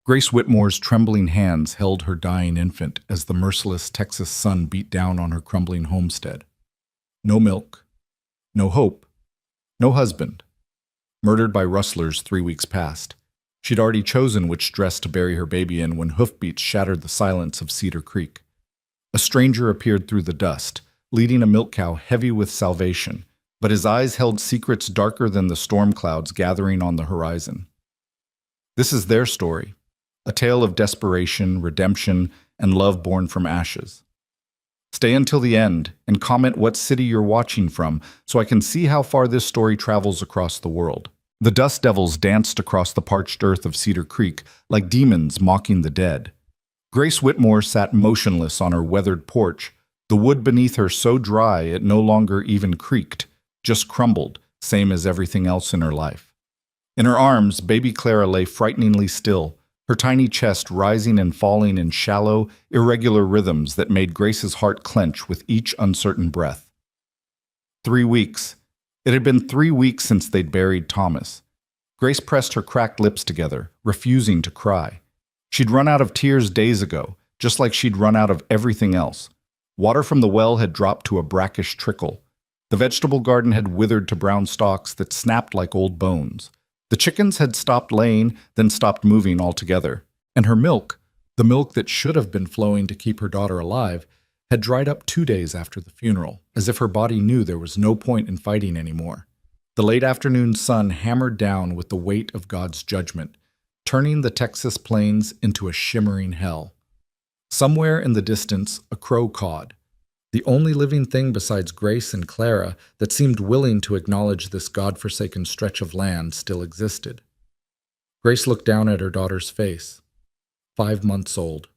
Grace Whitmore's trembling hands held her dying infant as the merciless Texas sun beat down on her crumbling homestead. No milk, no hope, no husband. Murdered by rustlers 3 weeks past. She'd already chosen which dress to bury her baby in when hoofbeats shattered the silence of Cedar Creek. A stranger appeared through the dust, leading a milk cow heavy with salvation, but his eyes held secrets darker than the storm clouds gathering on the horizon. This is their story, a tale of desperation, redemption, and love born from ashes. Stay until the end and comment what city you're watching from so I can see how far this story travels across the world. The dust devils danced across the parched earth of Cedar Creek like demons mocking the dead. Grace Whitmore sat motionless on her weathered porch, the wood beneath her so dry it no longer even creaked, just crumbled, same as everything else in her life. In her arms, baby Clara lay frighteningly still, her tiny chest rising and falling in shallow, irregular rhythms that made Grace's heart clench with each uncertain breath. 3 weeks. It had been 3 weeks since they'd buried Thomas. Grace pressed her cracked lips together, refusing to cry. She'd run out of tears days ago, just like she'd run out of everything else. Water from the well had dropped to a brackish trickle. The vegetable garden had withered to brown stalks that snapped like old bones. The chickens had stopped laying, then stopped moving altogether. And her milk, the milk that should have been flowing to keep her daughter alive, had dried up 2 days after the funeral, as if her body knew there was no point in fighting anymore. The late afternoon sun hammered down with the weight of God's judgment, turning the Texas plains into a shimmering hell. Somewhere in the distance, a crow cawed, the only living thing besides Grace and Clara that seemed willing to acknowledge this God-forsaken stretch of land still existed. Grace looked down at her daughter's face, 5 months old.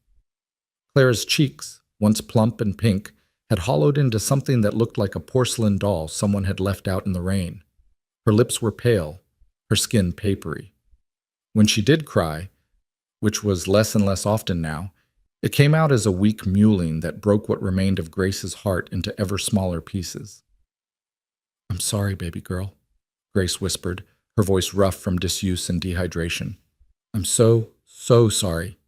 Clara's cheeks, once plump and pink, had hollowed into something that looked like a porcelain doll someone had left out in the rain. Her lips were pale, her skin papery. When she did cry, which was less and less often now, it came out as a weak mewling that broke what remained of Grace's heart into ever smaller pieces. "I'm sorry, baby girl," Grace whispered, her voice rough from disuse and dehydration. "I'm so sorry."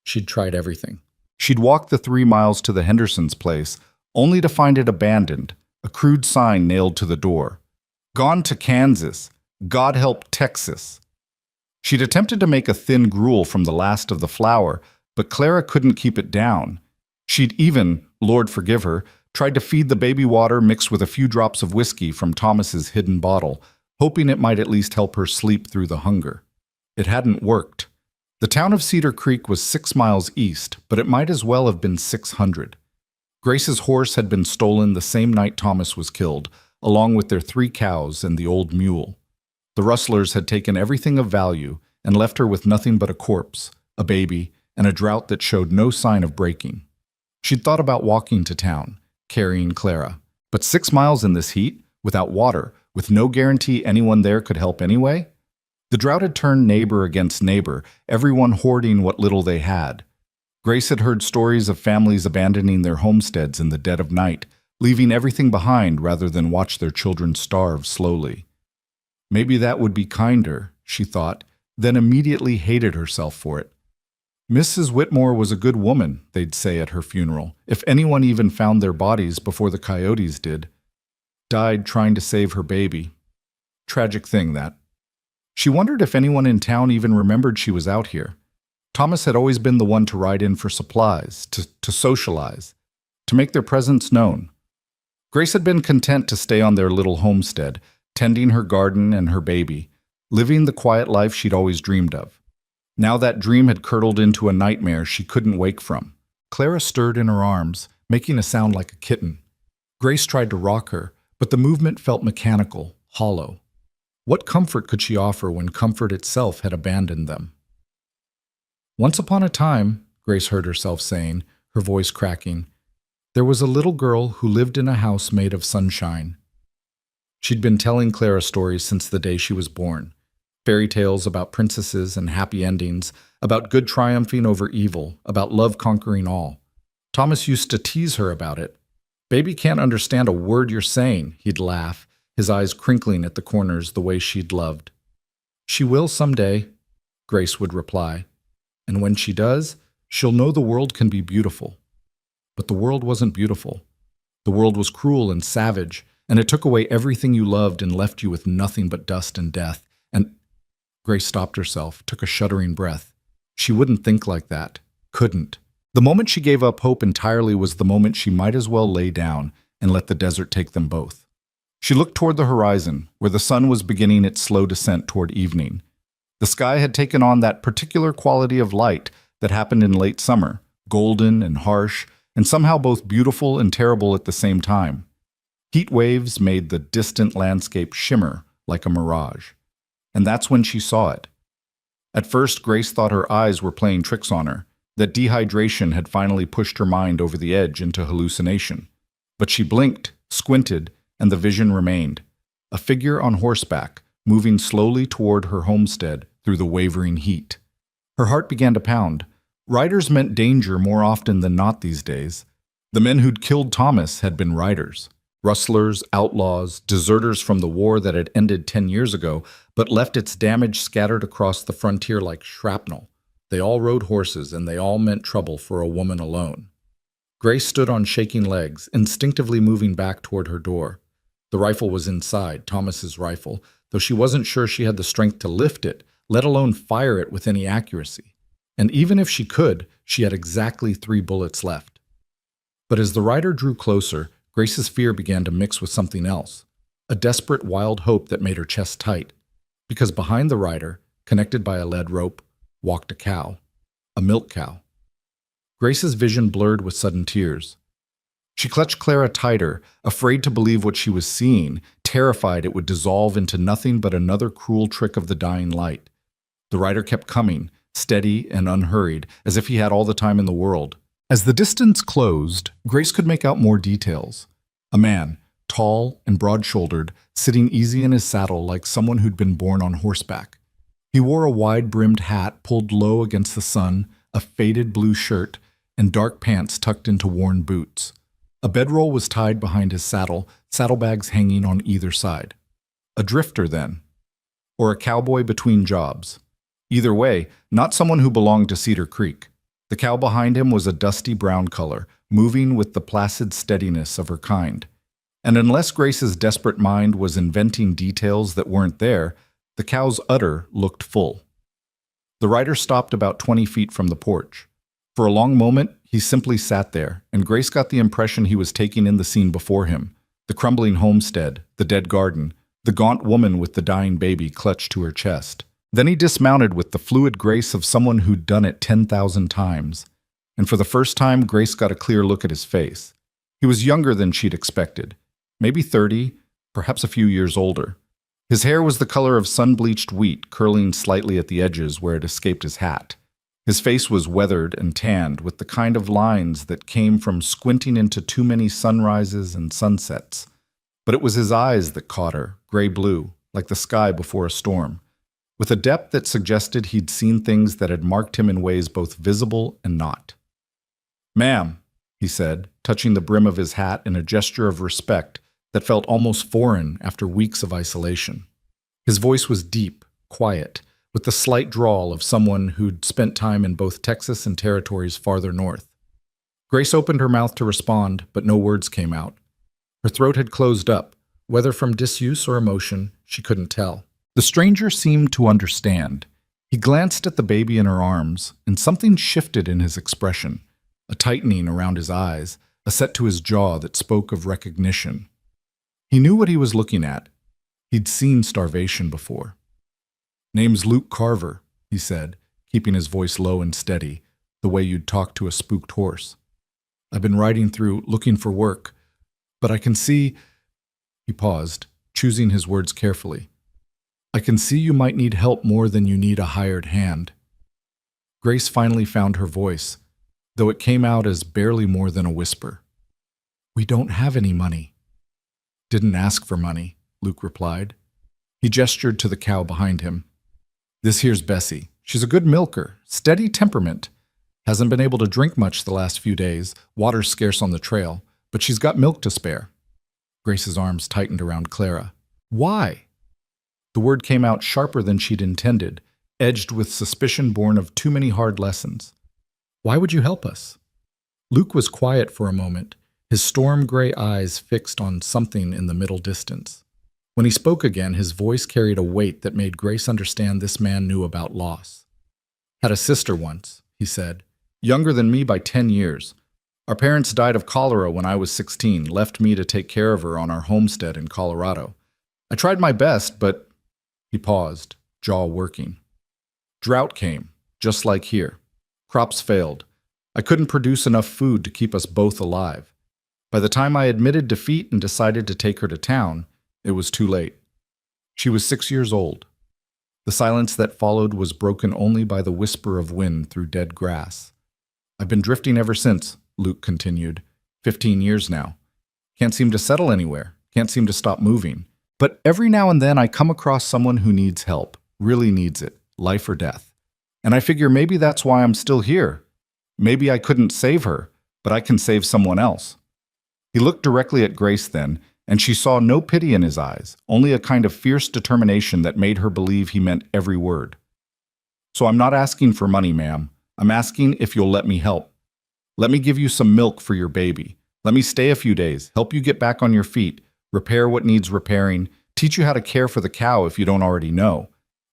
She'd tried everything. She'd walked the 3 miles to the Hendersons' place, only to find it abandoned, a crude sign nailed to the door. Gone to Kansas. God help Texas. She'd attempted to make a thin gruel from the last of the flour, but Clara couldn't keep it down. She'd even, Lord forgive her, tried to feed the baby water mixed with a few drops of whiskey from Thomas's hidden bottle, hoping it might at least help her sleep through the hunger. It hadn't worked. The town of Cedar Creek was 6 miles east, but it might as well have been 600. Grace's horse had been stolen the same night Thomas was killed, along with their 3 cows and the old mule. The rustlers had taken everything of value and left her with nothing but a corpse, a baby, and a drought that showed no sign of breaking. She'd thought about walking to town, carrying Clara, but 6 miles in this heat, without water, with no guarantee anyone there could help anyway? The drought had turned neighbor against neighbor, everyone hoarding what little they had. Grace had heard stories of families abandoning their homesteads in the dead of night, leaving everything behind rather than watch their children starve slowly. Maybe that would be kinder, she thought, then immediately hated herself for it. Mrs. Whitmore was a good woman, they'd say at her funeral, if anyone even found their bodies before the coyotes did. Died trying to save her baby. Tragic thing, that. She wondered if anyone in town even remembered she was out here. Thomas had always been the one to ride in for supplies, to socialize, to make their presence known. Grace had been content to stay on their little homestead, tending her garden and her baby, living the quiet life she'd always dreamed of. Now that dream had curdled into a nightmare she couldn't wake from. Clara stirred in her arms, making a sound like a kitten. Grace tried to rock her, but the movement felt mechanical, hollow. What comfort could she offer when comfort itself had abandoned them? "Once upon a time," Grace heard herself saying, her voice cracking, "there was a little girl who lived in a house made of sunshine." She'd been telling Clara stories since the day she was born. Fairy tales about princesses and happy endings, about good triumphing over evil, about love conquering all. Thomas used to tease her about it. "Baby can't understand a word you're saying," he'd laugh, his eyes crinkling at the corners the way she'd loved. "She will someday," Grace would reply. And when she does, she'll know the world can be beautiful. But the world wasn't beautiful. The world was cruel and savage, and it took away everything you loved and left you with nothing but dust and death. And Grace stopped herself, took a shuddering breath. She wouldn't think like that. Couldn't. The moment she gave up hope entirely was the moment she might as well lay down and let the desert take them both. She looked toward the horizon, where the sun was beginning its slow descent toward evening. The sky had taken on that particular quality of light that happened in late summer, golden and harsh, and somehow both beautiful and terrible at the same time. Heat waves made the distant landscape shimmer like a mirage. And that's when she saw it. At first, Grace thought her eyes were playing tricks on her, that dehydration had finally pushed her mind over the edge into hallucination. But she blinked, squinted, and the vision remained. A figure on horseback, moving slowly toward her homestead through the wavering heat. Her heart began to pound. Riders meant danger more often than not these days. The men who'd killed Thomas had been riders. Rustlers, outlaws, deserters from the war that had ended 10 years ago, but left its damage scattered across the frontier like shrapnel. They all rode horses, and they all meant trouble for a woman alone. Grace stood on shaking legs, instinctively moving back toward her door. The rifle was inside, Thomas's rifle, though she wasn't sure she had the strength to lift it, let alone fire it with any accuracy. And even if she could, she had exactly 3 bullets left. But as the rider drew closer, Grace's fear began to mix with something else, a desperate, wild hope that made her chest tight. Because behind the rider, connected by a lead rope, walked a cow, a milk cow. Grace's vision blurred with sudden tears. She clutched Clara tighter, afraid to believe what she was seeing, terrified it would dissolve into nothing but another cruel trick of the dying light. The rider kept coming, steady and unhurried, as if he had all the time in the world. As the distance closed, Grace could make out more details. A man, tall and broad-shouldered, sitting easy in his saddle like someone who'd been born on horseback. He wore a wide-brimmed hat pulled low against the sun, a faded blue shirt, and dark pants tucked into worn boots. A bedroll was tied behind his saddle, saddlebags hanging on either side. A drifter, then. Or a cowboy between jobs. Either way, not someone who belonged to Cedar Creek. The cow behind him was a dusty brown color, moving with the placid steadiness of her kind. And unless Grace's desperate mind was inventing details that weren't there, the cow's udder looked full. The rider stopped about 20 feet from the porch. For a long moment, he simply sat there, and Grace got the impression he was taking in the scene before him. The crumbling homestead, the dead garden, the gaunt woman with the dying baby clutched to her chest. Then he dismounted with the fluid grace of someone who'd done it 10,000 times. And for the first time, Grace got a clear look at his face. He was younger than she'd expected. Maybe 30, perhaps a few years older. His hair was the color of sun-bleached wheat, curling slightly at the edges where it escaped his hat. His face was weathered and tanned, with the kind of lines that came from squinting into too many sunrises and sunsets. But it was his eyes that caught her, gray-blue, like the sky before a storm, with a depth that suggested he'd seen things that had marked him in ways both visible and not. "Ma'am," he said, touching the brim of his hat in a gesture of respect that felt almost foreign after weeks of isolation. His voice was deep, quiet, with the slight drawl of someone who'd spent time in both Texas and territories farther north. Grace opened her mouth to respond, but no words came out. Her throat had closed up, whether from disuse or emotion, she couldn't tell. The stranger seemed to understand. He glanced at the baby in her arms, and something shifted in his expression, a tightening around his eyes, a set to his jaw that spoke of recognition. He knew what he was looking at. He'd seen starvation before. "Name's Luke Carver," he said, keeping his voice low and steady, the way you'd talk to a spooked horse. "I've been riding through, looking for work, but I can see—" He paused, choosing his words carefully. "I can see you might need help more than you need a hired hand." Grace finally found her voice, though it came out as barely more than a whisper. "We don't have any money." "Didn't ask for money," Luke replied. He gestured to the cow behind him. "This here's Bessie. She's a good milker, steady temperament. Hasn't been able to drink much the last few days, water's scarce on the trail, but she's got milk to spare." Grace's arms tightened around Clara. "Why?" The word came out sharper than she'd intended. edged with suspicion born of too many hard lessons. Why would you help us? Luke was quiet for a moment, his storm-gray eyes fixed on something in the middle distance. When he spoke again, his voice carried a weight that made Grace understand this man knew about loss. Had a sister once, he said, younger than me by 10 years. Our parents died of cholera when I was 16, left me to take care of her on our homestead in Colorado. I tried my best, but... He paused, jaw working. Drought came, just like here. Crops failed. I couldn't produce enough food to keep us both alive. By the time I admitted defeat and decided to take her to town, it was too late. She was 6 years old. The silence that followed was broken only by the whisper of wind through dead grass. I've been drifting ever since, Luke continued. 15 years now. Can't seem to settle anywhere. Can't seem to stop moving. But every now and then I come across someone who needs help, really needs it, life or death. And I figure maybe that's why I'm still here. Maybe I couldn't save her, but I can save someone else. He looked directly at Grace then, and she saw no pity in his eyes, only a kind of fierce determination that made her believe he meant every word. So I'm not asking for money, ma'am. I'm asking if you'll let me help. Let me give you some milk for your baby. Let me stay a few days, help you get back on your feet, repair what needs repairing, teach you how to care for the cow if you don't already know.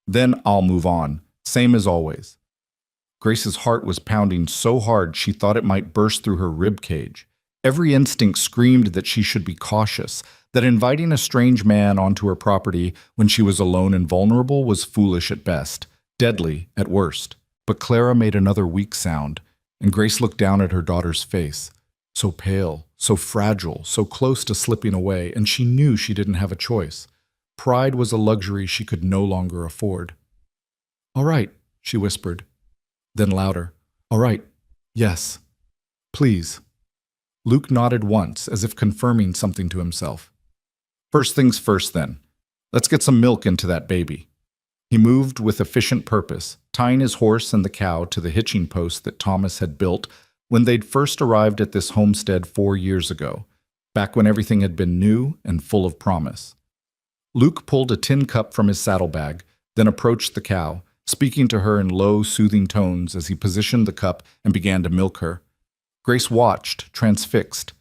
Then I'll move on, same as always. Grace's heart was pounding so hard she thought it might burst through her rib cage. Every instinct screamed that she should be cautious, that inviting a strange man onto her property when she was alone and vulnerable was foolish at best, deadly at worst. But Clara made another weak sound, and Grace looked down at her daughter's face. So pale, so fragile, so close to slipping away, and she knew she didn't have a choice. Pride was a luxury she could no longer afford. "All right," she whispered. Then louder, "All right, yes, please." Luke nodded once, as if confirming something to himself. "First things first, then. Let's get some milk into that baby." He moved with efficient purpose, tying his horse and the cow to the hitching post that Thomas had built when they'd first arrived at this homestead 4 years ago, back when everything had been new and full of promise. Luke pulled a tin cup from his saddlebag, then approached the cow, speaking to her in low, soothing tones as he positioned the cup and began to milk her. Grace watched, transfixed.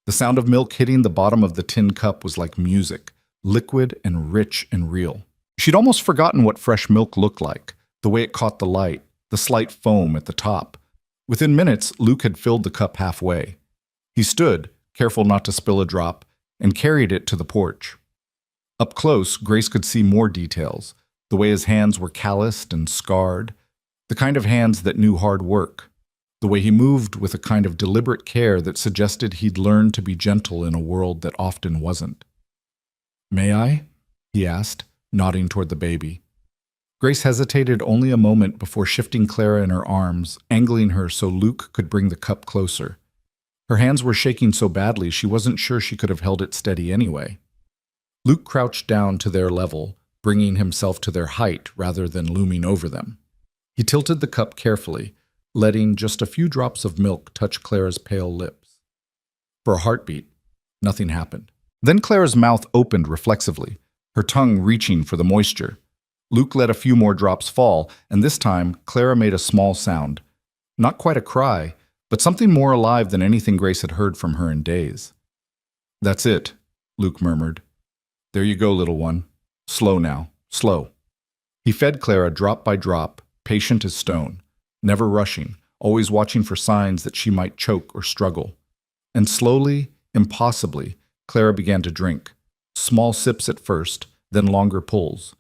The sound of milk hitting the bottom of the tin cup was like music, liquid and rich and real. She'd almost forgotten what fresh milk looked like, the way it caught the light, the slight foam at the top. Within minutes, Luke had filled the cup halfway. He stood, careful not to spill a drop, and carried it to the porch. Up close, Grace could see more details, the way his hands were calloused and scarred, the kind of hands that knew hard work, the way he moved with a kind of deliberate care that suggested he'd learned to be gentle in a world that often wasn't. "May I?" he asked, nodding toward the baby. Grace hesitated only a moment before shifting Clara in her arms, angling her so Luke could bring the cup closer. Her hands were shaking so badly she wasn't sure she could have held it steady anyway. Luke crouched down to their level, bringing himself to their height rather than looming over them. He tilted the cup carefully, letting just a few drops of milk touch Clara's pale lips. For a heartbeat, nothing happened. Then Clara's mouth opened reflexively, her tongue reaching for the moisture. Luke let a few more drops fall, and this time Clara made a small sound. Not quite a cry, but something more alive than anything Grace had heard from her in days. "That's it," Luke murmured. "There you go, little one. Slow now, slow." He fed Clara drop by drop, patient as stone, never rushing, always watching for signs that she might choke or struggle. And slowly, impossibly, Clara began to drink. Small sips at first, then longer pulls.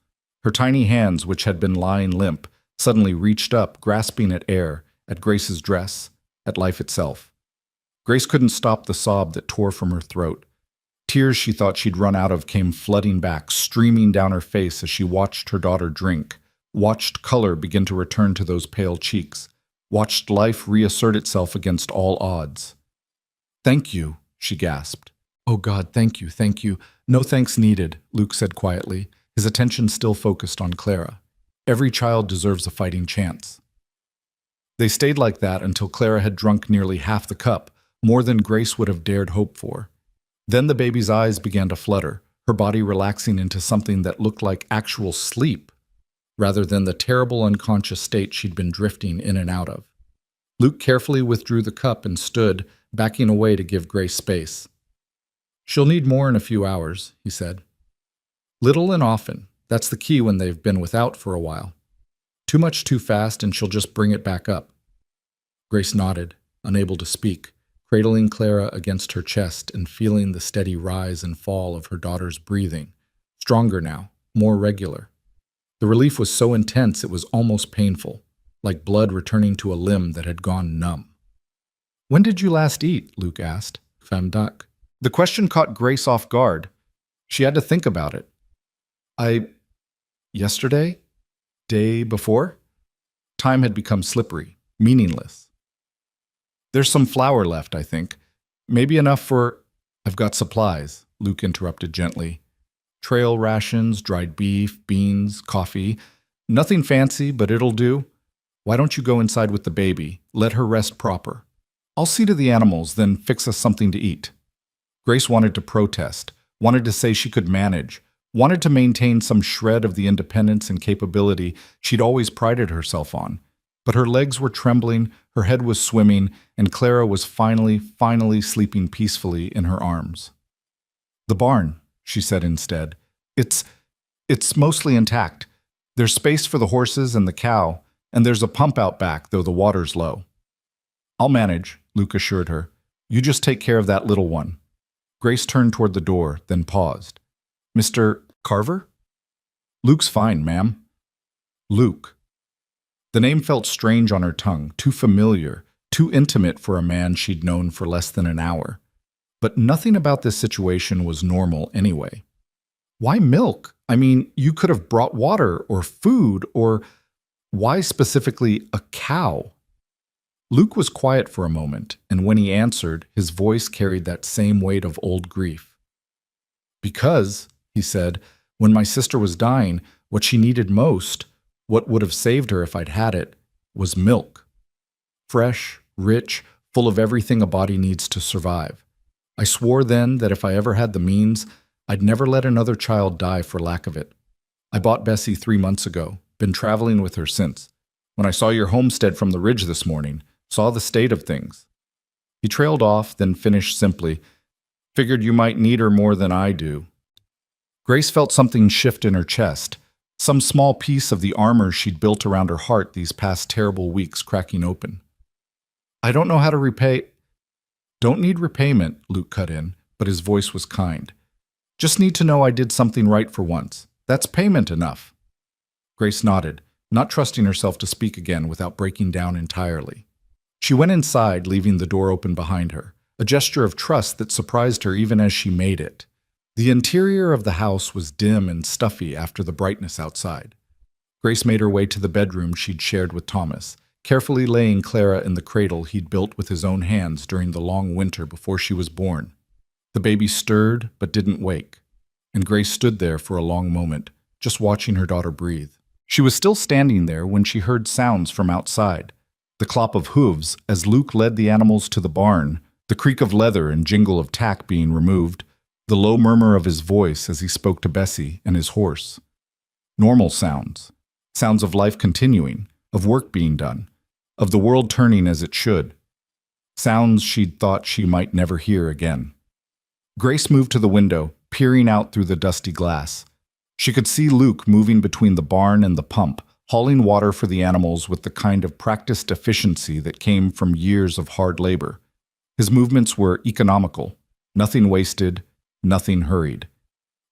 Her tiny hands, which had been lying limp, suddenly reached up, grasping at air, at Grace's dress, at life itself. Grace couldn't stop the sob that tore from her throat. Tears she thought she'd run out of came flooding back, streaming down her face as she watched her daughter drink, watched color begin to return to those pale cheeks, watched life reassert itself against all odds. "Thank you," she gasped. "Oh God, thank you, thank you." "No thanks needed," Luke said quietly, his attention still focused on Clara. "Every child deserves a fighting chance." They stayed like that until Clara had drunk nearly half the cup, more than Grace would have dared hope for. Then the baby's eyes began to flutter, her body relaxing into something that looked like actual sleep. rather than the terrible unconscious state she'd been drifting in and out of. Luke carefully withdrew the cup and stood, backing away to give Grace space. "She'll need more in a few hours," he said. "Little and often. That's the key when they've been without for a while. Too much too fast and she'll just bring it back up." Grace nodded, unable to speak, cradling Clara against her chest and feeling the steady rise and fall of her daughter's breathing, stronger now, more regular. The relief was so intense it was almost painful, like blood returning to a limb that had gone numb. "When did you last eat?" Luke asked. "Femme duck." The question caught Grace off guard. She had to think about it. Yesterday? Day before?" Time had become slippery, meaningless. "There's some flour left, I think. Maybe enough for—" "I've got supplies," Luke interrupted gently. "Trail rations, dried beef, beans, coffee. Nothing fancy, but it'll do. Why don't you go inside with the baby? Let her rest proper. I'll see to the animals, then fix us something to eat." Grace wanted to protest, wanted to say she could manage, wanted to maintain some shred of the independence and capability she'd always prided herself on. But her legs were trembling, her head was swimming, and Clara was finally sleeping peacefully in her arms. "The barn," she said instead. It's mostly intact. There's space for the horses and the cow, and there's a pump out back, though the water's low." "I'll manage," Luke assured her. "You just take care of that little one." Grace turned toward the door, then paused. "Mr. Carver?" "Luke's fine, ma'am." Luke. The name felt strange on her tongue, too familiar, too intimate for a man she'd known for less than an hour. But nothing about this situation was normal anyway. Why milk? I mean, you could have brought water or food, or why specifically a cow? Luke was quiet for a moment, and when he answered, his voice carried that same weight of old grief. "Because," he said, "when my sister was dying, what she needed most, what would have saved her if I'd had it, was milk. Fresh, rich, full of everything a body needs to survive. I swore then that if I ever had the means, I'd never let another child die for lack of it. I bought Bessie 3 months ago, been traveling with her since. When I saw your homestead from the ridge this morning, saw the state of things." He trailed off, then finished simply, "Figured you might need her more than I do." Grace felt something shift in her chest, some small piece of the armor she'd built around her heart these past terrible weeks cracking open. "I don't know how to repay—" "Don't need repayment," Luke cut in, but his voice was kind. "Just need to know I did something right for once. That's payment enough." Grace nodded, not trusting herself to speak again without breaking down entirely. She went inside, leaving the door open behind her, a gesture of trust that surprised her even as she made it. The interior of the house was dim and stuffy after the brightness outside. Grace made her way to the bedroom she'd shared with Thomas, carefully laying Clara in the cradle he'd built with his own hands during the long winter before she was born. The baby stirred but didn't wake, and Grace stood there for a long moment, just watching her daughter breathe. She was still standing there when she heard sounds from outside. The clop of hooves as Luke led the animals to the barn, the creak of leather and jingle of tack being removed, the low murmur of his voice as he spoke to Bessie and his horse. Normal sounds. Sounds of life continuing, of work being done, of the world turning as it should. Sounds she'd thought she might never hear again. Grace moved to the window, peering out through the dusty glass. She could see Luke moving between the barn and the pump, hauling water for the animals with the kind of practiced efficiency that came from years of hard labor. His movements were economical, nothing wasted, nothing hurried.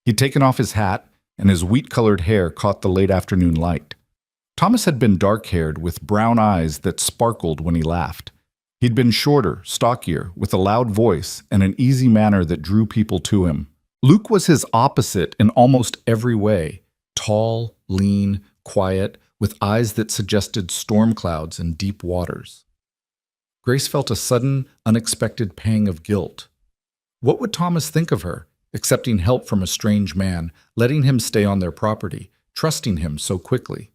He'd taken off his hat, and his wheat-colored hair caught the late afternoon light. Thomas had been dark-haired with brown eyes that sparkled when he laughed. He'd been shorter, stockier, with a loud voice and an easy manner that drew people to him. Luke was his opposite in almost every way, tall, lean, quiet, with eyes that suggested storm clouds and deep waters. Grace felt a sudden, unexpected pang of guilt. What would Thomas think of her, accepting help from a strange man, letting him stay on their property, trusting him so quickly?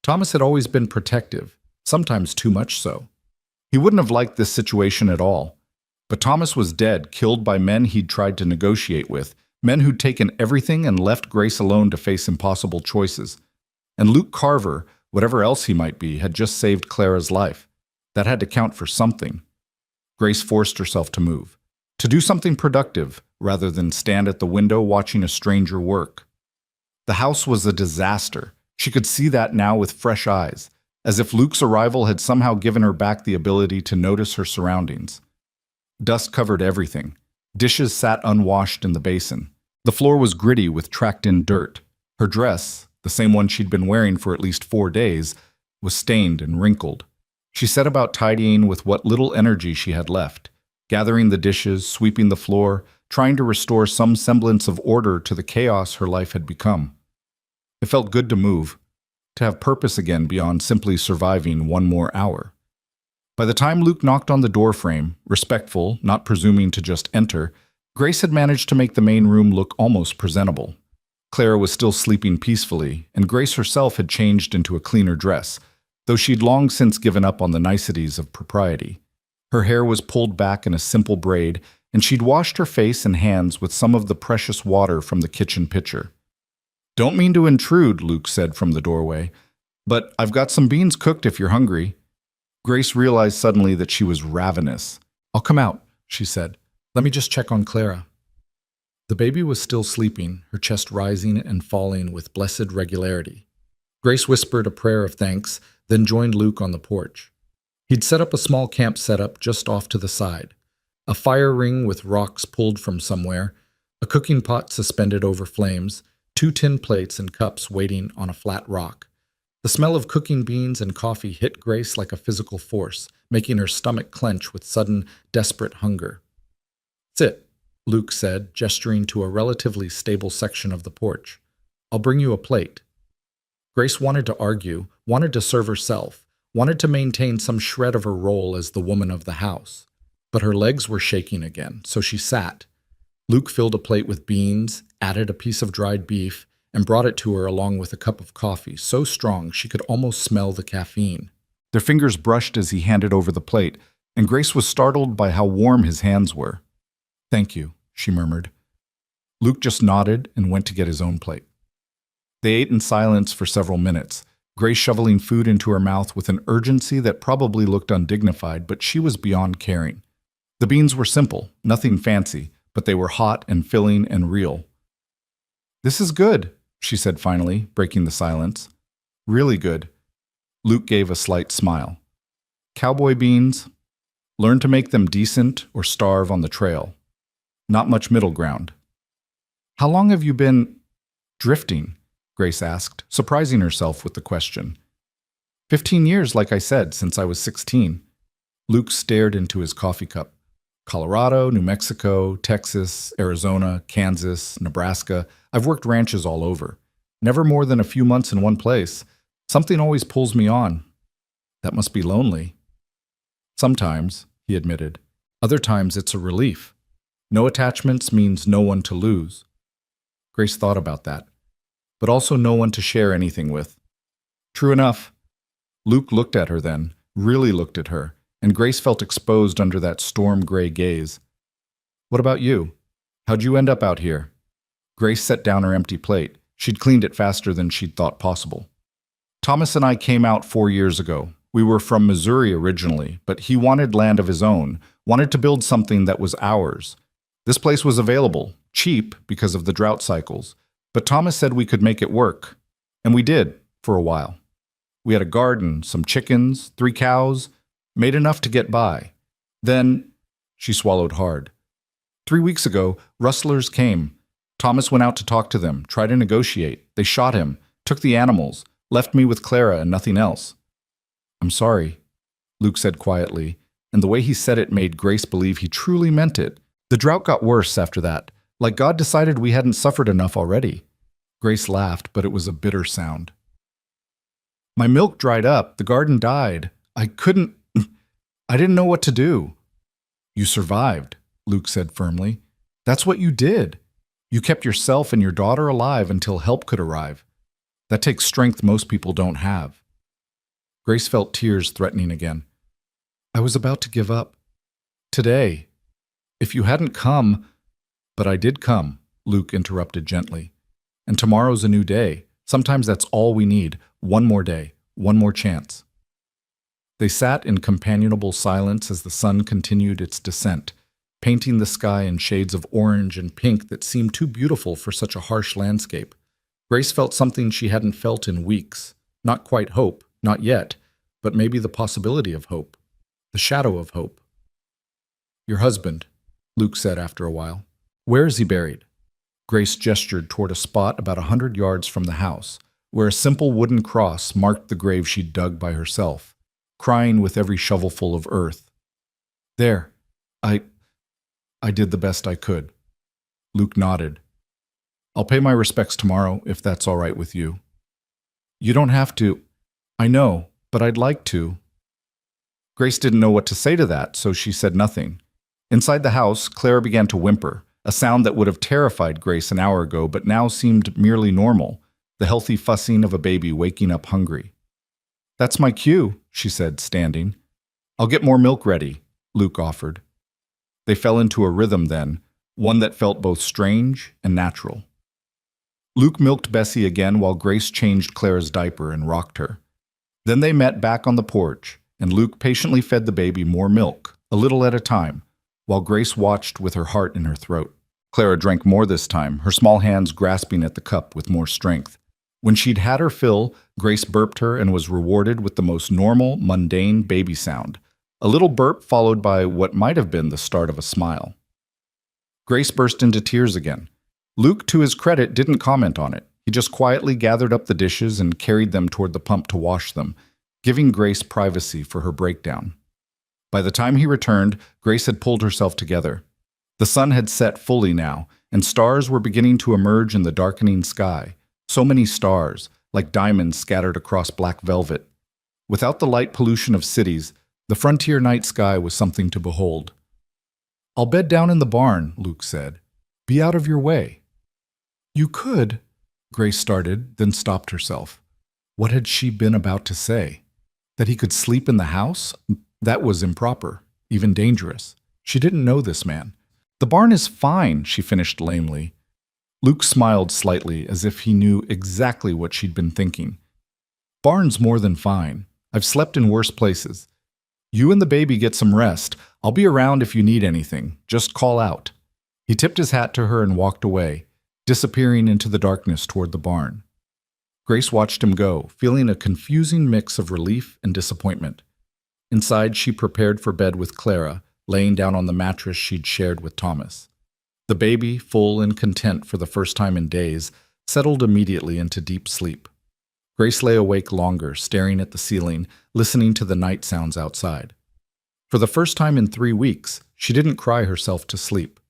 Thomas had always been protective, sometimes too much so. He wouldn't have liked this situation at all. But Thomas was dead, killed by men he'd tried to negotiate with, men who'd taken everything and left Grace alone to face impossible choices. And Luke Carver, whatever else he might be, had just saved Clara's life. That had to count for something. Grace forced herself to move, to do something productive, rather than stand at the window watching a stranger work. The house was a disaster. She could see that now with fresh eyes, as if Luke's arrival had somehow given her back the ability to notice her surroundings. Dust covered everything. Dishes sat unwashed in the basin. The floor was gritty with tracked-in dirt. Her dress, the same one she'd been wearing for at least 4 days, was stained and wrinkled. She set about tidying with what little energy she had left, gathering the dishes, sweeping the floor, trying to restore some semblance of order to the chaos her life had become. It felt good to move, to have purpose again beyond simply surviving one more hour. By the time Luke knocked on the doorframe, respectful, not presuming to just enter, Grace had managed to make the main room look almost presentable. Clara was still sleeping peacefully, and Grace herself had changed into a cleaner dress, though she'd long since given up on the niceties of propriety. Her hair was pulled back in a simple braid, and she'd washed her face and hands with some of the precious water from the kitchen pitcher. "Don't mean to intrude," Luke said from the doorway, "but I've got some beans cooked if you're hungry." Grace realized suddenly that she was ravenous. "I'll come out," she said. "Let me just check on Clara." The baby was still sleeping, her chest rising and falling with blessed regularity. Grace whispered a prayer of thanks, then joined Luke on the porch. He'd set up a small camp setup just off to the side. A fire ring with rocks pulled from somewhere, a cooking pot suspended over flames, 2 tin plates and cups waiting on a flat rock. The smell of cooking beans and coffee hit Grace like a physical force, making her stomach clench with sudden, desperate hunger. "Sit," Luke said, gesturing to a relatively stable section of the porch. "I'll bring you a plate." Grace wanted to argue, wanted to serve herself, wanted to maintain some shred of her role as the woman of the house. But her legs were shaking again, so she sat. Luke filled a plate with beans, added a piece of dried beef, and brought it to her along with a cup of coffee, so strong she could almost smell the caffeine. Their fingers brushed as he handed over the plate, and Grace was startled by how warm his hands were. "Thank you," she murmured. Luke just nodded and went to get his own plate. They ate in silence for several minutes, Grace shoveling food into her mouth with an urgency that probably looked undignified, but she was beyond caring. The beans were simple, nothing fancy, but they were hot and filling and real. "This is good," she said finally, breaking the silence. "Really good." Luke gave a slight smile. "Cowboy beans. Learn to make them decent or starve on the trail. Not much middle ground." "How long have you been drifting?" Grace asked, surprising herself with the question. 15 years, like I said, since I was 16. Luke stared into his coffee cup. Colorado, New Mexico, Texas, Arizona, Kansas, Nebraska. I've worked ranches all over. Never more than a few months in one place. Something always pulls me on. That must be lonely. Sometimes, he admitted. Other times it's a relief. No attachments means no one to lose. Grace thought about that. But also no one to share anything with. True enough. Luke looked at her then, really looked at her, and Grace felt exposed under that storm-gray gaze. "What about you? How'd you end up out here?" Grace set down her empty plate. She'd cleaned it faster than she'd thought possible. "Thomas and I came out 4 years ago. We were from Missouri originally, but he wanted land of his own, wanted to build something that was ours. This place was available, cheap because of the drought cycles, but Thomas said we could make it work. And we did, for a while. We had a garden, some chickens, 3 cows, made enough to get by. Then," she swallowed hard. 3 weeks ago, rustlers came. Thomas went out to talk to them, tried to negotiate. They shot him, took the animals, left me with Clara and nothing else." "I'm sorry," Luke said quietly, and the way he said it made Grace believe he truly meant it. "The drought got worse after that, like God decided we hadn't suffered enough already." Grace laughed, but it was a bitter sound. "My milk dried up, the garden died. I didn't know what to do." "You survived," Luke said firmly. "That's what you did. You kept yourself and your daughter alive until help could arrive. That takes strength most people don't have." Grace felt tears threatening again. "I was about to give up. Today. If you hadn't come—" "But I did come," Luke interrupted gently. "And tomorrow's a new day. Sometimes that's all we need. One more day, one more chance. They sat in companionable silence as the sun continued its descent, painting the sky in shades of orange and pink that seemed too beautiful for such a harsh landscape. Grace felt something she hadn't felt in weeks. Not quite hope, not yet, but maybe the possibility of hope. The shadow of hope. "Your husband," Luke said after a while. "Where is he buried?" Grace gestured toward a spot about 100 yards from the house, where a simple wooden cross marked the grave she'd dug by herself, crying with every shovelful of earth. "There. I did the best I could." Luke nodded. "I'll pay my respects tomorrow, if that's all right with you." "You don't have to." "I know, but I'd like to." Grace didn't know what to say to that, so she said nothing. Inside the house, Clara began to whimper, a sound that would have terrified Grace an hour ago but now seemed merely normal, the healthy fussing of a baby waking up hungry. "That's my cue," she said, standing. "I'll get more milk ready," Luke offered. They fell into a rhythm then, one that felt both strange and natural. Luke milked Bessie again while Grace changed Clara's diaper and rocked her. Then they met back on the porch, and Luke patiently fed the baby more milk, a little at a time, while Grace watched with her heart in her throat. Clara drank more this time, her small hands grasping at the cup with more strength. When she'd had her fill, Grace burped her and was rewarded with the most normal, mundane baby sound, a little burp followed by what might have been the start of a smile. Grace burst into tears again. Luke, to his credit, didn't comment on it. He just quietly gathered up the dishes and carried them toward the pump to wash them, giving Grace privacy for her breakdown. By the time he returned, Grace had pulled herself together. The sun had set fully now, and stars were beginning to emerge in the darkening sky. So many stars, like diamonds scattered across black velvet. Without the light pollution of cities, the frontier night sky was something to behold. "I'll bed down in the barn," Luke said. "Be out of your way." "You could," Grace started, then stopped herself. What had she been about to say? That he could sleep in the house? That was improper, even dangerous. She didn't know this man. "The barn is fine," she finished lamely. Luke smiled slightly, as if he knew exactly what she'd been thinking. "Barn's more than fine. I've slept in worse places. You and the baby get some rest. I'll be around if you need anything. Just call out." He tipped his hat to her and walked away, disappearing into the darkness toward the barn. Grace watched him go, feeling a confusing mix of relief and disappointment. Inside, she prepared for bed with Clara, laying down on the mattress she'd shared with Thomas. The baby, full and content for the first time in days, settled immediately into deep sleep. Grace lay awake longer, staring at the ceiling, listening to the night sounds outside. For the first time in 3 weeks, she didn't cry herself to sleep.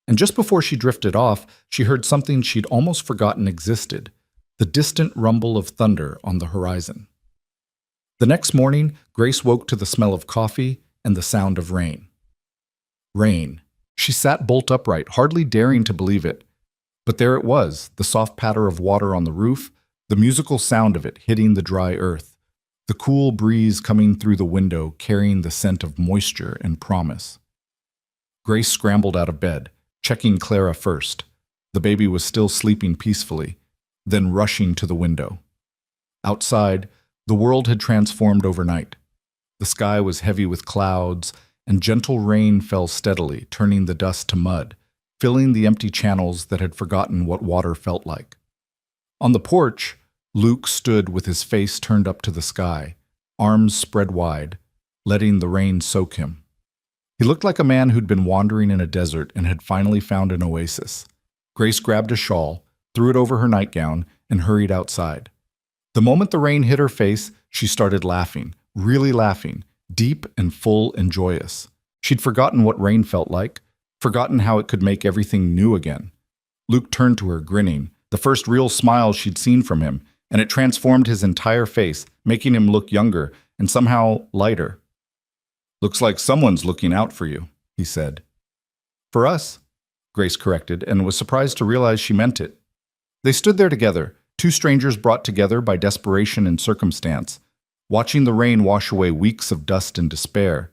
And just before she drifted off, she heard something she'd almost forgotten existed, the distant rumble of thunder on the horizon. The next morning, Grace woke to the smell of coffee and the sound of rain. Rain. She sat bolt upright, hardly daring to believe it. But there it was, the soft patter of water on the roof, the musical sound of it hitting the dry earth, the cool breeze coming through the window carrying the scent of moisture and promise. Grace scrambled out of bed, checking Clara first. The baby was still sleeping peacefully, then rushing to the window. Outside, the world had transformed overnight. The sky was heavy with clouds, and gentle rain fell steadily, turning the dust to mud, filling the empty channels that had forgotten what water felt like. On the porch, Luke stood with his face turned up to the sky, arms spread wide, letting the rain soak him. He looked like a man who'd been wandering in a desert and had finally found an oasis. Grace grabbed a shawl, threw it over her nightgown, and hurried outside. The moment the rain hit her face, she started laughing, really laughing, deep and full and joyous. She'd forgotten what rain felt like, forgotten how it could make everything new again. Luke turned to her, grinning, the first real smile she'd seen from him, and it transformed his entire face, making him look younger and somehow lighter. "Looks like someone's looking out for you," he said. "For us," Grace corrected, and was surprised to realize she meant it. They stood there together, two strangers brought together by desperation and circumstance, watching the rain wash away weeks of dust and despair,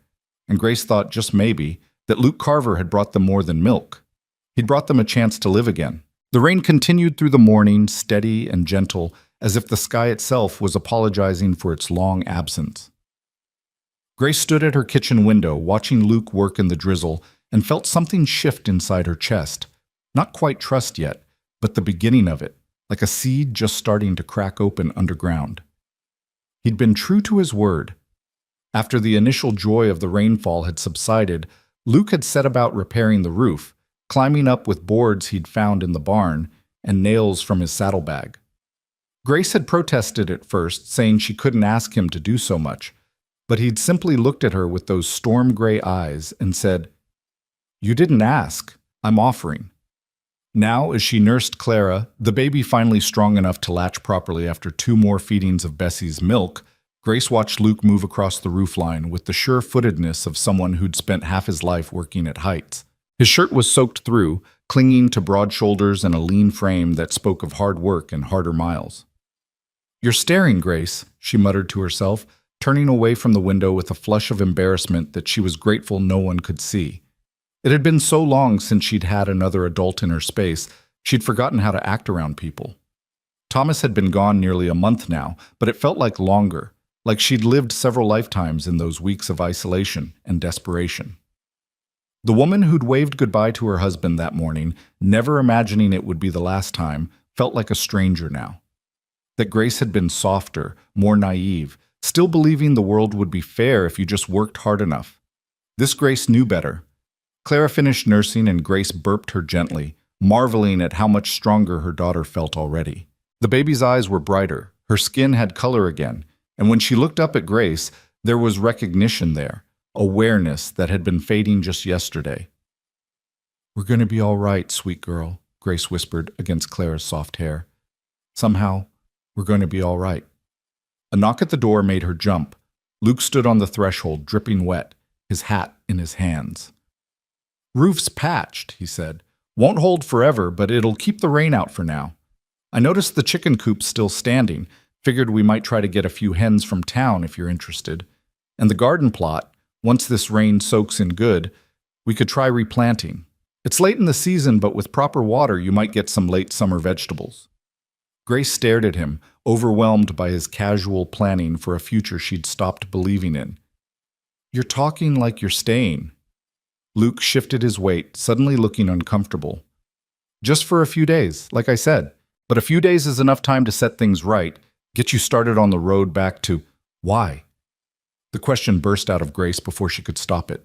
and Grace thought, just maybe, that Luke Carver had brought them more than milk. He'd brought them a chance to live again. The rain continued through the morning, steady and gentle, as if the sky itself was apologizing for its long absence. Grace stood at her kitchen window, watching Luke work in the drizzle, and felt something shift inside her chest. Not quite trust yet, but the beginning of it, like a seed just starting to crack open underground. He'd been true to his word. After the initial joy of the rainfall had subsided, Luke had set about repairing the roof, climbing up with boards he'd found in the barn and nails from his saddlebag. Grace had protested at first, saying she couldn't ask him to do so much, but he'd simply looked at her with those storm-gray eyes and said, "You didn't ask. I'm offering." Now, as she nursed Clara, the baby finally strong enough to latch properly after 2 more feedings of Bessie's milk, Grace watched Luke move across the roofline with the sure-footedness of someone who'd spent half his life working at heights. His shirt was soaked through, clinging to broad shoulders and a lean frame that spoke of hard work and harder miles. "You're staring, Grace," she muttered to herself, turning away from the window with a flush of embarrassment that she was grateful no one could see. It had been so long since she'd had another adult in her space, she'd forgotten how to act around people. Thomas had been gone nearly a month now, but it felt like longer, like she'd lived several lifetimes in those weeks of isolation and desperation. The woman who'd waved goodbye to her husband that morning, never imagining it would be the last time, felt like a stranger now. That Grace had been softer, more naive, still believing the world would be fair if you just worked hard enough. This Grace knew better. Clara finished nursing and Grace burped her gently, marveling at how much stronger her daughter felt already. The baby's eyes were brighter, her skin had color again, and when she looked up at Grace, there was recognition there, awareness that had been fading just yesterday. "We're going to be all right, sweet girl," Grace whispered against Clara's soft hair. "Somehow, we're going to be all right." A knock at the door made her jump. Luke stood on the threshold, dripping wet, his hat in his hands. "Roof's patched," he said. "Won't hold forever, but it'll keep the rain out for now. I noticed the chicken coop's still standing. Figured we might try to get a few hens from town if you're interested. And the garden plot, once this rain soaks in good, we could try replanting. It's late in the season, but with proper water you might get some late summer vegetables." Grace stared at him, overwhelmed by his casual planning for a future she'd stopped believing in. "You're talking like you're staying." Luke shifted his weight, suddenly looking uncomfortable. "Just for a few days, like I said. But a few days is enough time to set things right, get you started on the road back to—" "Why?" The question burst out of Grace before she could stop it.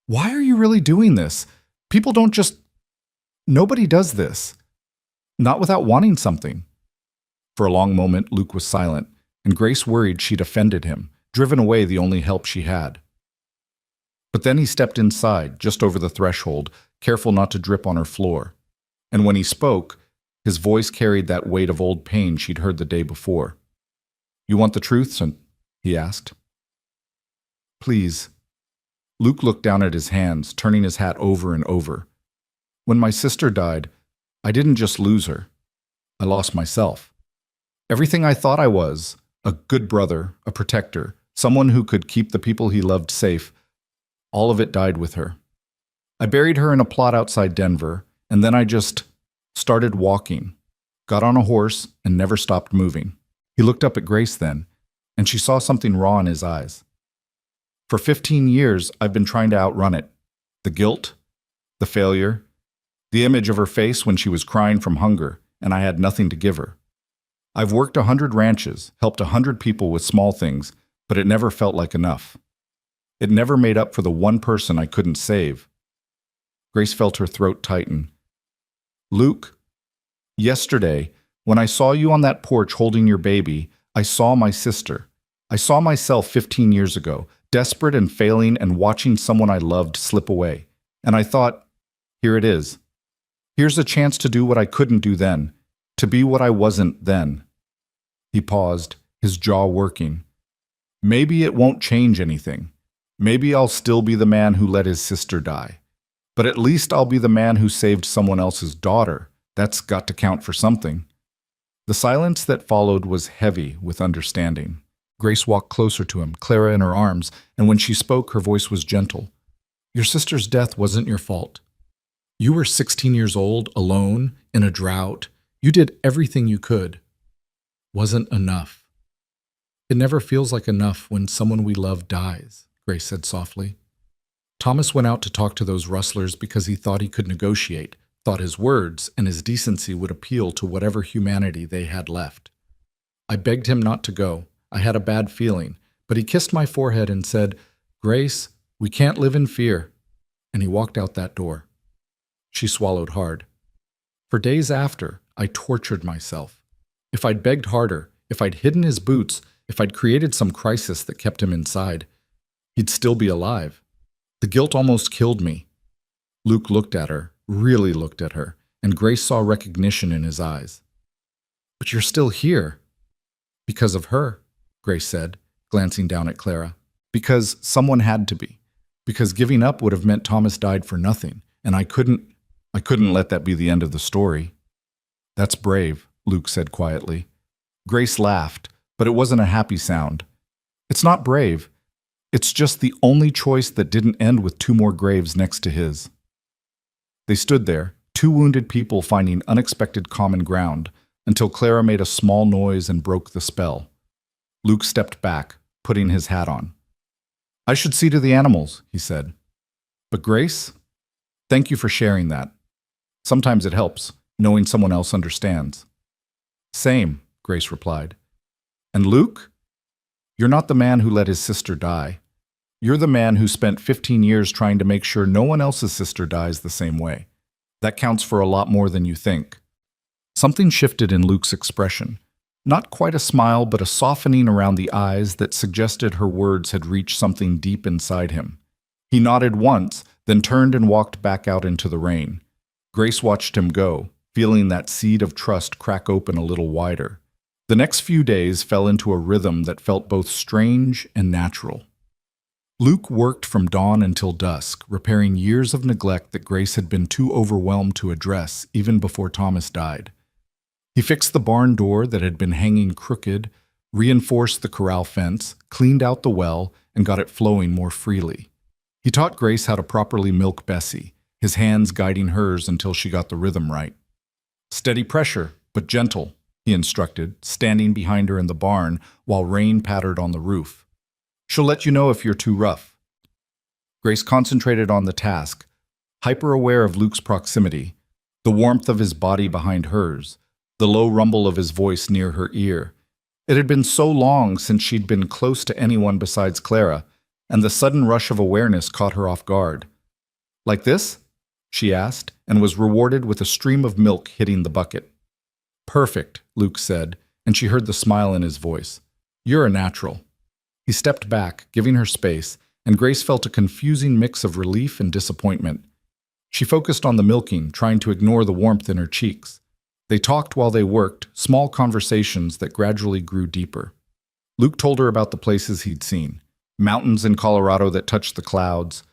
"Why are you really doing this? People don't just— Nobody does this. Not without wanting something." For a long moment, Luke was silent, and Grace worried she'd offended him, driven away the only help she had. But then he stepped inside, just over the threshold, careful not to drip on her floor. And when he spoke, his voice carried that weight of old pain she'd heard the day before. "You want the truth, son?" he asked. "Please." Luke looked down at his hands, turning his hat over and over. "When my sister died, I didn't just lose her. I lost myself. Everything I thought I was, a good brother, a protector, someone who could keep the people he loved safe, all of it died with her. I buried her in a plot outside Denver, and then I just started walking, got on a horse, and never stopped moving." He looked up at Grace then, and she saw something raw in his eyes. "For 15 years, I've been trying to outrun it. The guilt, the failure, the image of her face when she was crying from hunger, and I had nothing to give her. I've worked 100 ranches, helped 100 people with small things, but it never felt like enough. It never made up for the one person I couldn't save." Grace felt her throat tighten. "Luke, yesterday, when I saw you on that porch holding your baby, I saw my sister. I saw myself 15 years ago, desperate and failing and watching someone I loved slip away. And I thought, here it is. Here's a chance to do what I couldn't do then, to be what I wasn't then." He paused, his jaw working. "Maybe it won't change anything. Maybe I'll still be the man who let his sister die. But at least I'll be the man who saved someone else's daughter. That's got to count for something." The silence that followed was heavy with understanding. Grace walked closer to him, Clara in her arms, and when she spoke, her voice was gentle. "Your sister's death wasn't your fault. You were 16 years old, alone, in a drought. You did everything you could. Wasn't enough. It never feels like enough when someone we love dies, Grace said softly. Thomas went out to talk to those rustlers because he thought he could negotiate, thought his words and his decency would appeal to whatever humanity they had left. I begged him not to go. I had a bad feeling, but he kissed my forehead and said, "Grace, we can't live in fear." And he walked out that door. She swallowed hard. For days after, I tortured myself. If I'd begged harder, if I'd hidden his boots, if I'd created some crisis that kept him inside, he'd still be alive. The guilt almost killed me. Luke looked at her, really looked at her, and Grace saw recognition in his eyes. "But you're still here." "Because of her," Grace said, glancing down at Clara. "Because someone had to be. Because giving up would have meant Thomas died for nothing, and I couldn't let that be the end of the story." "That's brave," Luke said quietly. Grace laughed, but it wasn't a happy sound. "It's not brave. It's just the only choice that didn't end with 2 more graves next to his." They stood there, 2 wounded people finding unexpected common ground, until Clara made a small noise and broke the spell. Luke stepped back, putting his hat on. "I should see to the animals," he said. "But Grace, thank you for sharing that. Sometimes it helps, knowing someone else understands." "Same," Grace replied. "And Luke? You're not the man who let his sister die. You're the man who spent 15 years trying to make sure no one else's sister dies the same way. That counts for a lot more than you think." Something shifted in Luke's expression. Not quite a smile, but a softening around the eyes that suggested her words had reached something deep inside him. He nodded once, then turned and walked back out into the rain. Grace watched him go, feeling that seed of trust crack open a little wider. The next few days fell into a rhythm that felt both strange and natural. Luke worked from dawn until dusk, repairing years of neglect that Grace had been too overwhelmed to address even before Thomas died. He fixed the barn door that had been hanging crooked, reinforced the corral fence, cleaned out the well, and got it flowing more freely. He taught Grace how to properly milk Bessie, his hands guiding hers until she got the rhythm right. "Steady pressure, but gentle," he instructed, standing behind her in the barn while rain pattered on the roof. "She'll let you know if you're too rough." Grace concentrated on the task, hyper-aware of Luke's proximity, the warmth of his body behind hers, the low rumble of his voice near her ear. It had been so long since she'd been close to anyone besides Clara, and the sudden rush of awareness caught her off guard. "Like this?" she asked, and was rewarded with a stream of milk hitting the bucket. "Perfect," Luke said, and she heard the smile in his voice. "You're a natural." He stepped back, giving her space, and Grace felt a confusing mix of relief and disappointment. She focused on the milking, trying to ignore the warmth in her cheeks. They talked while they worked, small conversations that gradually grew deeper. Luke told her about the places he'd seen. Mountains in Colorado that touched the clouds,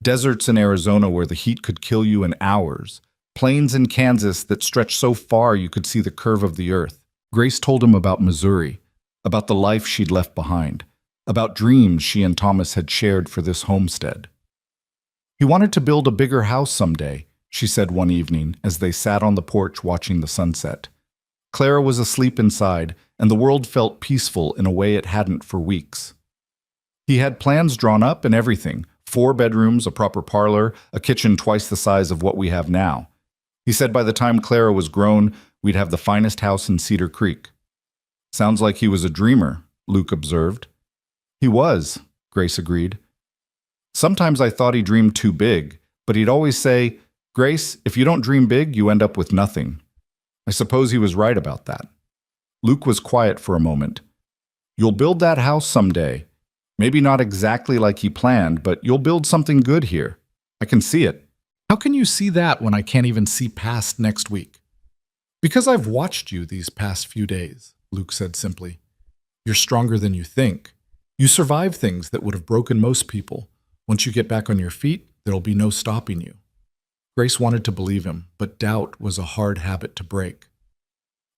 deserts in Arizona where the heat could kill you in hours, plains in Kansas that stretched so far you could see the curve of the earth. Grace told him about Missouri, about the life she'd left behind, about dreams she and Thomas had shared for this homestead. "He wanted to build a bigger house someday," she said one evening as they sat on the porch watching the sunset. Clara was asleep inside, and the world felt peaceful in a way it hadn't for weeks. He had plans drawn up and everything, 4 bedrooms, a proper parlor, a kitchen twice the size of what we have now. He said by the time Clara was grown, we'd have the finest house in Cedar Creek. "Sounds like he was a dreamer," Luke observed. "He was," Grace agreed. "Sometimes I thought he dreamed too big, but he'd always say, 'Grace, if you don't dream big, you end up with nothing.' I suppose he was right about that." Luke was quiet for a moment. "You'll build that house someday. Maybe not exactly like he planned, but you'll build something good here. I can see it." "How can you see that when I can't even see past next week?" "Because I've watched you these past few days," Luke said simply. "You're stronger than you think. You survive things that would have broken most people. Once you get back on your feet, there'll be no stopping you." Grace wanted to believe him, but doubt was a hard habit to break.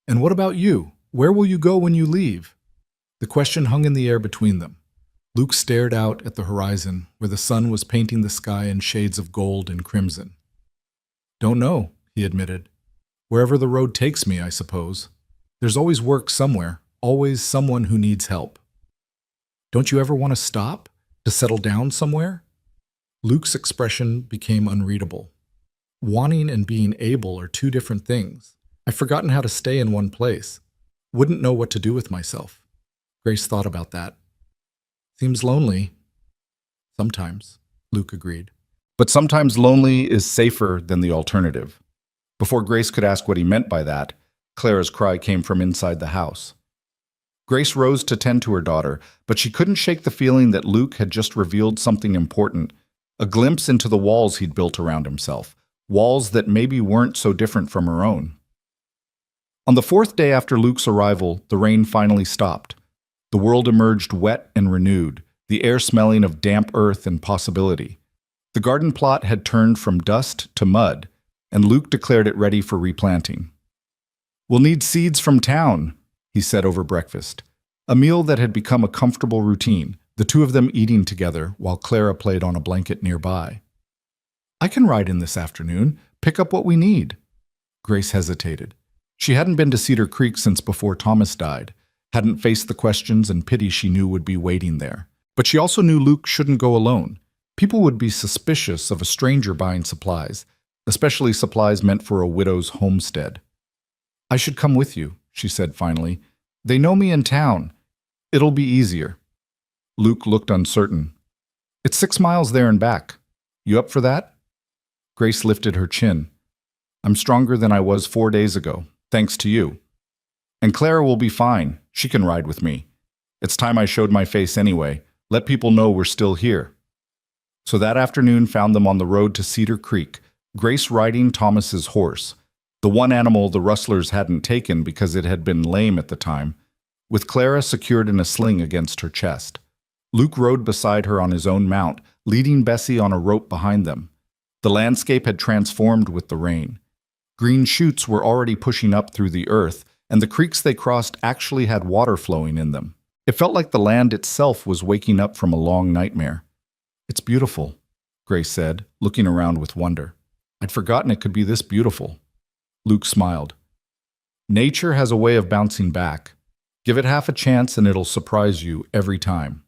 "And what about you? Where will you go when you leave?" The question hung in the air between them. Luke stared out at the horizon, where the sun was painting the sky in shades of gold and crimson. "Don't know," he admitted. "Wherever the road takes me, I suppose. There's always work somewhere, Always someone who needs help. Don't you ever want to stop? To settle down somewhere? Luke's expression became unreadable. Wanting and being able are two different things. I've forgotten how to stay in one place. Wouldn't know what to do with myself. Grace thought about that. Seems lonely. Sometimes, Luke agreed. But sometimes lonely is safer than the alternative. Before Grace could ask what he meant by that, Clara's cry came from inside the house. Grace rose to tend to her daughter, but she couldn't shake the feeling that Luke had just revealed something important, a glimpse into the walls he'd built around himself, walls that maybe weren't so different from her own. On the fourth day after Luke's arrival, the rain finally stopped. The world emerged wet and renewed, the air smelling of damp earth and possibility. The garden plot had turned from dust to mud, and Luke declared it ready for replanting. "We'll need seeds from town," he said over breakfast, a meal that had become a comfortable routine, the two of them eating together while Clara played on a blanket nearby. "I can ride in this afternoon, pick up what we need." Grace hesitated. She hadn't been to Cedar Creek since before Thomas died, hadn't faced the questions and pity she knew would be waiting there. But she also knew Luke shouldn't go alone. People would be suspicious of a stranger buying supplies, especially supplies meant for a widow's homestead. "I should come with you," she said finally. "They know me in town. It'll be easier." Luke looked uncertain. "It's 6 miles there and back. You up for that?" Grace lifted her chin. "I'm stronger than I was 4 days ago, thanks to you. And Clara will be fine. She can ride with me. It's time I showed my face anyway. Let people know we're still here." So that afternoon found them on the road to Cedar Creek, Grace riding Thomas's horse, the one animal the rustlers hadn't taken because it had been lame at the time, with Clara secured in a sling against her chest. Luke rode beside her on his own mount, leading Bessie on a rope behind them. The landscape had transformed with the rain. Green shoots were already pushing up through the earth, and the creeks they crossed actually had water flowing in them. It felt like the land itself was waking up from a long nightmare. "It's beautiful," Grace said, looking around with wonder. "I'd forgotten it could be this beautiful." Luke smiled. "Nature has a way of bouncing back. Give it half a chance and it'll surprise you every time."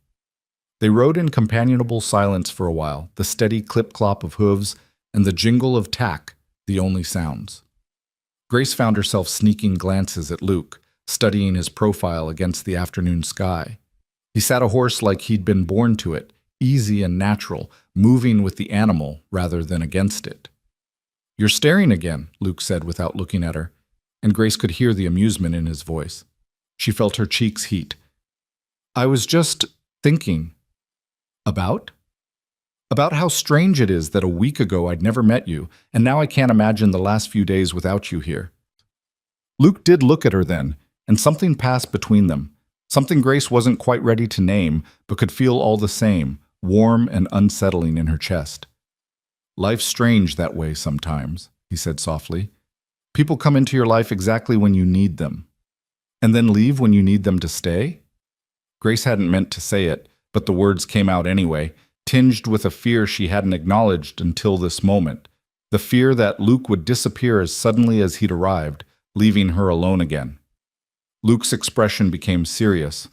They rode in companionable silence for a while, the steady clip-clop of hooves and the jingle of tack, the only sounds. Grace found herself sneaking glances at Luke, studying his profile against the afternoon sky. He sat a horse like he'd been born to it, easy and natural, moving with the animal rather than against it. "You're staring again," Luke said without looking at her, and Grace could hear the amusement in his voice. She felt her cheeks heat. "I was just thinking." "About?" "About how strange it is that a week ago I'd never met you, and now I can't imagine the last few days without you here." Luke did look at her then, and something passed between them, something Grace wasn't quite ready to name, but could feel all the same, warm and unsettling in her chest. "Life's strange that way sometimes," he said softly. "People come into your life exactly when you need them, and then leave when you need them to stay." Grace hadn't meant to say it, but the words came out anyway, tinged with a fear she hadn't acknowledged until this moment, the fear that Luke would disappear as suddenly as he'd arrived, leaving her alone again. Luke's expression became serious.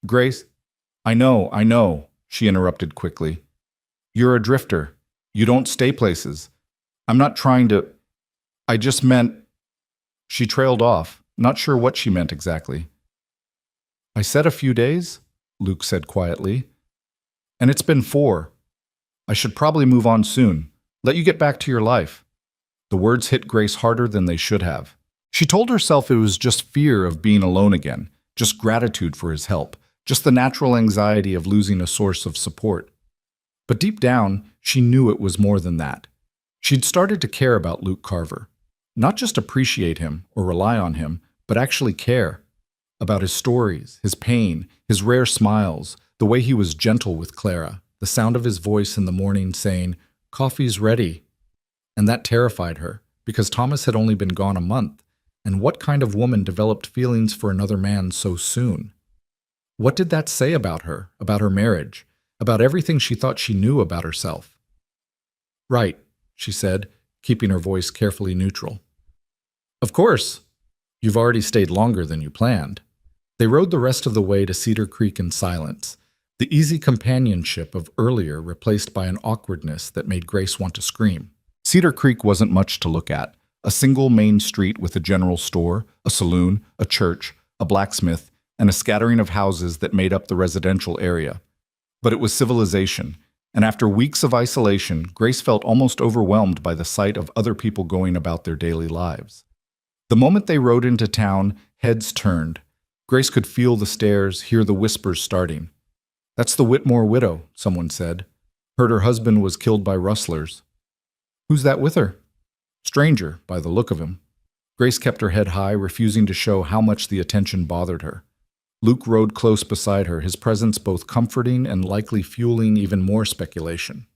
"Grace, I know," she interrupted quickly. "You're a drifter. You don't stay places. I'm not trying to... I just meant..." She trailed off, not sure what she meant exactly. "I said a few days," Luke said quietly. "And it's been 4. I should probably move on soon. Let you get back to your life." The words hit Grace harder than they should have. She told herself it was just fear of being alone again, just gratitude for his help, just the natural anxiety of losing a source of support. But deep down, she knew it was more than that. She'd started to care about Luke Carver. Not just appreciate him or rely on him, but actually care. About his stories, his pain, his rare smiles, the way he was gentle with Clara, the sound of his voice in the morning saying, "Coffee's ready." And that terrified her, because Thomas had only been gone a month, and what kind of woman developed feelings for another man so soon? What did that say about her marriage, about everything she thought she knew about herself? "Right," she said, keeping her voice carefully neutral. "Of course. You've already stayed longer than you planned." They rode the rest of the way to Cedar Creek in silence, the easy companionship of earlier replaced by an awkwardness that made Grace want to scream. Cedar Creek wasn't much to look at. A single main street with a general store, a saloon, a church, a blacksmith, and a scattering of houses that made up the residential area. But it was civilization, and after weeks of isolation, Grace felt almost overwhelmed by the sight of other people going about their daily lives. The moment they rode into town, heads turned. Grace could feel the stares, hear the whispers starting. "That's the Whitmore widow," someone said. "Heard her husband was killed by rustlers." "Who's that with her?" "Stranger, by the look of him." Grace kept her head high, refusing to show how much the attention bothered her. Luke rode close beside her, his presence both comforting and likely fueling even more speculation.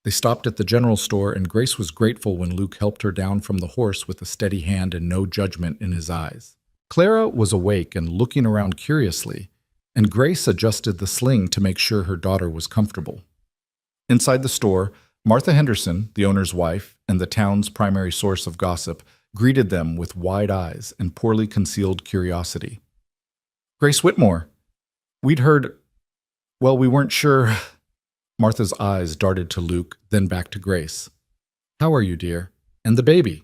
They stopped at the general store, and Grace was grateful when Luke helped her down from the horse with a steady hand and no judgment in his eyes. Clara was awake and looking around curiously, and Grace adjusted the sling to make sure her daughter was comfortable. Inside the store, Martha Henderson, the owner's wife and the town's primary source of gossip, greeted them with wide eyes and poorly concealed curiosity. "Grace Whitmore. We'd heard... Well, we weren't sure..." Martha's eyes darted to Luke, then back to Grace. "How are you, dear? And the baby?"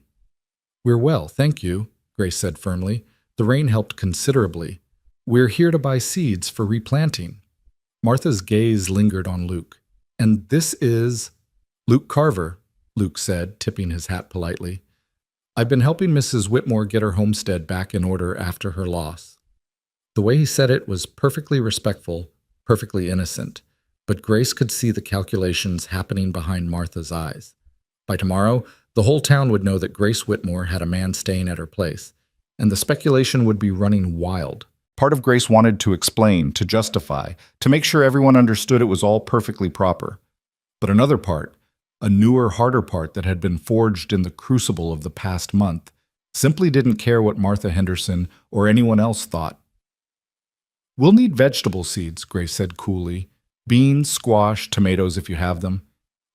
"We're well, thank you," Grace said firmly. "The rain helped considerably. We're here to buy seeds for replanting." Martha's gaze lingered on Luke. "And this is..." "Luke Carver," Luke said, tipping his hat politely. "I've been helping Mrs. Whitmore get her homestead back in order after her loss." The way he said it was perfectly respectful, perfectly innocent, but Grace could see the calculations happening behind Martha's eyes. By tomorrow, the whole town would know that Grace Whitmore had a man staying at her place, and the speculation would be running wild. Part of Grace wanted to explain, to justify, to make sure everyone understood it was all perfectly proper. But another part, a newer, harder part that had been forged in the crucible of the past month, simply didn't care what Martha Henderson or anyone else thought. "We'll need vegetable seeds," Grace said coolly. "Beans, squash, tomatoes if you have them.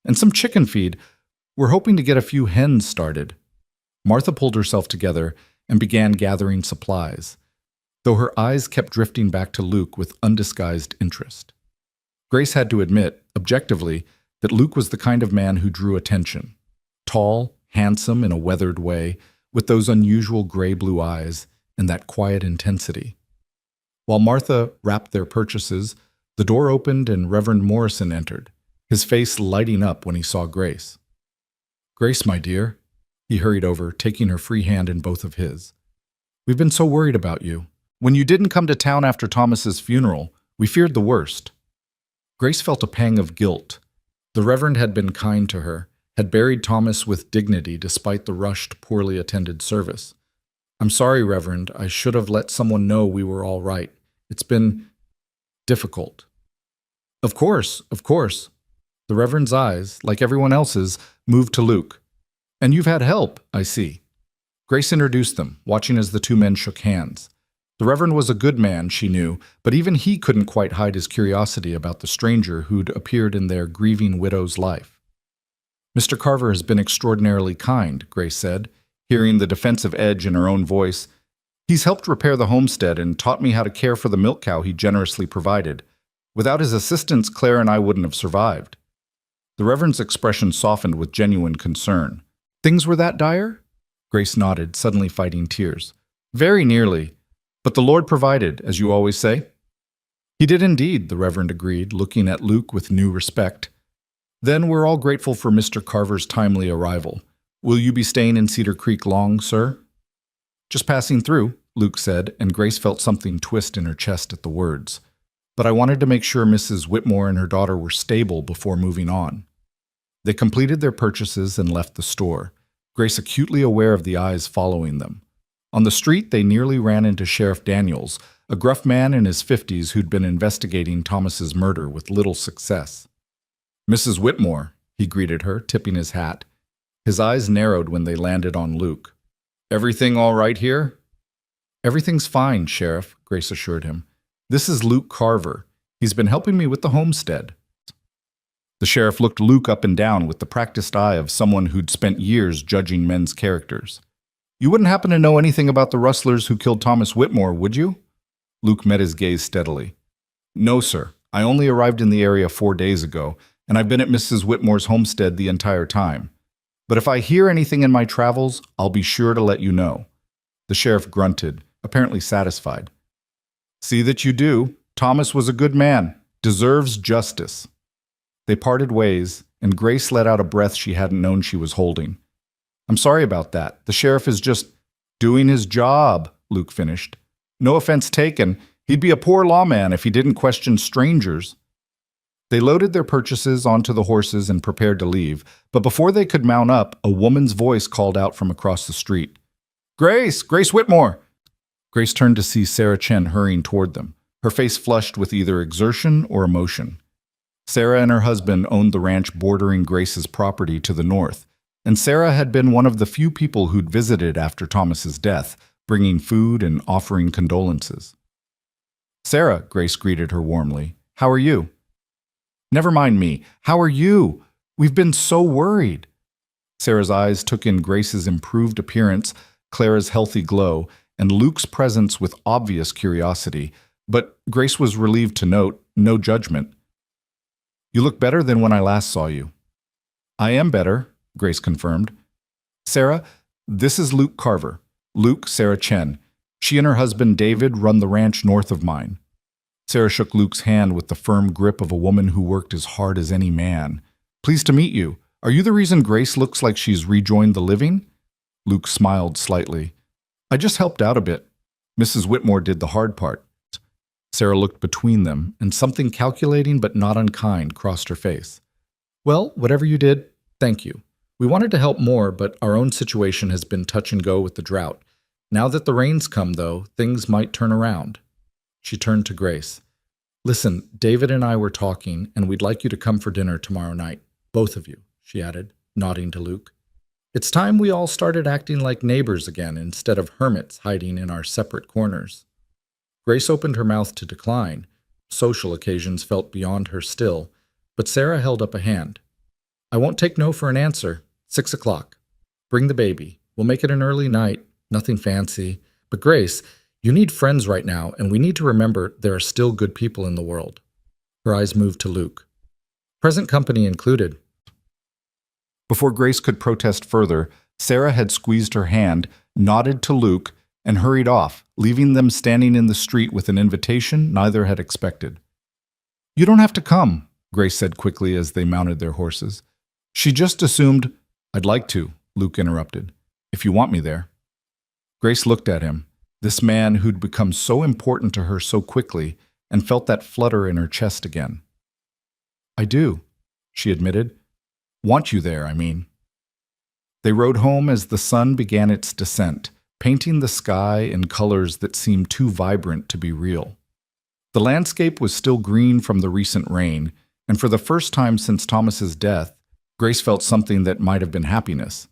And some chicken feed. We're hoping to get a few hens started." Martha pulled herself together and began gathering supplies, though her eyes kept drifting back to Luke with undisguised interest. Grace had to admit, objectively, that Luke was the kind of man who drew attention. Tall, handsome in a weathered way, with those unusual gray-blue eyes and that quiet intensity. While Martha wrapped their purchases, the door opened and Reverend Morrison entered, his face lighting up when he saw Grace. "Grace, my dear," he hurried over, taking her free hand in both of his. "We've been so worried about you. When you didn't come to town after Thomas's funeral, we feared the worst." Grace felt a pang of guilt. The Reverend had been kind to her, had buried Thomas with dignity despite the rushed, poorly attended service. "I'm sorry, Reverend. I should have let someone know we were all right. It's been difficult." Of course. The Reverend's eyes, like everyone else's, moved to Luke. "And you've had help, I see." Grace introduced them, watching as the two men shook hands. The Reverend was a good man, she knew, but even he couldn't quite hide his curiosity about the stranger who'd appeared in their grieving widow's life. "Mr. Carver has been extraordinarily kind," Grace said, hearing the defensive edge in her own voice. "He's helped repair the homestead and taught me how to care for the milk cow he generously provided. Without his assistance, Claire and I wouldn't have survived." The Reverend's expression softened with genuine concern. "Things were that dire?" Grace nodded, suddenly fighting tears. "Very nearly. But the Lord provided, as you always say." "He did indeed," the Reverend agreed, looking at Luke with new respect. "Then we're all grateful for Mr. Carver's timely arrival. Will you be staying in Cedar Creek long, sir?" "Just passing through," Luke said, and Grace felt something twist in her chest at the words. "But I wanted to make sure Mrs. Whitmore and her daughter were stable before moving on." They completed their purchases and left the store, Grace acutely aware of the eyes following them. On the street, they nearly ran into Sheriff Daniels, a gruff man in his 50s who'd been investigating Thomas's murder with little success. "Mrs. Whitmore," he greeted her, tipping his hat. His eyes narrowed when they landed on Luke. "Everything all right here?" "Everything's fine, Sheriff," Grace assured him. "This is Luke Carver. He's been helping me with the homestead." The sheriff looked Luke up and down with the practiced eye of someone who'd spent years judging men's characters. "You wouldn't happen to know anything about the rustlers who killed Thomas Whitmore, would you?" Luke met his gaze steadily. No, sir. I only arrived in the area 4 days ago, and I've been at Mrs. Whitmore's homestead the entire time. But if I hear anything in my travels, I'll be sure to let you know. The sheriff grunted, apparently satisfied. See that you do. Thomas was a good man. Deserves justice. They parted ways, and Grace let out a breath she hadn't known she was holding. I'm sorry about that. The sheriff is just doing his job, Luke finished. No offense taken. He'd be a poor lawman if he didn't question strangers. They loaded their purchases onto the horses and prepared to leave, but before they could mount up, a woman's voice called out from across the street. Grace! Grace Whitmore! Grace turned to see Sarah Chen hurrying toward them, her face flushed with either exertion or emotion. Sarah and her husband owned the ranch bordering Grace's property to the north, and Sarah had been one of the few people who'd visited after Thomas's death, bringing food and offering condolences. Sarah, Grace greeted her warmly. How are you? Never mind me. How are you? We've been so worried. Sarah's eyes took in Grace's improved appearance, Clara's healthy glow, and Luke's presence with obvious curiosity, but Grace was relieved to note no judgment. You look better than when I last saw you. I am better, Grace confirmed. Sarah, this is Luke Carver. Luke, Sarah Chen. She and her husband David run the ranch north of mine. Sarah shook Luke's hand with the firm grip of a woman who worked as hard as any man. Pleased to meet you. Are you the reason Grace looks like she's rejoined the living? Luke smiled slightly. I just helped out a bit. Mrs. Whitmore did the hard part. Sarah looked between them, and something calculating but not unkind crossed her face. Well, whatever you did, thank you. We wanted to help more, but our own situation has been touch and go with the drought. Now that the rains come, though, things might turn around. She turned to Grace. Listen, David and I were talking, and we'd like you to come for dinner tomorrow night. Both of you, she added, nodding to Luke. It's time we all started acting like neighbors again instead of hermits hiding in our separate corners. Grace opened her mouth to decline. Social occasions felt beyond her still, but Sarah held up a hand. I won't take no for an answer. 6 o'clock. Bring the baby. We'll make it an early night. Nothing fancy. But Grace, you need friends right now, and we need to remember there are still good people in the world. Her eyes moved to Luke. Present company included. Before Grace could protest further, Sarah had squeezed her hand, nodded to Luke, and hurried off, leaving them standing in the street with an invitation neither had expected. You don't have to come, Grace said quickly as they mounted their horses. She just assumed, I'd like to, Luke interrupted, if you want me there. Grace looked at him, this man who'd become so important to her so quickly, and felt that flutter in her chest again. I do, she admitted. Want you there, I mean. They rode home as the sun began its descent, painting the sky in colors that seemed too vibrant to be real. The landscape was still green from the recent rain, and for the first time since Thomas's death, Grace felt something that might have been happiness.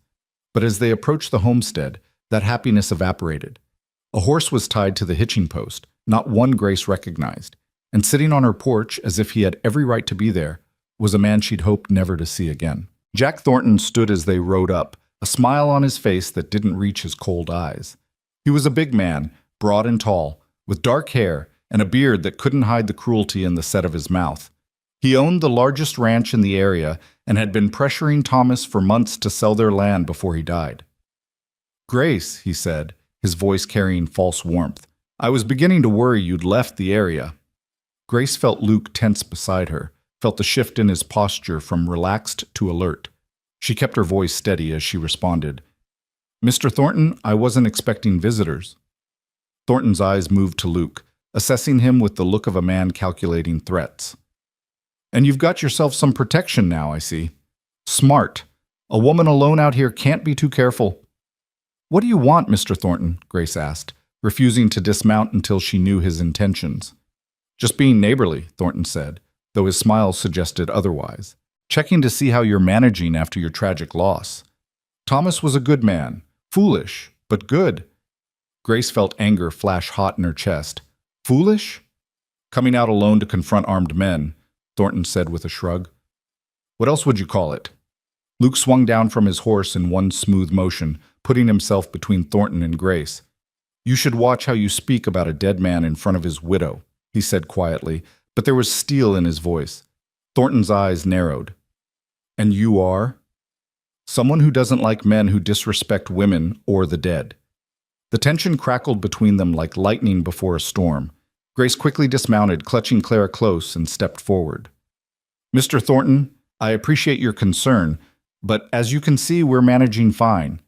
But as they approached the homestead, that happiness evaporated. A horse was tied to the hitching post, not one Grace recognized, and sitting on her porch as if he had every right to be there, was a man she'd hoped never to see again. Jack Thornton stood as they rode up, a smile on his face that didn't reach his cold eyes. He was a big man, broad and tall, with dark hair and a beard that couldn't hide the cruelty in the set of his mouth. He owned the largest ranch in the area and had been pressuring Thomas for months to sell their land before he died. Grace, he said, his voice carrying false warmth, I was beginning to worry you'd left the area. Grace felt Luke tense beside her, felt the shift in his posture from relaxed to alert. She kept her voice steady as she responded. Mr. Thornton, I wasn't expecting visitors. Thornton's eyes moved to Luke, assessing him with the look of a man calculating threats. And you've got yourself some protection now, I see. Smart. A woman alone out here can't be too careful. What do you want, Mr. Thornton? Grace asked, refusing to dismount until she knew his intentions. Just being neighborly, Thornton said, though his smile suggested otherwise. Checking to see how you're managing after your tragic loss. Thomas was a good man. Foolish, but good. Grace felt anger flash hot in her chest. Foolish? Coming out alone to confront armed men, Thornton said with a shrug. What else would you call it? Luke swung down from his horse in one smooth motion, putting himself between Thornton and Grace. You should watch how you speak about a dead man in front of his widow, he said quietly, but there was steel in his voice. Thornton's eyes narrowed. And you are? Someone who doesn't like men who disrespect women or the dead. The tension crackled between them like lightning before a storm. Grace quickly dismounted, clutching Clara close, and stepped forward. Mr. Thornton, I appreciate your concern, but as you can see, we're managing fine.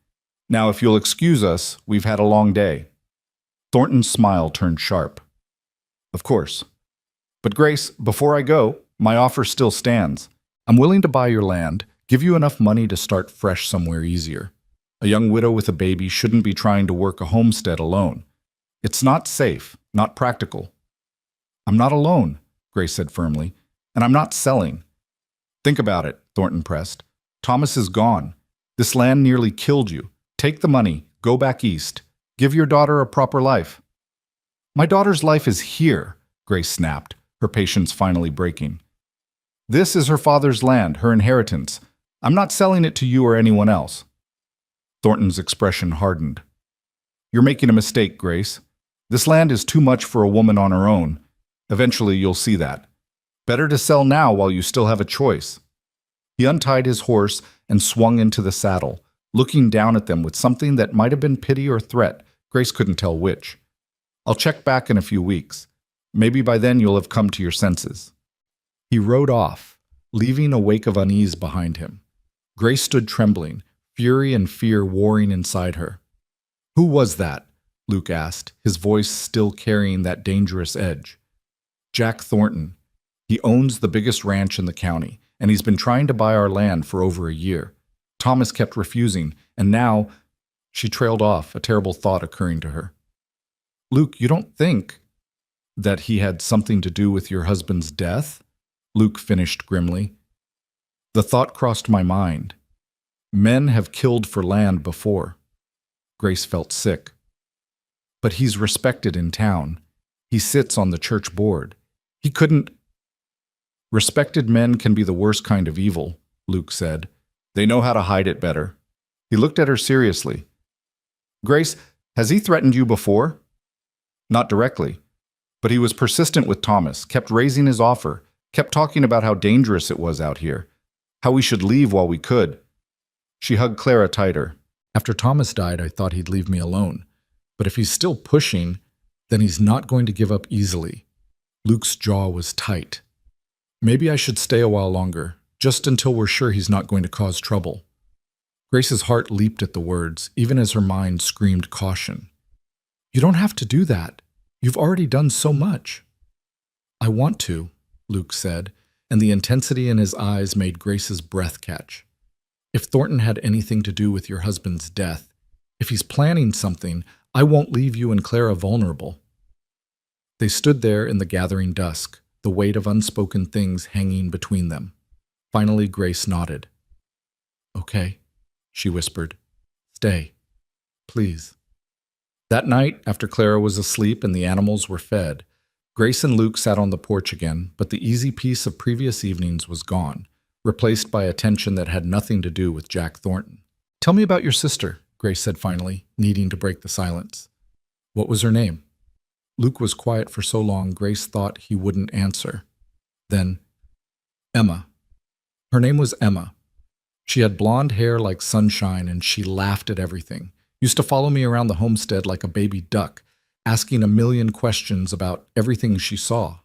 Now, if you'll excuse us, we've had a long day. Thornton's smile turned sharp. Of course. But Grace, before I go, my offer still stands. I'm willing to buy your land, give you enough money to start fresh somewhere easier. A young widow with a baby shouldn't be trying to work a homestead alone. It's not safe, not practical. I'm not alone, Grace said firmly, and I'm not selling. Think about it, Thornton pressed. Thomas is gone. This land nearly killed you. Take the money, go back east. Give your daughter a proper life. My daughter's life is here, Grace snapped, her patience finally breaking. This is her father's land, her inheritance. I'm not selling it to you or anyone else. Thornton's expression hardened. You're making a mistake, Grace. This land is too much for a woman on her own. Eventually you'll see that. Better to sell now while you still have a choice. He untied his horse and swung into the saddle, looking down at them with something that might have been pity or threat. Grace couldn't tell which. I'll check back in a few weeks. Maybe by then you'll have come to your senses. He rode off, leaving a wake of unease behind him. Grace stood trembling, fury and fear warring inside her. Who was that? Luke asked, his voice still carrying that dangerous edge. Jack Thornton. He owns the biggest ranch in the county, and he's been trying to buy our land for over a year. Thomas kept refusing, and now... She trailed off, a terrible thought occurring to her. Luke, you don't think that he had something to do with your husband's death? Luke finished grimly. The thought crossed my mind. Men have killed for land before. Grace felt sick. But he's respected in town. He sits on the church board. He couldn't... Respected men can be the worst kind of evil, Luke said. They know how to hide it better. He looked at her seriously. Grace, has he threatened you before? Not directly. But he was persistent with Thomas, kept raising his offer, kept talking about how dangerous it was out here, how we should leave while we could. She hugged Clara tighter. After Thomas died, I thought he'd leave me alone. But if he's still pushing, then he's not going to give up easily. Luke's jaw was tight. Maybe I should stay a while longer, just until we're sure he's not going to cause trouble. Grace's heart leaped at the words, even as her mind screamed caution. You don't have to do that. You've already done so much. I want to, Luke said, and the intensity in his eyes made Grace's breath catch. If Thornton had anything to do with your husband's death, if he's planning something, I won't leave you and Clara vulnerable. They stood there in the gathering dusk, the weight of unspoken things hanging between them. Finally, Grace nodded. Okay, she whispered. Stay, please. That night, after Clara was asleep and the animals were fed, Grace and Luke sat on the porch again, but the easy peace of previous evenings was gone, replaced by a tension that had nothing to do with Jack Thornton. Tell me about your sister, Grace said finally, needing to break the silence. What was her name? Luke was quiet for so long, Grace thought he wouldn't answer. Then, Emma. Her name was Emma. She had blonde hair like sunshine, and she laughed at everything. Used to follow me around the homestead like a baby duck, asking a million questions about everything she saw.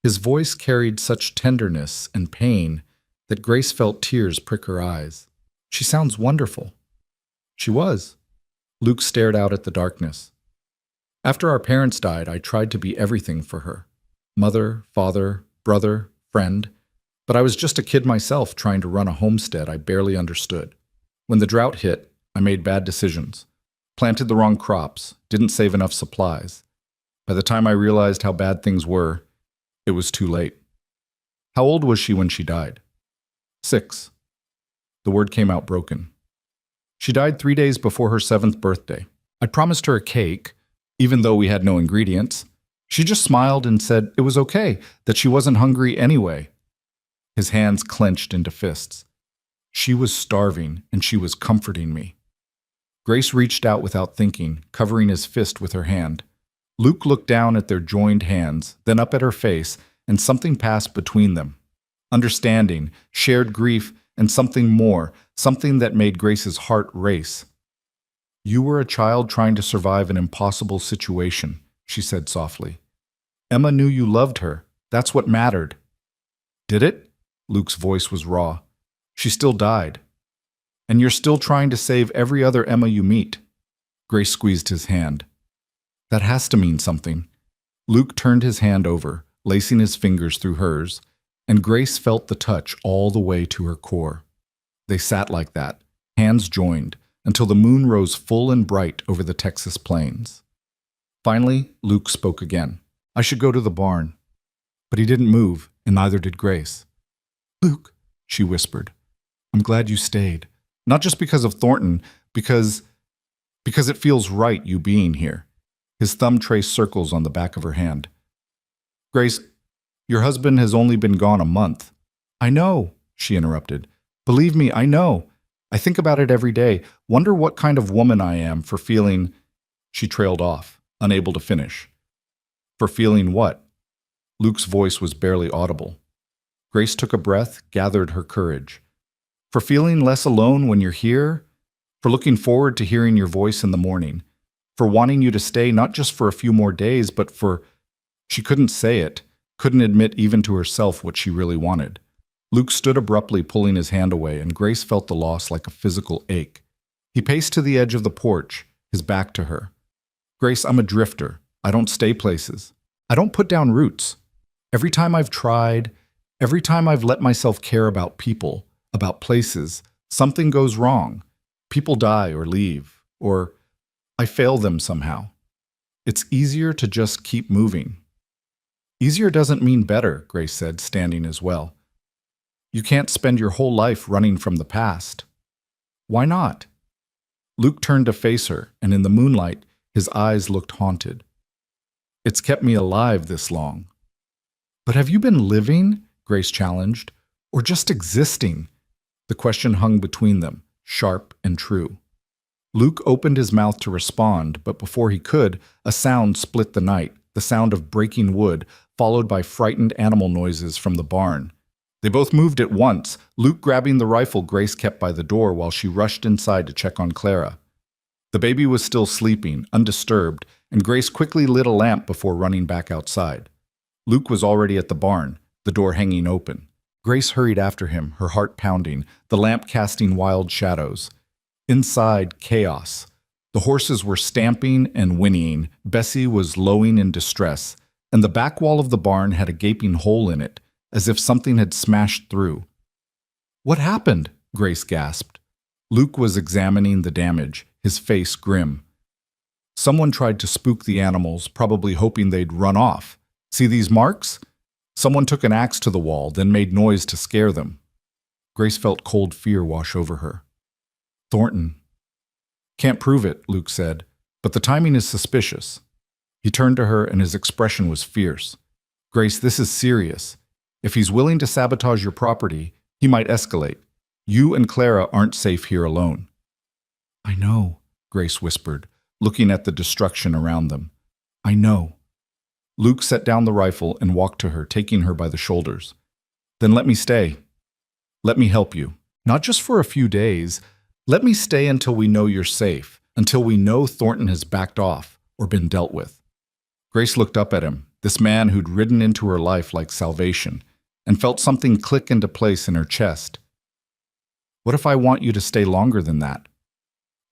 His voice carried such tenderness and pain that Grace felt tears prick her eyes. She sounds wonderful. She was. Luke stared out at the darkness. After our parents died, I tried to be everything for her. Mother, father, brother, friend. But I was just a kid myself trying to run a homestead I barely understood. When the drought hit, I made bad decisions. Planted the wrong crops, didn't save enough supplies. By the time I realized how bad things were, it was too late. How old was she when she died? 6. The word came out broken. She died 3 days before her 7th birthday. I'd promised her a cake, even though we had no ingredients. She just smiled and said it was okay, that she wasn't hungry anyway. His hands clenched into fists. She was starving, and she was comforting me. Grace reached out without thinking, covering his fist with her hand. Luke looked down at their joined hands, then up at her face, and something passed between them. Understanding, shared grief, and something more, something that made Grace's heart race. "You were a child trying to survive an impossible situation," she said softly. "Emma knew you loved her. That's what mattered." "Did it?" Luke's voice was raw. "She still died. And you're still trying to save every other Emma you meet." Grace squeezed his hand. "That has to mean something." Luke turned his hand over, lacing his fingers through hers, and Grace felt the touch all the way to her core. They sat like that, hands joined, until the moon rose full and bright over the Texas plains. Finally, Luke spoke again. "I should go to the barn." But he didn't move, and neither did Grace. "Luke," she whispered, "I'm glad you stayed. Not just because of Thornton, because it feels right you being here." His thumb traced circles on the back of her hand. "Grace, your husband has only been gone a month." "I know," she interrupted. "Believe me, I know. I think about it every day. Wonder what kind of woman I am for feeling—" She trailed off, unable to finish. "For feeling what?" Luke's voice was barely audible. Grace took a breath, gathered her courage. "For feeling less alone when you're here? For looking forward to hearing your voice in the morning? For wanting you to stay not just for a few more days, but for—" She couldn't say it, couldn't admit even to herself what she really wanted. Luke stood abruptly, pulling his hand away, and Grace felt the loss like a physical ache. He paced to the edge of the porch, his back to her. "Grace, I'm a drifter. I don't stay places. I don't put down roots. Every time I've tried, every time I've let myself care about people, about places, something goes wrong. People die or leave, or I fail them somehow. It's easier to just keep moving." "Easier doesn't mean better," Grace said, standing as well. "You can't spend your whole life running from the past." "Why not?" Luke turned to face her, and in the moonlight, his eyes looked haunted. "It's kept me alive this long." "But have you been living?" Grace challenged. "Or just existing?" The question hung between them, sharp and true. Luke opened his mouth to respond, but before he could, a sound split the night, the sound of breaking wood, followed by frightened animal noises from the barn. They both moved at once, Luke grabbing the rifle Grace kept by the door while she rushed inside to check on Clara. The baby was still sleeping, undisturbed, and Grace quickly lit a lamp before running back outside. Luke was already at the barn, the door hanging open. Grace hurried after him, her heart pounding, the lamp casting wild shadows. Inside, chaos. The horses were stamping and whinnying, Bessie was lowing in distress, and the back wall of the barn had a gaping hole in it, as if something had smashed through. "What happened?" Grace gasped. Luke was examining the damage, his face grim. "Someone tried to spook the animals, probably hoping they'd run off. See these marks? Someone took an axe to the wall, then made noise to scare them." Grace felt cold fear wash over her. "Thornton." "Can't prove it," Luke said, "but the timing is suspicious." He turned to her and his expression was fierce. "Grace, this is serious. If he's willing to sabotage your property, he might escalate. You and Clara aren't safe here alone." "I know," Grace whispered, looking at the destruction around them. "I know." Luke set down the rifle and walked to her, taking her by the shoulders. "Then let me stay. Let me help you. Not just for a few days. Let me stay until we know you're safe, until we know Thornton has backed off or been dealt with." Grace looked up at him, this man who'd ridden into her life like salvation, and felt something click into place in her chest. "What if I want you to stay longer than that?"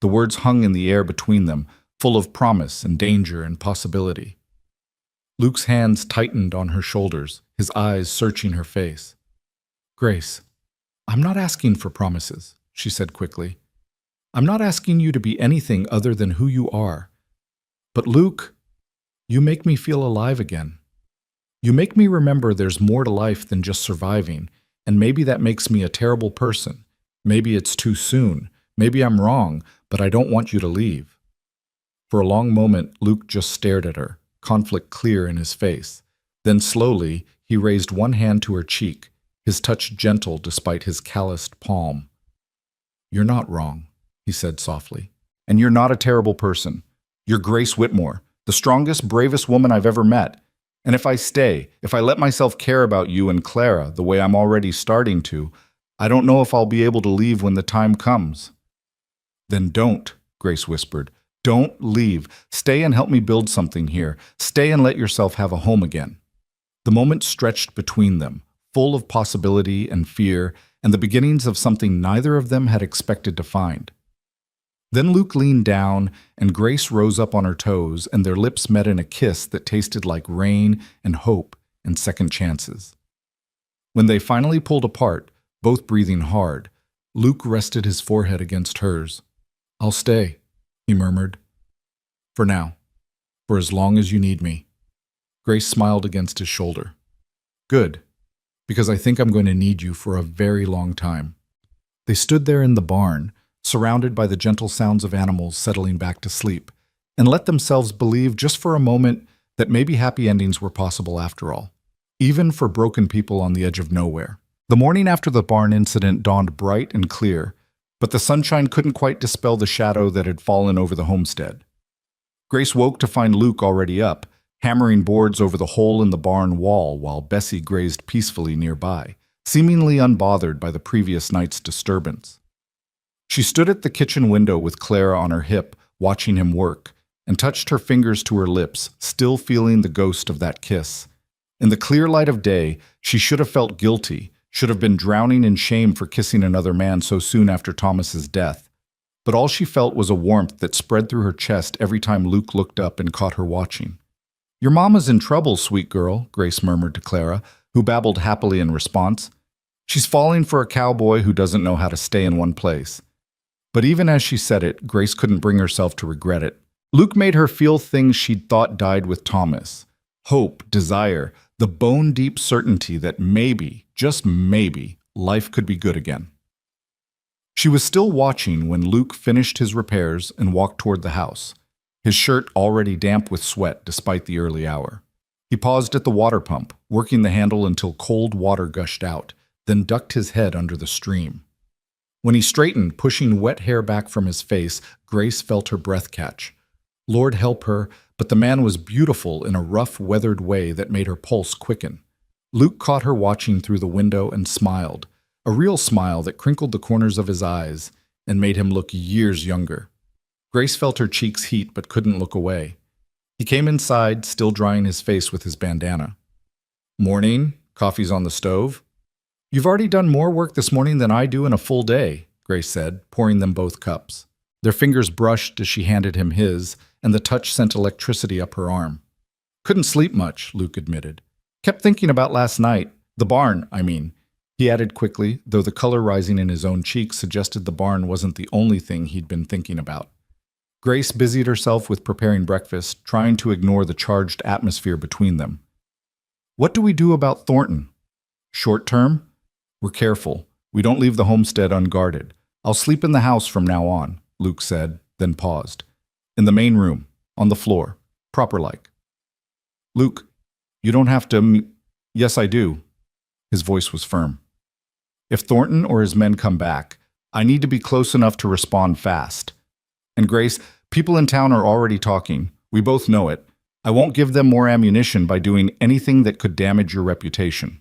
The words hung in the air between them, full of promise and danger and possibility. Luke's hands tightened on her shoulders, his eyes searching her face. "Grace, I'm not asking for promises," she said quickly. "I'm not asking you to be anything other than who you are. But Luke, you make me feel alive again. You make me remember there's more to life than just surviving, and maybe that makes me a terrible person. Maybe it's too soon. Maybe I'm wrong, but I don't want you to leave." For a long moment, Luke just stared at her, conflict clear in his face. Then slowly, he raised one hand to her cheek, his touch gentle despite his calloused palm. "You're not wrong," he said softly, and you're not a terrible person. You're Grace Whitmore, the strongest, bravest woman I've ever met. And if I stay, if I let myself care about you and Clara the way I'm already starting to, I don't know if I'll be able to leave when the time comes." "Then don't," Grace whispered. "Don't leave. Stay and help me build something here. Stay and let yourself have a home again." The moment stretched between them, full of possibility and fear, and the beginnings of something neither of them had expected to find. Then Luke leaned down, and Grace rose up on her toes, and their lips met in a kiss that tasted like rain and hope and second chances. When they finally pulled apart, both breathing hard, Luke rested his forehead against hers. "I'll stay," he murmured. "For now. For as long as you need me." Grace smiled against his shoulder. "Good, because I think I'm going to need you for a very long time." They stood there in the barn, surrounded by the gentle sounds of animals settling back to sleep, and let themselves believe just for a moment that maybe happy endings were possible after all, even for broken people on the edge of nowhere. The morning after the barn incident dawned bright and clear, but the sunshine couldn't quite dispel the shadow that had fallen over the homestead. Grace woke to find Luke already up, hammering boards over the hole in the barn wall while Bessie grazed peacefully nearby, seemingly unbothered by the previous night's disturbance. She stood at the kitchen window with Clara on her hip, watching him work, and touched her fingers to her lips, still feeling the ghost of that kiss. In the clear light of day, she should have felt guilty, should have been drowning in shame for kissing another man so soon after Thomas's death. But all she felt was a warmth that spread through her chest every time Luke looked up and caught her watching. "Your mama's in trouble, sweet girl," Grace murmured to Clara, who babbled happily in response. "She's falling for a cowboy who doesn't know how to stay in one place." But even as she said it, Grace couldn't bring herself to regret it. Luke made her feel things she'd thought died with Thomas. Hope, desire, the bone-deep certainty that maybe, just maybe, life could be good again. She was still watching when Luke finished his repairs and walked toward the house, his shirt already damp with sweat despite the early hour. He paused at the water pump, working the handle until cold water gushed out, then ducked his head under the stream. When he straightened, pushing wet hair back from his face, Grace felt her breath catch. Lord help her, but the man was beautiful in a rough, weathered way that made her pulse quicken. Luke caught her watching through the window and smiled, a real smile that crinkled the corners of his eyes and made him look years younger. Grace felt her cheeks heat but couldn't look away. He came inside, still drying his face with his bandana. "Morning, coffee's on the stove." "You've already done more work this morning than I do in a full day," Grace said, pouring them both cups. Their fingers brushed as she handed him his, and the touch sent electricity up her arm. "Couldn't sleep much," Luke admitted. "Kept thinking about last night. The barn, I mean," he added quickly, though the color rising in his own cheeks suggested the barn wasn't the only thing he'd been thinking about. Grace busied herself with preparing breakfast, trying to ignore the charged atmosphere between them. "What do we do about Thornton?" "Short term? We're careful. We don't leave the homestead unguarded. I'll sleep in the house from now on," Luke said, then paused. "In the main room, on the floor, proper-like." "Luke, you don't have to Yes, I do." His voice was firm. "If Thornton or his men come back, I need to be close enough to respond fast. And Grace, people in town are already talking. We both know it. I won't give them more ammunition by doing anything that could damage your reputation."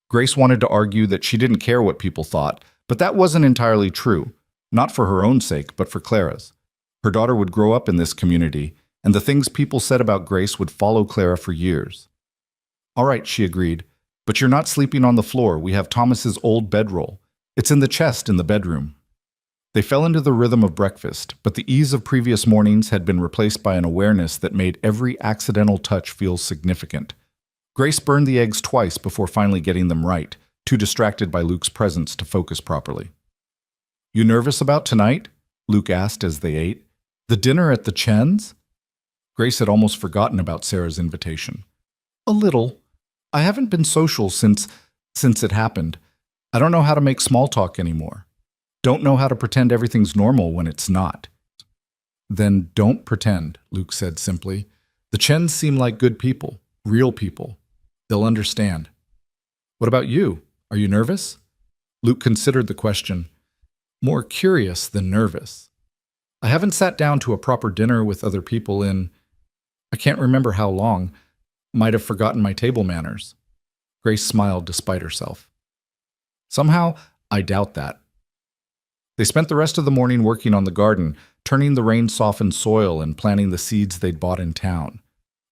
Grace wanted to argue that she didn't care what people thought, but that wasn't entirely true, not for her own sake, but for Clara's. Her daughter would grow up in this community, and the things people said about Grace would follow Clara for years. "All right," she agreed, "but you're not sleeping on the floor. We have Thomas's old bedroll. It's in the chest in the bedroom." They fell into the rhythm of breakfast, but the ease of previous mornings had been replaced by an awareness that made every accidental touch feel significant. Grace burned the eggs twice before finally getting them right, too distracted by Luke's presence to focus properly. "You nervous about tonight?" Luke asked as they ate. "The dinner at the Chen's?" Grace had almost forgotten about Sarah's invitation. "A little. I haven't been social since it happened. I don't know how to make small talk anymore. Don't know how to pretend everything's normal when it's not." "Then don't pretend," Luke said simply. "The Chens seem like good people, real people. They'll understand." "What about you? Are you nervous?" Luke considered the question, more curious than nervous. I haven't sat down to a proper dinner with other people in, I can't remember how long. Might have forgotten my table manners. Grace smiled despite herself. Somehow, I doubt that. They spent the rest of the morning working on the garden, turning the rain-softened soil and planting the seeds they'd bought in town.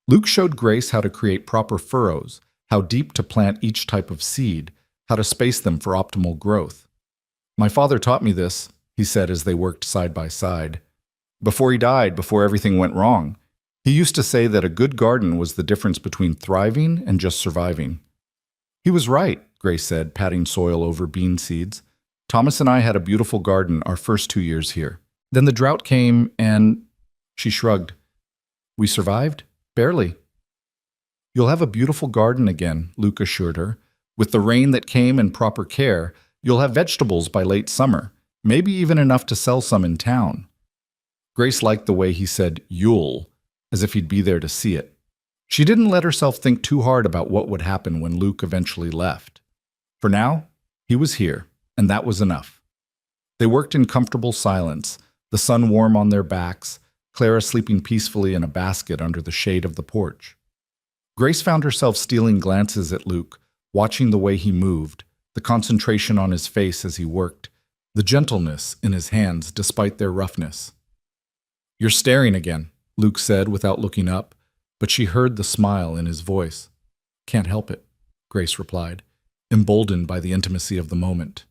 Luke showed Grace how to create proper furrows, how deep to plant each type of seed, how to space them for optimal growth. My father taught me this, he said as they worked side by side. Before he died, before everything went wrong, he used to say that a good garden was the difference between thriving and just surviving. He was right, Grace said, patting soil over bean seeds. Thomas and I had a beautiful garden our first 2 years here. Then the drought came and… She shrugged. We survived? Barely. You'll have a beautiful garden again, Luke assured her. With the rain that came and proper care, you'll have vegetables by late summer, maybe even enough to sell some in town. Grace liked the way he said you'll, as if he'd be there to see it. She didn't let herself think too hard about what would happen when Luke eventually left. For now, he was here, and that was enough. They worked in comfortable silence, the sun warm on their backs, Clara sleeping peacefully in a basket under the shade of the porch. Grace found herself stealing glances at Luke, watching the way he moved, the concentration on his face as he worked, the gentleness in his hands despite their roughness. You're staring again, Luke said without looking up, but she heard the smile in his voice. Can't help it, Grace replied, emboldened by the intimacy of the moment.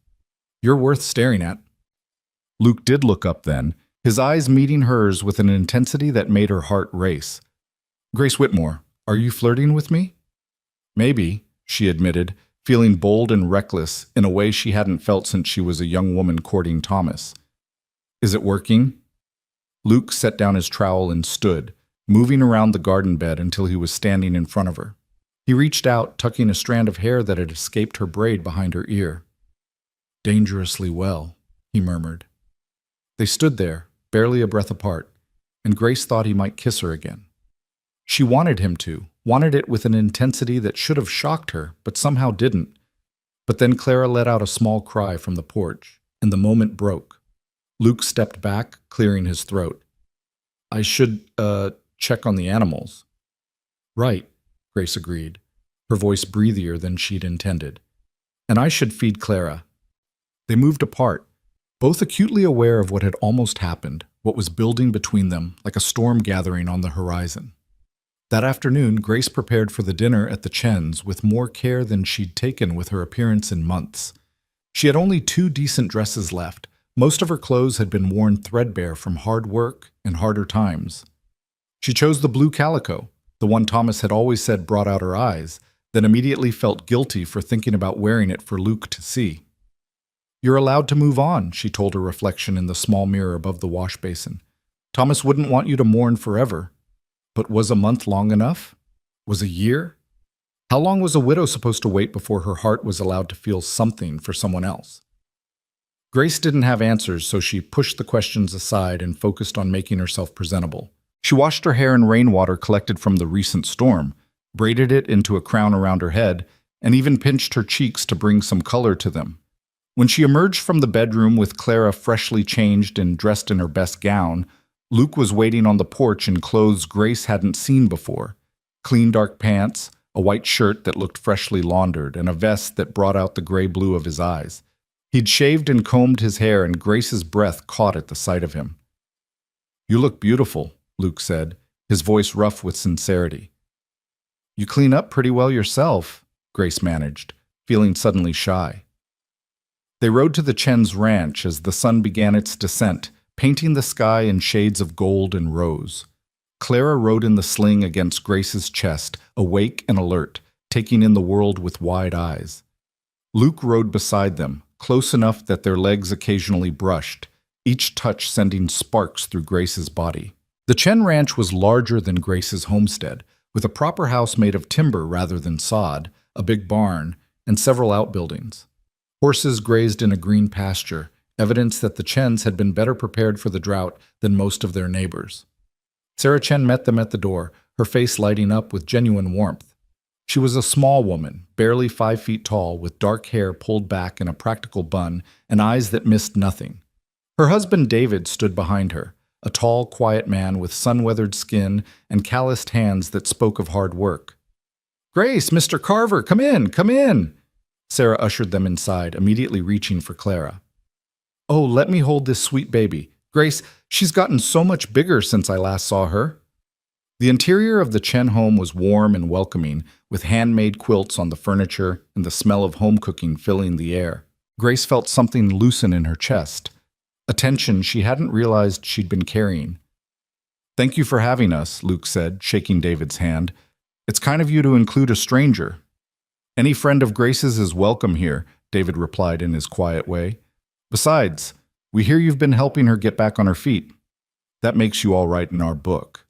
You're worth staring at. Luke did look up then, his eyes meeting hers with an intensity that made her heart race. Grace Whitmore, are you flirting with me? Maybe, she admitted, feeling bold and reckless in a way she hadn't felt since she was a young woman courting Thomas. Is it working? Luke set down his trowel and stood, moving around the garden bed until he was standing in front of her. He reached out, tucking a strand of hair that had escaped her braid behind her ear. Dangerously well, he murmured. They stood there, barely a breath apart, and Grace thought he might kiss her again. She wanted him to, wanted it with an intensity that should have shocked her, but somehow didn't. But then Clara let out a small cry from the porch, and the moment broke. Luke stepped back, clearing his throat. I should, check on the animals. Right, Grace agreed, her voice breathier than she'd intended. And I should feed Clara. They moved apart, both acutely aware of what had almost happened, what was building between them like a storm gathering on the horizon. That afternoon, Grace prepared for the dinner at the Chens with more care than she'd taken with her appearance in months. She had only 2 decent dresses left. Most of her clothes had been worn threadbare from hard work and harder times. She chose the blue calico, the one Thomas had always said brought out her eyes, then immediately felt guilty for thinking about wearing it for Luke to see. You're allowed to move on, she told her reflection in the small mirror above the wash basin. Thomas wouldn't want you to mourn forever. But was a month long enough? Was a year? How long was a widow supposed to wait before her heart was allowed to feel something for someone else? Grace didn't have answers, so she pushed the questions aside and focused on making herself presentable. She washed her hair in rainwater collected from the recent storm, braided it into a crown around her head, and even pinched her cheeks to bring some color to them. When she emerged from the bedroom with Clara freshly changed and dressed in her best gown, Luke was waiting on the porch in clothes Grace hadn't seen before. Clean dark pants, a white shirt that looked freshly laundered, and a vest that brought out the gray-blue of his eyes. He'd shaved and combed his hair, and Grace's breath caught at the sight of him. You look beautiful, Luke said, his voice rough with sincerity. You clean up pretty well yourself, Grace managed, feeling suddenly shy. They rode to the Chen's ranch as the sun began its descent, painting the sky in shades of gold and rose. Clara rode in the sling against Grace's chest, awake and alert, taking in the world with wide eyes. Luke rode beside them, close enough that their legs occasionally brushed, each touch sending sparks through Grace's body. The Chen ranch was larger than Grace's homestead, with a proper house made of timber rather than sod, a big barn, and several outbuildings. Horses grazed in a green pasture, evidence that the Chens had been better prepared for the drought than most of their neighbors. Sarah Chen met them at the door, her face lighting up with genuine warmth. She was a small woman, barely 5 feet tall, with dark hair pulled back in a practical bun and eyes that missed nothing. Her husband David stood behind her, a tall, quiet man with sun-weathered skin and calloused hands that spoke of hard work. "Grace, Mr. Carver, come in, come in!" Sarah ushered them inside, immediately reaching for Clara. "Oh, let me hold this sweet baby. Grace, she's gotten so much bigger since I last saw her." The interior of the Chen home was warm and welcoming, with handmade quilts on the furniture and the smell of home cooking filling the air. Grace felt something loosen in her chest, a tension she hadn't realized she'd been carrying. "Thank you for having us," Luke said, shaking David's hand. "It's kind of you to include a stranger." "Any friend of Grace's is welcome here," David replied in his quiet way. "Besides, we hear you've been helping her get back on her feet. That makes you all right in our book."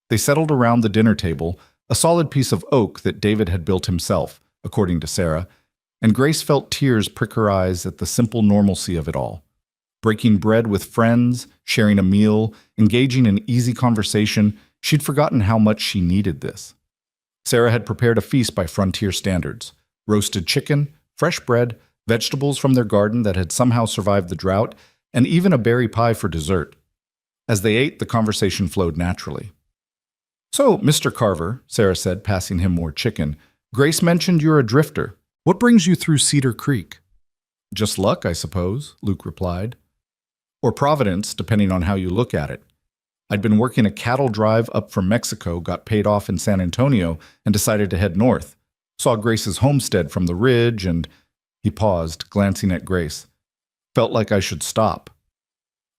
They settled around the dinner table, a solid piece of oak that David had built himself, according to Sarah, and Grace felt tears prick her eyes at the simple normalcy of it all. Breaking bread with friends, sharing a meal, engaging in easy conversation, she'd forgotten how much she needed this. Sarah had prepared a feast by frontier standards: roasted chicken, fresh bread, vegetables from their garden that had somehow survived the drought, and even a berry pie for dessert. As they ate, the conversation flowed naturally. "So, Mr. Carver," Sarah said, passing him more chicken, "Grace mentioned you're a drifter. What brings you through Cedar Creek?" "Just luck, I suppose," Luke replied. "Or providence, depending on how you look at it. I'd been working a cattle drive up from Mexico, got paid off in San Antonio, and decided to head north. Saw Grace's homestead from the ridge and—" He paused, glancing at Grace. "Felt like I should stop."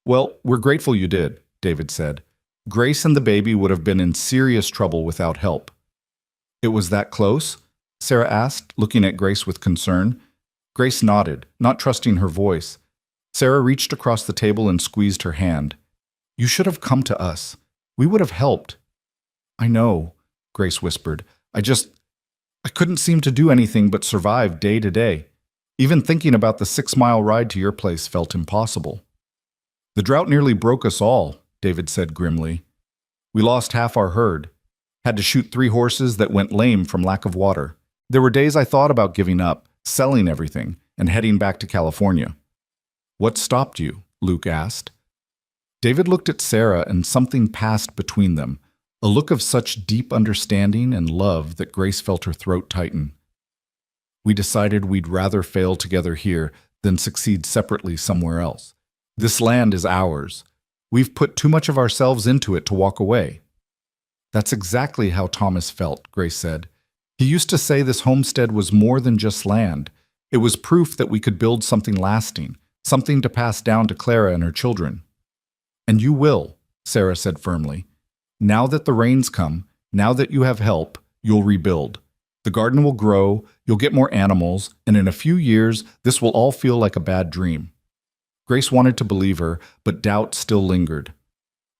"Well, we're grateful you did," David said. "Grace and the baby would have been in serious trouble without help." "It was that close?" Sarah asked, looking at Grace with concern. Grace nodded, not trusting her voice. Sarah reached across the table and squeezed her hand. "You should have come to us. We would have helped." "I know," Grace whispered. I couldn't seem to do anything but survive day to day. Even thinking about the 6-mile ride to your place felt impossible." "The drought nearly broke us all," David said grimly. "We lost half our herd. Had to shoot 3 horses that went lame from lack of water. There were days I thought about giving up, selling everything, and heading back to California." "What stopped you?" Luke asked. David looked at Sarah, and something passed between them, a look of such deep understanding and love that Grace felt her throat tighten. "We decided we'd rather fail together here than succeed separately somewhere else. This land is ours. We've put too much of ourselves into it to walk away." "That's exactly how Thomas felt," Grace said. "He used to say this homestead was more than just land. It was proof that we could build something lasting, something to pass down to Clara and her children." "And you will," Sarah said firmly. "Now that the rains come, now that you have help, you'll rebuild. The garden will grow, you'll get more animals, and in a few years, this will all feel like a bad dream." Grace wanted to believe her, but doubt still lingered.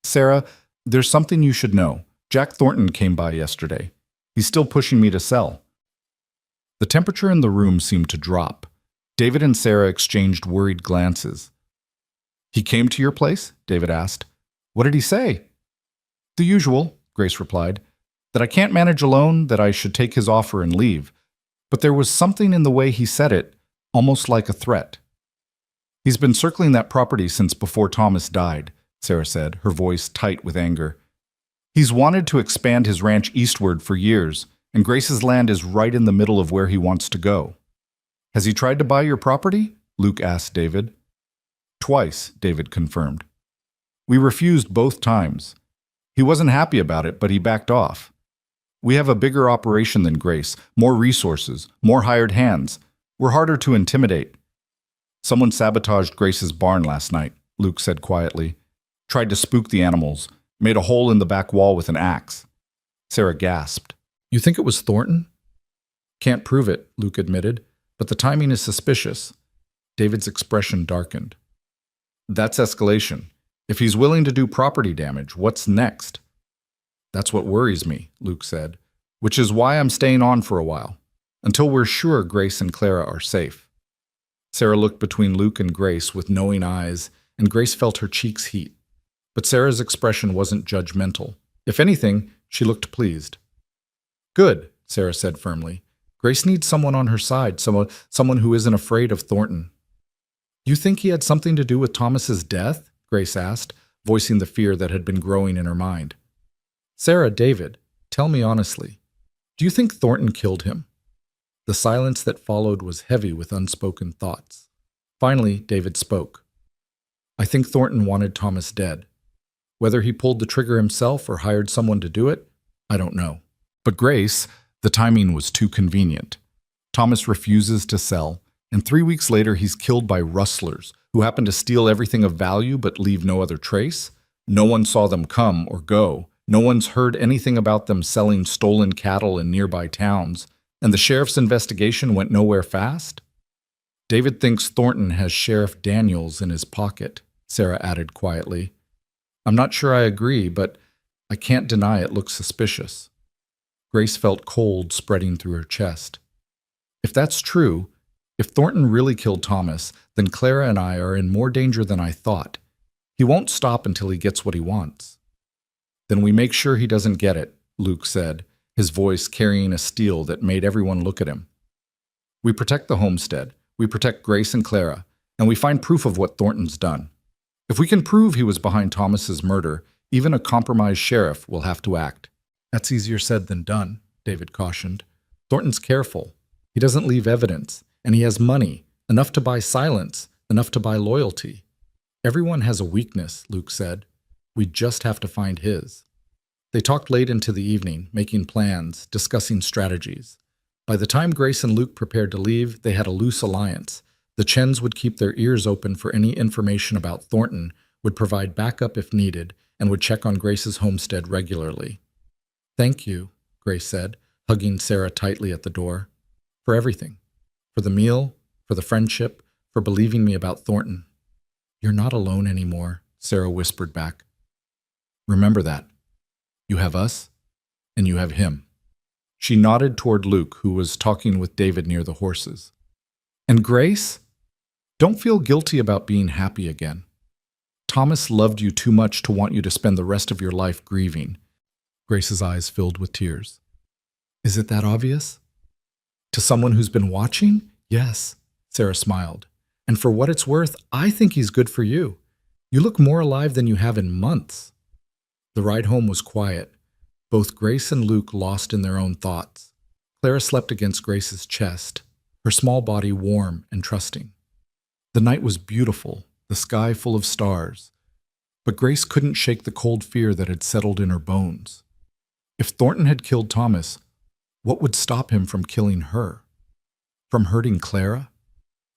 "Sarah, there's something you should know. Jack Thornton came by yesterday. He's still pushing me to sell." The temperature in the room seemed to drop. David and Sarah exchanged worried glances. "He came to your place?" David asked. "What did he say?" "The usual," Grace replied. "That I can't manage alone, that I should take his offer and leave. But there was something in the way he said it, almost like a threat." "He's been circling that property since before Thomas died," Sarah said, her voice tight with anger. "He's wanted to expand his ranch eastward for years, and Grace's land is right in the middle of where he wants to go." "Has he tried to buy your property?" Luke asked David. "Twice," David confirmed. "We refused both times. He wasn't happy about it, but he backed off. We have a bigger operation than Grace, more resources, more hired hands. We're harder to intimidate." "Someone sabotaged Grace's barn last night," Luke said quietly. "Tried to spook the animals, made a hole in the back wall with an axe." Sarah gasped. "You think it was Thornton?" "Can't prove it," Luke admitted, "but the timing is suspicious." David's expression darkened. "That's escalation. If he's willing to do property damage, what's next?" "That's what worries me," Luke said, "which is why I'm staying on for a while, until we're sure Grace and Clara are safe." Sarah looked between Luke and Grace with knowing eyes, and Grace felt her cheeks heat. But Sarah's expression wasn't judgmental. If anything, she looked pleased. "Good," Sarah said firmly. "Grace needs someone on her side, someone who isn't afraid of Thornton." "You think he had something to do with Thomas's death?" Grace asked, voicing the fear that had been growing in her mind. "Sarah, David, tell me honestly, do you think Thornton killed him?" The silence that followed was heavy with unspoken thoughts. Finally, David spoke. "I think Thornton wanted Thomas dead. Whether he pulled the trigger himself or hired someone to do it, I don't know. But Grace, the timing was too convenient. Thomas refuses to sell, and 3 weeks later he's killed by rustlers who happen to steal everything of value but leave no other trace. No one saw them come or go. No one's heard anything about them selling stolen cattle in nearby towns, and the sheriff's investigation went nowhere fast. David thinks Thornton has Sheriff Daniels in his pocket," Sarah added quietly. "I'm not sure I agree, but I can't deny it looks suspicious." Grace felt cold spreading through her chest. "If that's true, if Thornton really killed Thomas, then Clara and I are in more danger than I thought. He won't stop until he gets what he wants." "Then we make sure he doesn't get it," Luke said, his voice carrying a steel that made everyone look at him. "We protect the homestead, we protect Grace and Clara, and we find proof of what Thornton's done. If we can prove he was behind Thomas's murder, even a compromised sheriff will have to act." "That's easier said than done," David cautioned. "Thornton's careful. He doesn't leave evidence, and he has money, enough to buy silence, enough to buy loyalty." "Everyone has a weakness," Luke said. "We just have to find his." They talked late into the evening, making plans, discussing strategies. By the time Grace and Luke prepared to leave, they had a loose alliance. The Chens would keep their ears open for any information about Thornton, would provide backup if needed, and would check on Grace's homestead regularly. "Thank you," Grace said, hugging Sarah tightly at the door. "For everything. For the meal, for the friendship, for believing me about Thornton." "You're not alone anymore," Sarah whispered back. "Remember that. You have us, and you have him." She nodded toward Luke, who was talking with David near the horses. "And Grace? Don't feel guilty about being happy again. Thomas loved you too much to want you to spend the rest of your life grieving." Grace's eyes filled with tears. "Is it that obvious?" "To someone who's been watching? Yes," Sarah smiled. "And for what it's worth, I think he's good for you. You look more alive than you have in months." The ride home was quiet, both Grace and Luke lost in their own thoughts. Clara slept against Grace's chest, her small body warm and trusting. The night was beautiful, the sky full of stars, but Grace couldn't shake the cold fear that had settled in her bones. If Thornton had killed Thomas, what would stop him from killing her? From hurting Clara?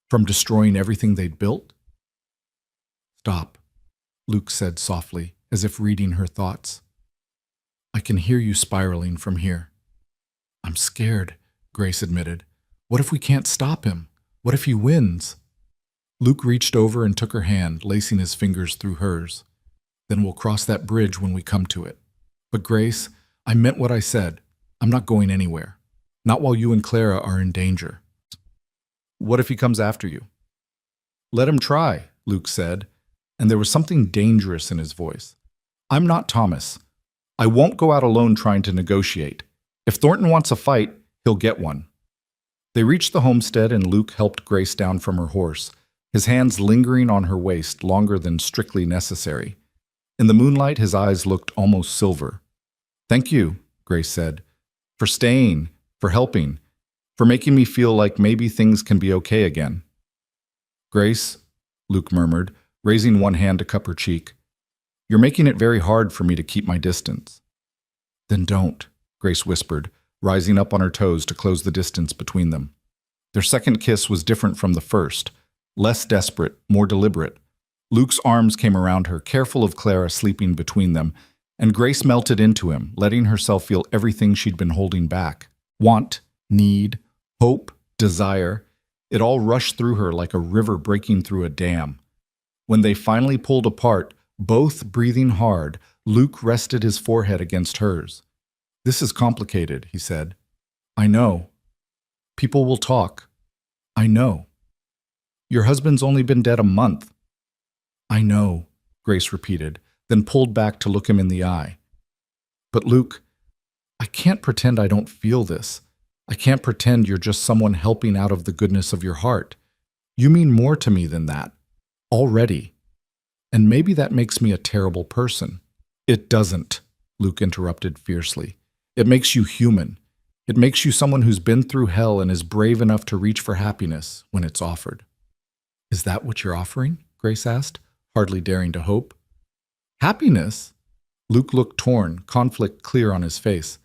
From destroying everything they'd built? "Stop," Luke said softly, as if reading her thoughts. "I can hear you spiraling from here." "I'm scared," Grace admitted. "What if we can't stop him? What if he wins?" Luke reached over and took her hand, lacing his fingers through hers. "Then we'll cross that bridge when we come to it. But Grace, I meant what I said. I'm not going anywhere. Not while you and Clara are in danger." "What if he comes after you?" "Let him try," Luke said, and there was something dangerous in his voice. "I'm not Thomas. I won't go out alone trying to negotiate. If Thornton wants a fight, he'll get one." They reached the homestead and Luke helped Grace down from her horse, his hands lingering on her waist longer than strictly necessary. In the moonlight, his eyes looked almost silver. "Thank you," Grace said, "for staying, for helping, for making me feel like maybe things can be okay again." "Grace," Luke murmured, raising one hand to cup her cheek, "you're making it very hard for me to keep my distance." "Then don't," Grace whispered, rising up on her toes to close the distance between them. Their second kiss was different from the first, less desperate, more deliberate. Luke's arms came around her, careful of Clara sleeping between them, and Grace melted into him, letting herself feel everything she'd been holding back. Want, need, hope, desire. It all rushed through her like a river breaking through a dam. When they finally pulled apart, both breathing hard, Luke rested his forehead against hers. "This is complicated," he said. "I know. People will talk. I know. Your husband's only been dead a month." "I know," Grace repeated, then pulled back to look him in the eye. "But Luke, I can't pretend I don't feel this. I can't pretend you're just someone helping out of the goodness of your heart. You mean more to me than that. Already. And maybe that makes me a terrible person. It doesn't, Luke interrupted fiercely. It makes you human. It makes you someone who's been through hell and is brave enough to reach for happiness when it's offered. Is that what you're offering? Grace asked, hardly daring to hope. Happiness? Luke looked torn, conflict clear on his face.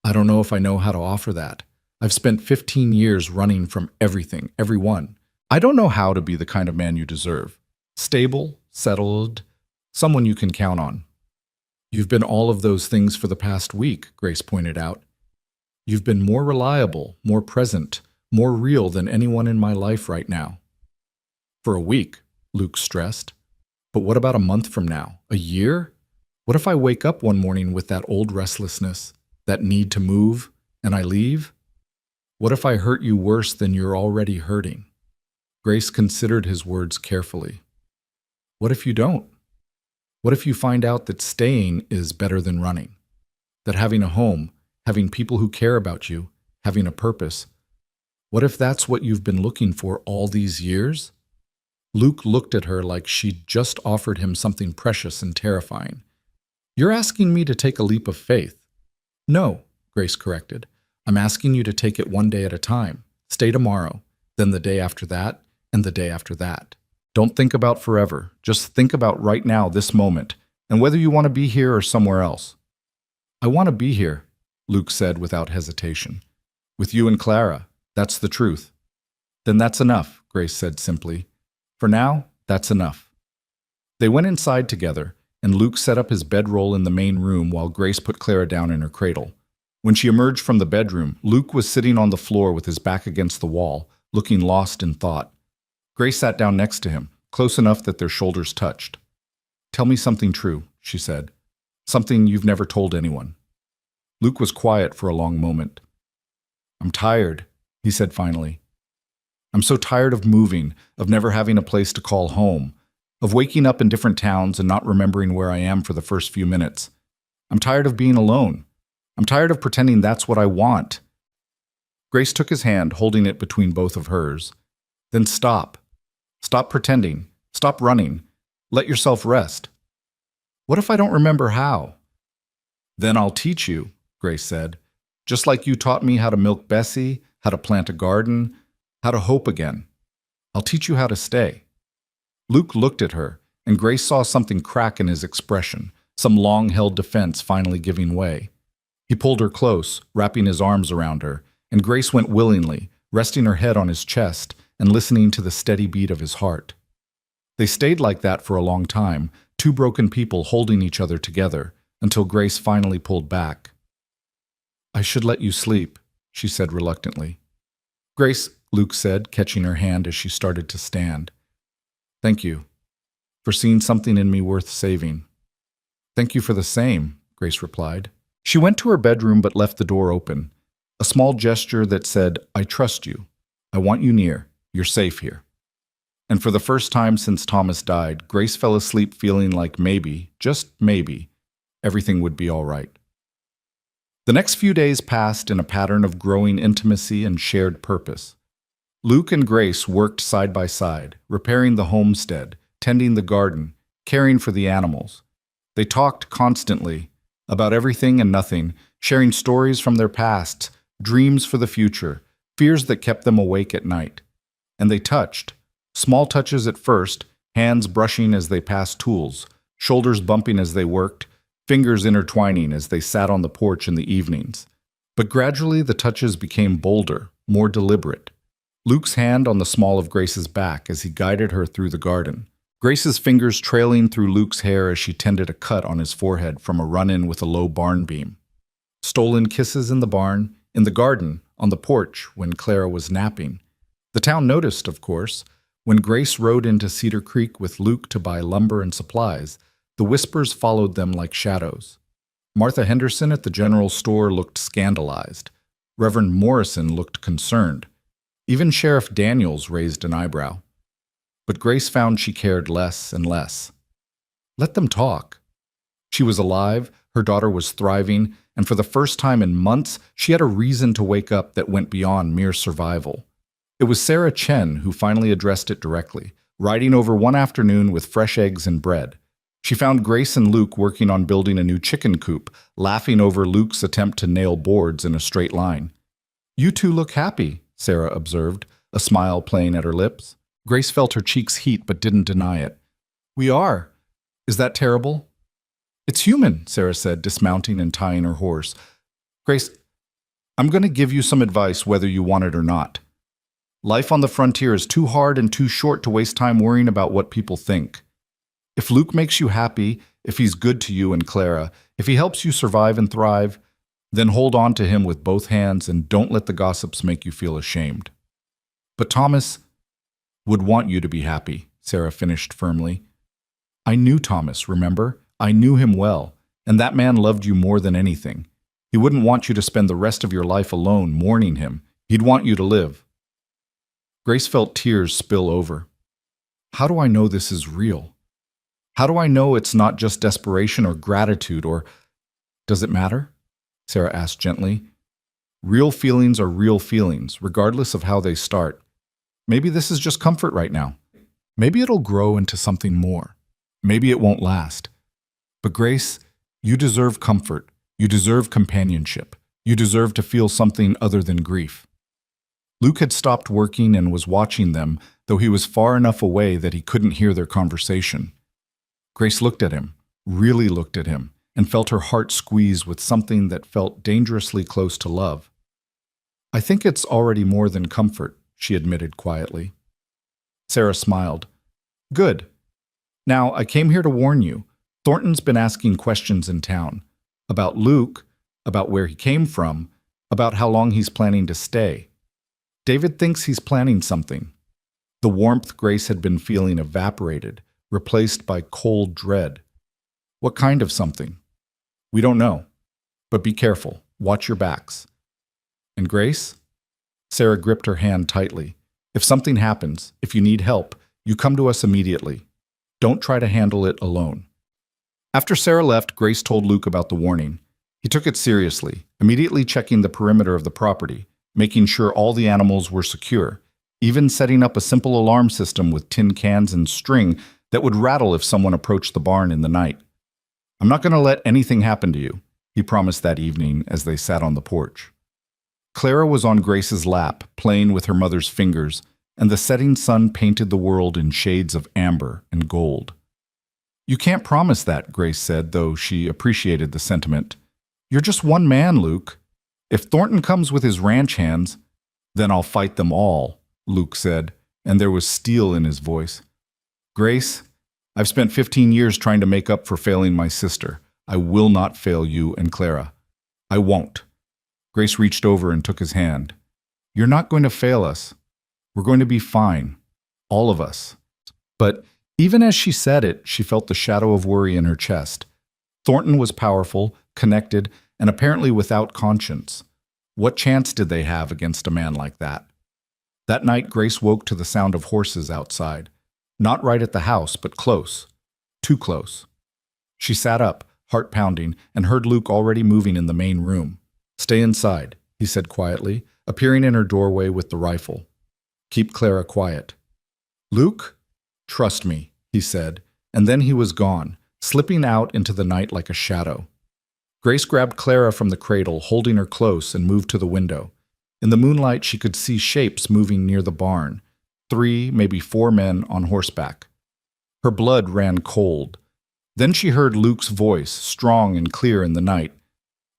I don't know if I know how to offer that. I've spent 15 years running from everything, everyone. I don't know how to be the kind of man you deserve. Stable, settled, someone you can count on. You've been all of those things for the past week, Grace pointed out. You've been more reliable, more present, more real than anyone in my life right now. For a week, Luke stressed. But what about a month from now? A year? What if I wake up one morning with that old restlessness, that need to move, and I leave? What if I hurt you worse than you're already hurting? Grace considered his words carefully. What if you don't? What if you find out that staying is better than running? That having a home, having people who care about you, having a purpose, what if that's what you've been looking for all these years? Luke looked at her like she'd just offered him something precious and terrifying. You're asking me to take a leap of faith. No, Grace corrected. I'm asking you to take it one day at a time. Stay tomorrow, then the day after that, and the day after that. Don't think about forever. Just think about right now, this moment, and whether you want to be here or somewhere else. I want to be here, Luke said without hesitation. With you and Clara, that's the truth. Then that's enough, Grace said simply. For now, that's enough. They went inside together, and Luke set up his bedroll in the main room while Grace put Clara down in her cradle. When she emerged from the bedroom, Luke was sitting on the floor with his back against the wall, looking lost in thought. Grace sat down next to him, close enough that their shoulders touched. Tell me something true, she said. Something you've never told anyone. Luke was quiet for a long moment. I'm tired, he said finally. I'm so tired of moving, of never having a place to call home, of waking up in different towns and not remembering where I am for the first few minutes. I'm tired of being alone. I'm tired of pretending that's what I want. Grace took his hand, holding it between both of hers. Then stop. Stop pretending. Stop running. Let yourself rest. What if I don't remember how? Then I'll teach you, Grace said. Just like you taught me how to milk Bessie, how to plant a garden, how to hope again. I'll teach you how to stay. Luke looked at her, and Grace saw something crack in his expression, some long-held defense finally giving way. He pulled her close, wrapping his arms around her, and Grace went willingly, resting her head on his chest and listening to the steady beat of his heart. They stayed like that for a long time, two broken people holding each other together, until Grace finally pulled back. I should let you sleep, she said reluctantly. Grace, Luke said, catching her hand as she started to stand. Thank you for seeing something in me worth saving. Thank you for the same, Grace replied. She went to her bedroom but left the door open, a small gesture that said, I trust you. I want you near. You're safe here. And for the first time since Thomas died, Grace fell asleep feeling like maybe, just maybe, everything would be all right. The next few days passed in a pattern of growing intimacy and shared purpose. Luke and Grace worked side by side, repairing the homestead, tending the garden, caring for the animals. They talked constantly about everything and nothing, sharing stories from their pasts, dreams for the future, fears that kept them awake at night. And they touched. Small touches at first, hands brushing as they passed tools, shoulders bumping as they worked, fingers intertwining as they sat on the porch in the evenings. But gradually the touches became bolder, more deliberate. Luke's hand on the small of Grace's back as he guided her through the garden. Grace's fingers trailing through Luke's hair as she tended a cut on his forehead from a run-in with a low barn beam. Stolen kisses in the barn, in the garden, on the porch when Clara was napping. The town noticed, of course. When Grace rode into Cedar Creek with Luke to buy lumber and supplies, the whispers followed them like shadows. Martha Henderson at the general store looked scandalized. Reverend Morrison looked concerned. Even Sheriff Daniels raised an eyebrow. But Grace found she cared less and less. Let them talk. She was alive, her daughter was thriving, and for the first time in months, she had a reason to wake up that went beyond mere survival. It was Sarah Chen who finally addressed it directly. riding over one afternoon with fresh eggs and bread. She found Grace and Luke working on building a new chicken coop, laughing over Luke's attempt to nail boards in a straight line. "You two look happy," Sarah observed, a smile playing at her lips. Grace felt her cheeks heat but didn't deny it. "We are. Is that terrible?" "It's human," Sarah said, dismounting and tying her horse. "Grace, I'm going to give you some advice whether you want it or not. Life on the frontier is too hard and too short to waste time worrying about what people think. If Luke makes you happy, if he's good to you and Clara, if he helps you survive and thrive, then hold on to him with both hands and don't let the gossips make you feel ashamed." "But Thomas would want you to be happy," Sarah finished firmly. "I knew Thomas, remember? I knew him well, and that man loved you more than anything. He wouldn't want you to spend the rest of your life alone mourning him. He'd want you to live." Grace felt tears spill over. "How do I know this is real? How do I know it's not just desperation or gratitude or—" "Does it matter?" Sarah asked gently. "Real feelings are real feelings, regardless of how they start. Maybe this is just comfort right now. Maybe it'll grow into something more. Maybe it won't last. But Grace, you deserve comfort. You deserve companionship. You deserve to feel something other than grief." Luke had stopped working and was watching them, though he was far enough away that he couldn't hear their conversation. Grace looked at him, really looked at him, and felt her heart squeeze with something that felt dangerously close to love. "I think it's already more than comfort," she admitted quietly. Sarah smiled. "Good. Now, I came here to warn you. Thornton's been asking questions in town. About Luke, about where he came from, about how long he's planning to stay. David thinks he's planning something." The warmth Grace had been feeling evaporated, replaced by cold dread. "What kind of something?" "We don't know. But be careful. Watch your backs." "And Grace?" Sarah gripped her hand tightly. "If something happens, if you need help, you come to us immediately. Don't try to handle it alone." After Sarah left, Grace told Luke about the warning. He took it seriously, immediately checking the perimeter of the property, making sure all the animals were secure, even setting up a simple alarm system with tin cans and string that would rattle if someone approached the barn in the night. "I'm not going to let anything happen to you," he promised that evening as they sat on the porch. Clara was on Grace's lap, playing with her mother's fingers, and the setting sun painted the world in shades of amber and gold. "You can't promise that," Grace said, though she appreciated the sentiment. "You're just one man, Luke. If Thornton comes with his ranch hands, then I'll fight them all," Luke said, and there was steel in his voice. "Grace, I've spent 15 years trying to make up for failing my sister. I will not fail you and Clara. I won't." Grace reached over and took his hand. "You're not going to fail us. We're going to be fine. All of us." But even as she said it, she felt the shadow of worry in her chest. Thornton was powerful, connected, and apparently without conscience. What chance did they have against a man like that? That night, Grace woke to the sound of horses outside. Not right at the house, but close. Too close. She sat up, heart pounding, and heard Luke already moving in the main room. "Stay inside," he said quietly, appearing in her doorway with the rifle. "Keep Clara quiet." "Luke? Trust me," he said, and then he was gone, slipping out into the night like a shadow. Grace grabbed Clara from the cradle, holding her close, and moved to the window. In the moonlight, she could see shapes moving near the barn. 3, maybe 4 men on horseback. Her blood ran cold. Then she heard Luke's voice, strong and clear in the night.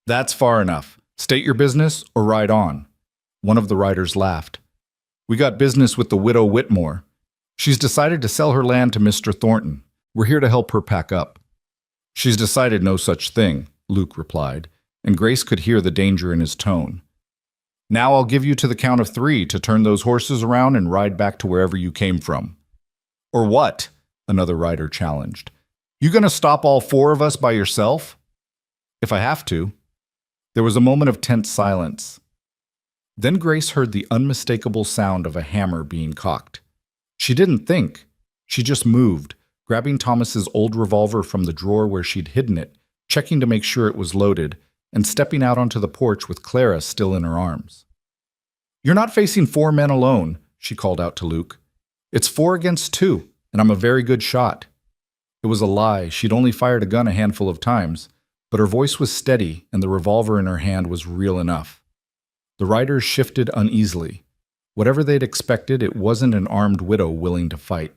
"That's far enough. State your business or ride on." One of the riders laughed. "We got business with the widow Whitmore. She's decided to sell her land to Mr. Thornton. We're here to help her pack up." "She's decided no such thing," Luke replied, and Grace could hear the danger in his tone. "Now I'll give you to the count of 3 to turn those horses around and ride back to wherever you came from." "Or what?" another rider challenged. "You gonna stop all 4 of us by yourself?" "If I have to." There was a moment of tense silence. Then Grace heard the unmistakable sound of a hammer being cocked. She didn't think. She just moved, grabbing Thomas's old revolver from the drawer where she'd hidden it, checking to make sure it was loaded, and stepping out onto the porch with Clara still in her arms. "You're not facing 4 men alone," she called out to Luke. "It's 4 against 2. and I'm a very good shot." It was a lie. She'd only fired a gun a handful of times, but her voice was steady and the revolver in her hand was real enough. The riders shifted uneasily. Whatever they'd expected, it wasn't an armed widow willing to fight.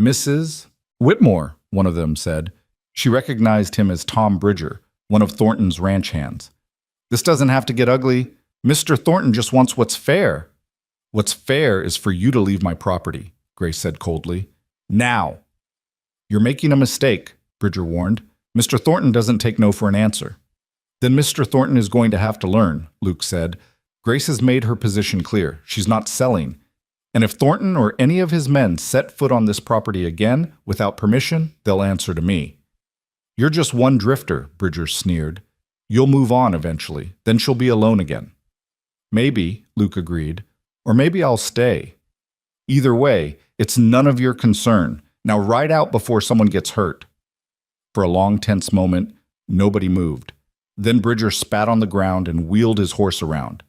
"Mrs. Whitmore," one of them said. She recognized him as Tom Bridger, one of Thornton's ranch hands. "This doesn't have to get ugly. Mr. Thornton just wants what's fair." "What's fair is for you to leave my property," Grace said coldly. "Now." "You're making a mistake," Bridger warned. "Mr. Thornton doesn't take no for an answer." "Then Mr. Thornton is going to have to learn," Luke said. Grace has made her position clear. She's not selling. And if Thornton or any of his men set foot on this property again, without permission, they'll answer to me. "You're just one drifter," Bridger sneered. "You'll move on eventually. Then she'll be alone again." "Maybe," Luke agreed. "Or maybe I'll stay. Either way, it's none of your concern. Now ride out before someone gets hurt." For a long, tense moment, nobody moved. Then Bridger spat on the ground and wheeled his horse around.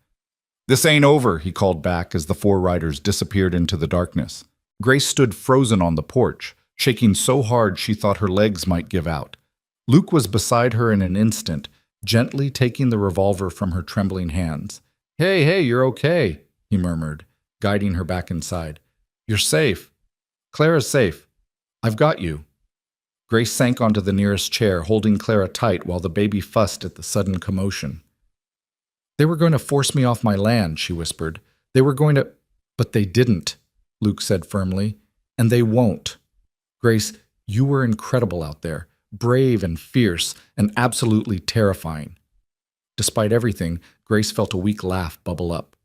"This ain't over," he called back as the four riders disappeared into the darkness. Grace stood frozen on the porch, shaking so hard she thought her legs might give out. Luke was beside her in an instant, gently taking the revolver from her trembling hands. Hey, you're okay," he murmured, guiding her back inside. "You're safe. Clara's safe. I've got you." Grace sank onto the nearest chair, holding Clara tight while the baby fussed at the sudden commotion. "They were going to force me off my land," she whispered. "They were going to—" "But they didn't," Luke said firmly. "And they won't. Grace, you were incredible out there, brave and fierce and absolutely terrifying." Despite everything, Grace felt a weak laugh bubble up.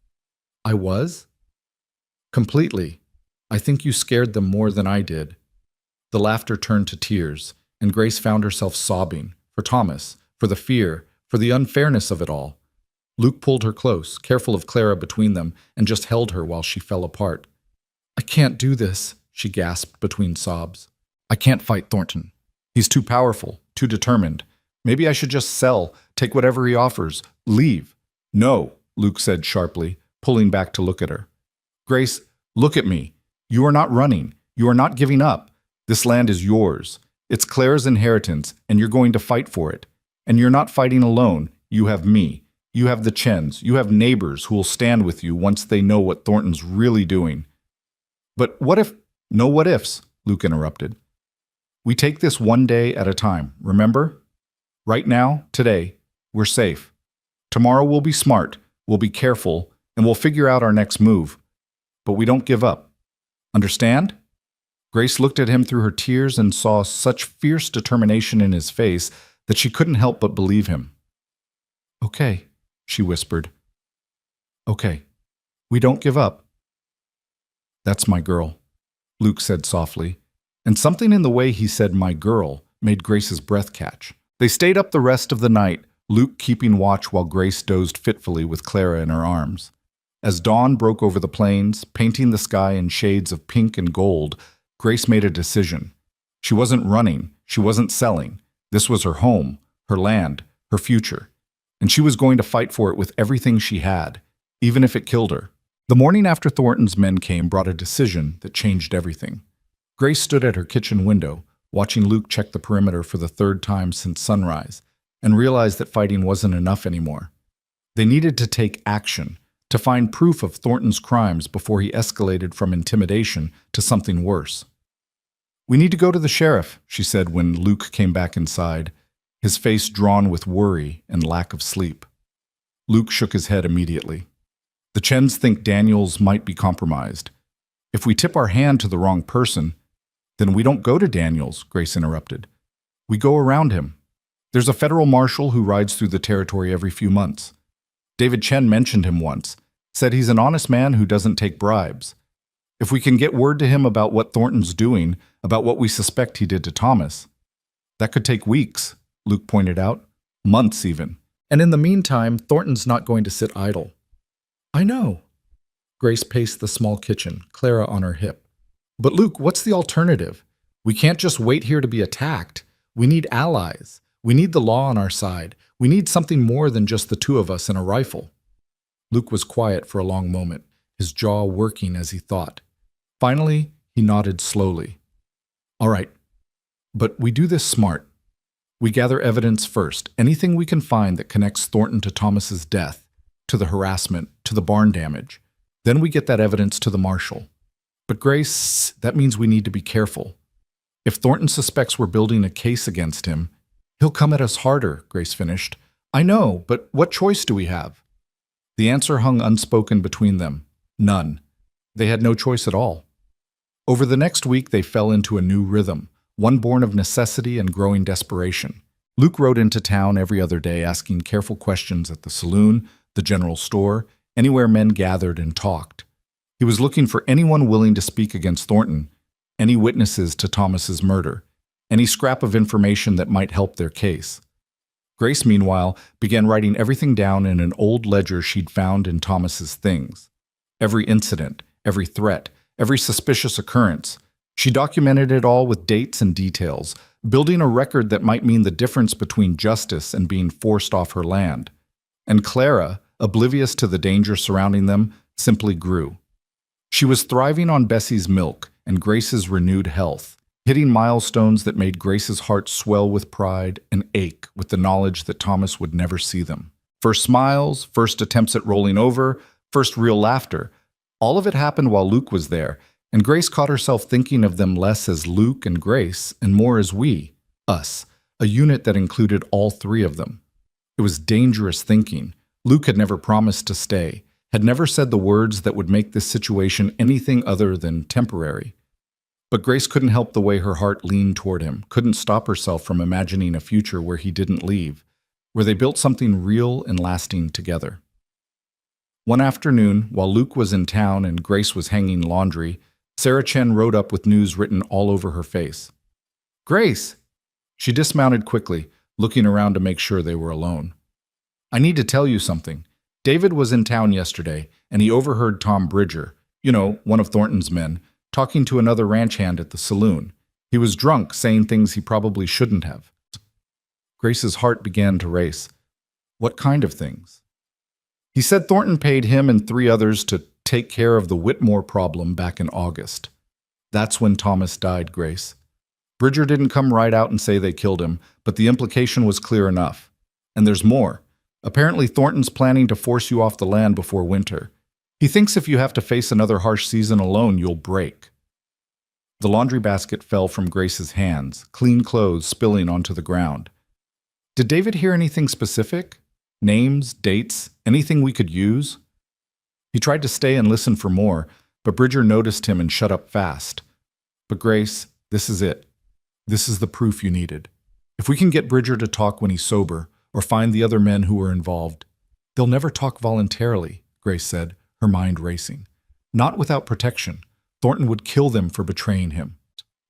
"I was?" "Completely. I think you scared them more than I did." The laughter turned to tears, and Grace found herself sobbing, for Thomas, for the fear, for the unfairness of it all. Luke pulled her close, careful of Clara between them, and just held her while she fell apart. "I can't do this," she gasped between sobs. "I can't fight Thornton. He's too powerful, too determined. Maybe I should just sell, take whatever he offers, leave." "No," Luke said sharply, pulling back to look at her. "Grace, look at me. You are not running. You are not giving up. This land is yours. It's Clara's inheritance, and you're going to fight for it. And you're not fighting alone. You have me. You have the Chens. You have neighbors who will stand with you once they know what Thornton's really doing." "But what if—" "No what ifs," Luke interrupted. "We take this one day at a time, remember? Right now, today, we're safe. Tomorrow we'll be smart, we'll be careful, and we'll figure out our next move. But we don't give up. Understand?" Grace looked at him through her tears and saw such fierce determination in his face that she couldn't help but believe him. "Okay," she whispered. "Okay. We don't give up." "That's my girl," Luke said softly, and something in the way he said "my girl" made Grace's breath catch. They stayed up the rest of the night, Luke keeping watch while Grace dozed fitfully with Clara in her arms. As dawn broke over the plains, painting the sky in shades of pink and gold, Grace made a decision. She wasn't running, she wasn't selling. This was her home, her land, her future. And she was going to fight for it with everything she had, even if it killed her. The morning after Thornton's men came brought a decision that changed everything. Grace stood at her kitchen window, watching Luke check the perimeter for the third time since sunrise, and realized that fighting wasn't enough anymore. They needed to take action, to find proof of Thornton's crimes before he escalated from intimidation to something worse. "We need to go to the sheriff," she said when Luke came back inside, his face drawn with worry and lack of sleep. Luke shook his head immediately. "The Chens think Daniels might be compromised. If we tip our hand to the wrong person—" "Then we don't go to Daniels," Grace interrupted. "We go around him. There's a federal marshal who rides through the territory every few months. David Chen mentioned him once, said he's an honest man who doesn't take bribes. If we can get word to him about what Thornton's doing, about what we suspect he did to Thomas—" "That could take weeks," Luke pointed out. "Months even. And in the meantime, Thornton's not going to sit idle." "I know." Grace paced the small kitchen, Clara on her hip. "But Luke, what's the alternative? We can't just wait here to be attacked. We need allies. We need the law on our side. We need something more than just the two of us and a rifle." Luke was quiet for a long moment, his jaw working as he thought. Finally, He nodded slowly. All right, but we do this smart. We gather evidence first, anything we can find that connects Thornton to Thomas's death, to the harassment, to the barn damage. Then we get that evidence to the marshal. But Grace, that means we need to be careful. If Thornton suspects we're building a case against him, he'll come at us harder, Grace finished. I know, but what choice do we have? The answer hung unspoken between them. None. They had no choice at all. Over the next week, they fell into a new rhythm, one born of necessity and growing desperation. Luke rode into town every other day asking careful questions at the saloon, the general store, anywhere men gathered and talked. He was looking for anyone willing to speak against Thornton, any witnesses to Thomas's murder, any scrap of information that might help their case. Grace, meanwhile, began writing everything down in an old ledger she'd found in Thomas's things. Every incident, every threat, every suspicious occurrence. She documented it all with dates and details, building a record that might mean the difference between justice and being forced off her land. And Clara, oblivious to the danger surrounding them, simply grew. She was thriving on Bessie's milk and Grace's renewed health, hitting milestones that made Grace's heart swell with pride and ache with the knowledge that Thomas would never see them. First smiles, first attempts at rolling over, first real laughter. All of it happened while Luke was there, and Grace caught herself thinking of them less as Luke and Grace and more as we, us, a unit that included all three of them. It was dangerous thinking. Luke had never promised to stay, had never said the words that would make this situation anything other than temporary. But Grace couldn't help the way her heart leaned toward him, couldn't stop herself from imagining a future where he didn't leave, where they built something real and lasting together. One afternoon, while Luke was in town and Grace was hanging laundry, Sarah Chen rode up with news written all over her face. "Grace!" She dismounted quickly, looking around to make sure they were alone. "I need to tell you something. David was in town yesterday, and he overheard Tom Bridger, one of Thornton's men, talking to another ranch hand at the saloon. He was drunk, saying things he probably shouldn't have." Grace's heart began to race. What kind of things? "He said Thornton paid him and 3 others to take care of the Whitmore problem back in August. That's when Thomas died, Grace. Bridger didn't come right out and say they killed him, but the implication was clear enough. And there's more. Apparently Thornton's planning to force you off the land before winter. He thinks if you have to face another harsh season alone, you'll break." The laundry basket fell from Grace's hands, clean clothes spilling onto the ground. "Did David hear anything specific? Names, dates, anything we could use?" He tried to stay and listen for more, but Bridger noticed him and shut up fast. "But Grace, this is it. This is the proof you needed. If we can get Bridger to talk when he's sober, or find the other men who were involved." "They'll never talk voluntarily," Grace said, her mind racing. "Not without protection. Thornton would kill them for betraying him."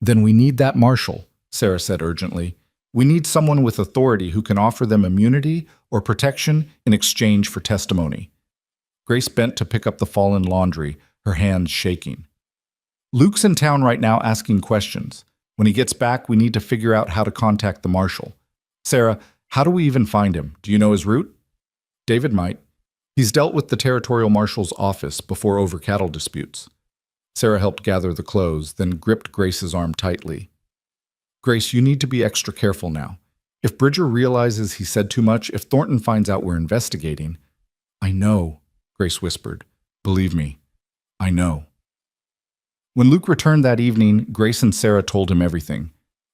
"Then we need that marshal," Sarah said urgently. "We need someone with authority who can offer them immunity or protection in exchange for testimony." Grace bent to pick up the fallen laundry, her hands shaking. "Luke's in town right now asking questions. When he gets back, we need to figure out how to contact the marshal. Sarah, how do we even find him? Do you know his route?" "David might. He's dealt with the territorial marshal's office before over cattle disputes." Sarah helped gather the clothes, then gripped Grace's arm tightly. "Grace, you need to be extra careful now. If Bridger realizes he said too much, if Thornton finds out we're investigating—" "I know," Grace whispered. "Believe me, I know." When Luke returned that evening, Grace and Sarah told him everything.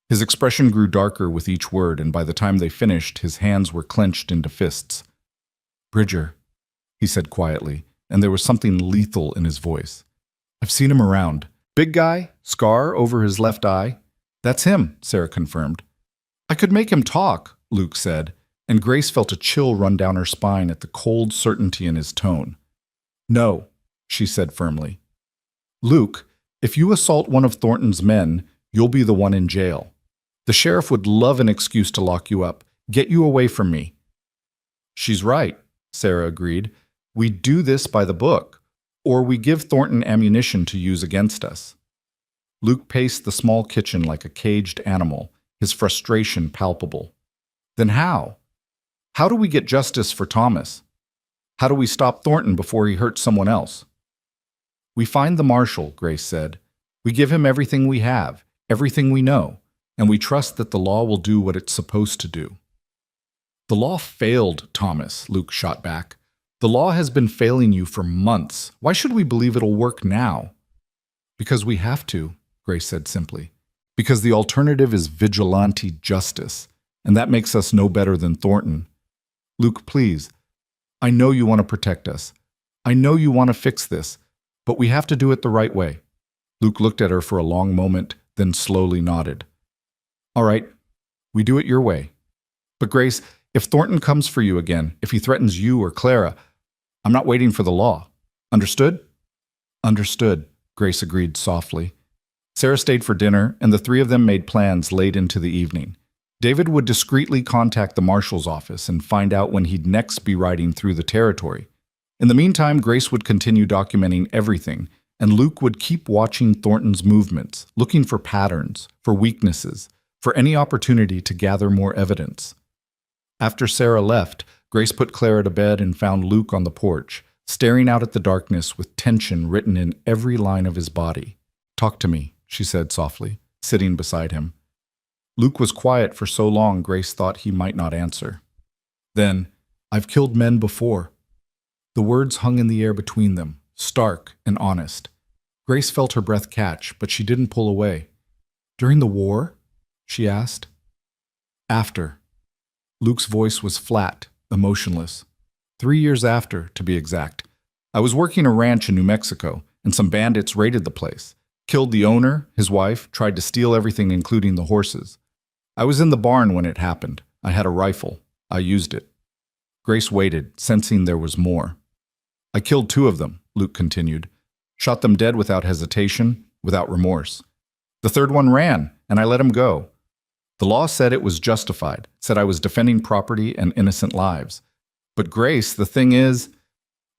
His expression grew darker with each word, and by the time they finished, his hands were clenched into fists. "Bridger," he said quietly, and there was something lethal in his voice. "I've seen him around. Big guy, scar over his left eye." "That's him," Sarah confirmed. "I could make him talk," Luke said, and Grace felt a chill run down her spine at the cold certainty in his tone. "No," she said firmly. "Luke, if you assault one of Thornton's men, you'll be the one in jail. The sheriff would love an excuse to lock you up, get you away from me." "She's right," Sarah agreed. "We do this by the book, or we give Thornton ammunition to use against us." Luke paced the small kitchen like a caged animal, his frustration palpable. "Then how? How do we get justice for Thomas? How do we stop Thornton before he hurts someone else?" "We find the marshal," Grace said. We give him everything we have, everything we know, and we trust that the law will do what it's supposed to do. The law failed, Thomas, Luke shot back. The law has been failing you for months. Why should we believe it'll work now? Because we have to, Grace said simply. Because the alternative is vigilante justice, and that makes us no better than Thornton. Luke, please. I know you want to protect us. I know you want to fix this, but we have to do it the right way. Luke looked at her for a long moment, then slowly nodded. All right, we do it your way. But Grace, if Thornton comes for you again, if he threatens you or Clara, I'm not waiting for the law. Understood? Understood, Grace agreed softly. Sarah stayed for dinner, and the three of them made plans late into the evening. David would discreetly contact the marshal's office and find out when he'd next be riding through the territory. In the meantime, Grace would continue documenting everything, and Luke would keep watching Thornton's movements, looking for patterns, for weaknesses, for any opportunity to gather more evidence. After Sarah left, Grace put Clara to bed and found Luke on the porch, staring out at the darkness with tension written in every line of his body. Talk to me, she said softly, sitting beside him. Luke was quiet for so long Grace thought he might not answer. Then, I've killed men before. The words hung in the air between them, stark and honest. Grace felt her breath catch, but she didn't pull away. During the war? She asked. After. Luke's voice was flat, emotionless. 3 years after, to be exact. I was working a ranch in New Mexico, and some bandits raided the place. Killed the owner, his wife, tried to steal everything including the horses. I was in the barn when it happened. I had a rifle. I used it. Grace waited, sensing there was more. I killed 2 of them, Luke continued. Shot them dead without hesitation, without remorse. The 3rd one ran, and I let him go. The law said it was justified, said I was defending property and innocent lives. But Grace, the thing is,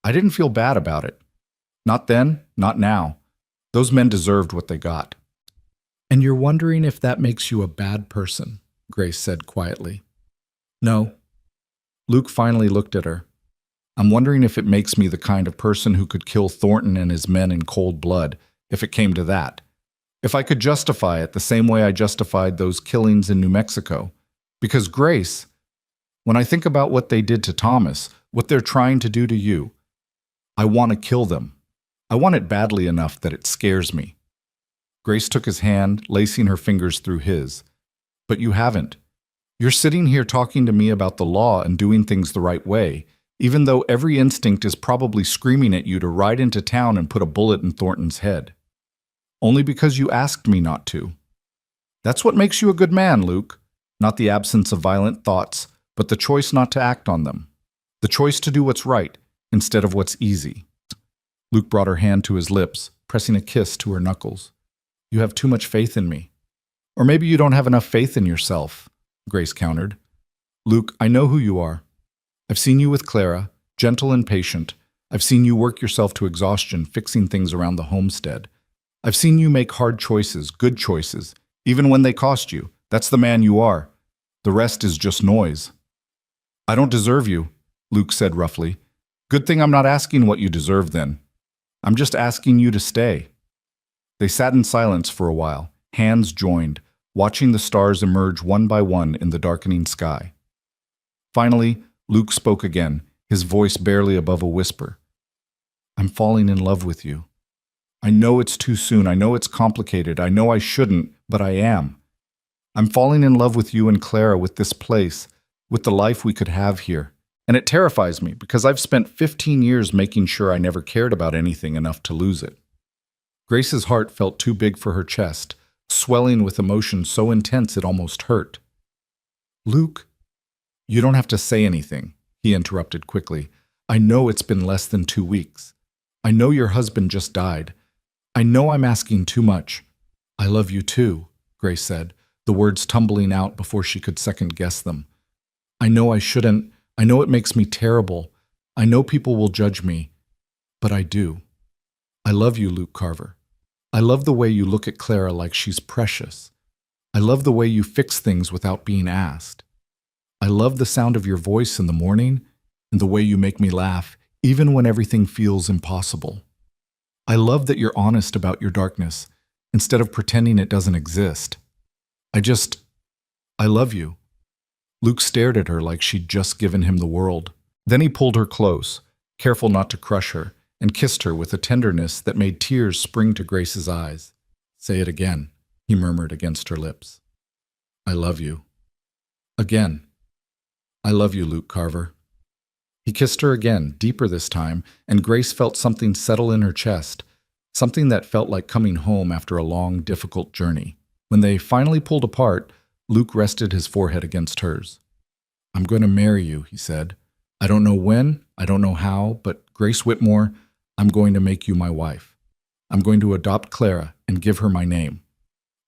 I didn't feel bad about it. Not then, not now. Those men deserved what they got. And you're wondering if that makes you a bad person, Grace said quietly. No. Luke finally looked at her. I'm wondering if it makes me the kind of person who could kill Thornton and his men in cold blood, if it came to that. If I could justify it the same way I justified those killings in New Mexico. Because Grace, when I think about what they did to Thomas, what they're trying to do to you, I want to kill them. I want it badly enough that it scares me. Grace took his hand, lacing her fingers through his. But you haven't. You're sitting here talking to me about the law and doing things the right way, even though every instinct is probably screaming at you to ride into town and put a bullet in Thornton's head. Only because you asked me not to. That's what makes you a good man, Luke. Not the absence of violent thoughts, but the choice not to act on them. The choice to do what's right instead of what's easy. Luke brought her hand to his lips, pressing a kiss to her knuckles. You have too much faith in me. Or maybe you don't have enough faith in yourself, Grace countered. Luke, I know who you are. I've seen you with Clara, gentle and patient. I've seen you work yourself to exhaustion fixing things around the homestead. I've seen you make hard choices, good choices, even when they cost you. That's the man you are. The rest is just noise. I don't deserve you, Luke said roughly. Good thing I'm not asking what you deserve then. I'm just asking you to stay. They sat in silence for a while, hands joined, watching the stars emerge one by one in the darkening sky. Finally, Luke spoke again, his voice barely above a whisper. I'm falling in love with you. I know it's too soon, I know it's complicated, I know I shouldn't, but I am. I'm falling in love with you and Clara, with this place, with the life we could have here. And it terrifies me because I've spent 15 years making sure I never cared about anything enough to lose it. Grace's heart felt too big for her chest, swelling with emotion so intense it almost hurt. Luke, you don't have to say anything, he interrupted quickly. I know it's been less than 2 weeks. I know your husband just died. I know I'm asking too much. I love you too, Grace said, the words tumbling out before she could second-guess them. I know I shouldn't. I know it makes me terrible. I know people will judge me. But I do. I love you, Luke Carver. I love the way you look at Clara like she's precious. I love the way you fix things without being asked. I love the sound of your voice in the morning and the way you make me laugh, even when everything feels impossible. I love that you're honest about your darkness, instead of pretending it doesn't exist. I love you. Luke stared at her like she'd just given him the world. Then he pulled her close, careful not to crush her, and kissed her with a tenderness that made tears spring to Grace's eyes. Say it again, he murmured against her lips. I love you. Again. I love you, Luke Carver. He kissed her again, deeper this time, and Grace felt something settle in her chest, something that felt like coming home after a long, difficult journey. When they finally pulled apart, Luke rested his forehead against hers. I'm going to marry you, he said. I don't know when, I don't know how, but Grace Whitmore, I'm going to make you my wife. I'm going to adopt Clara and give her my name.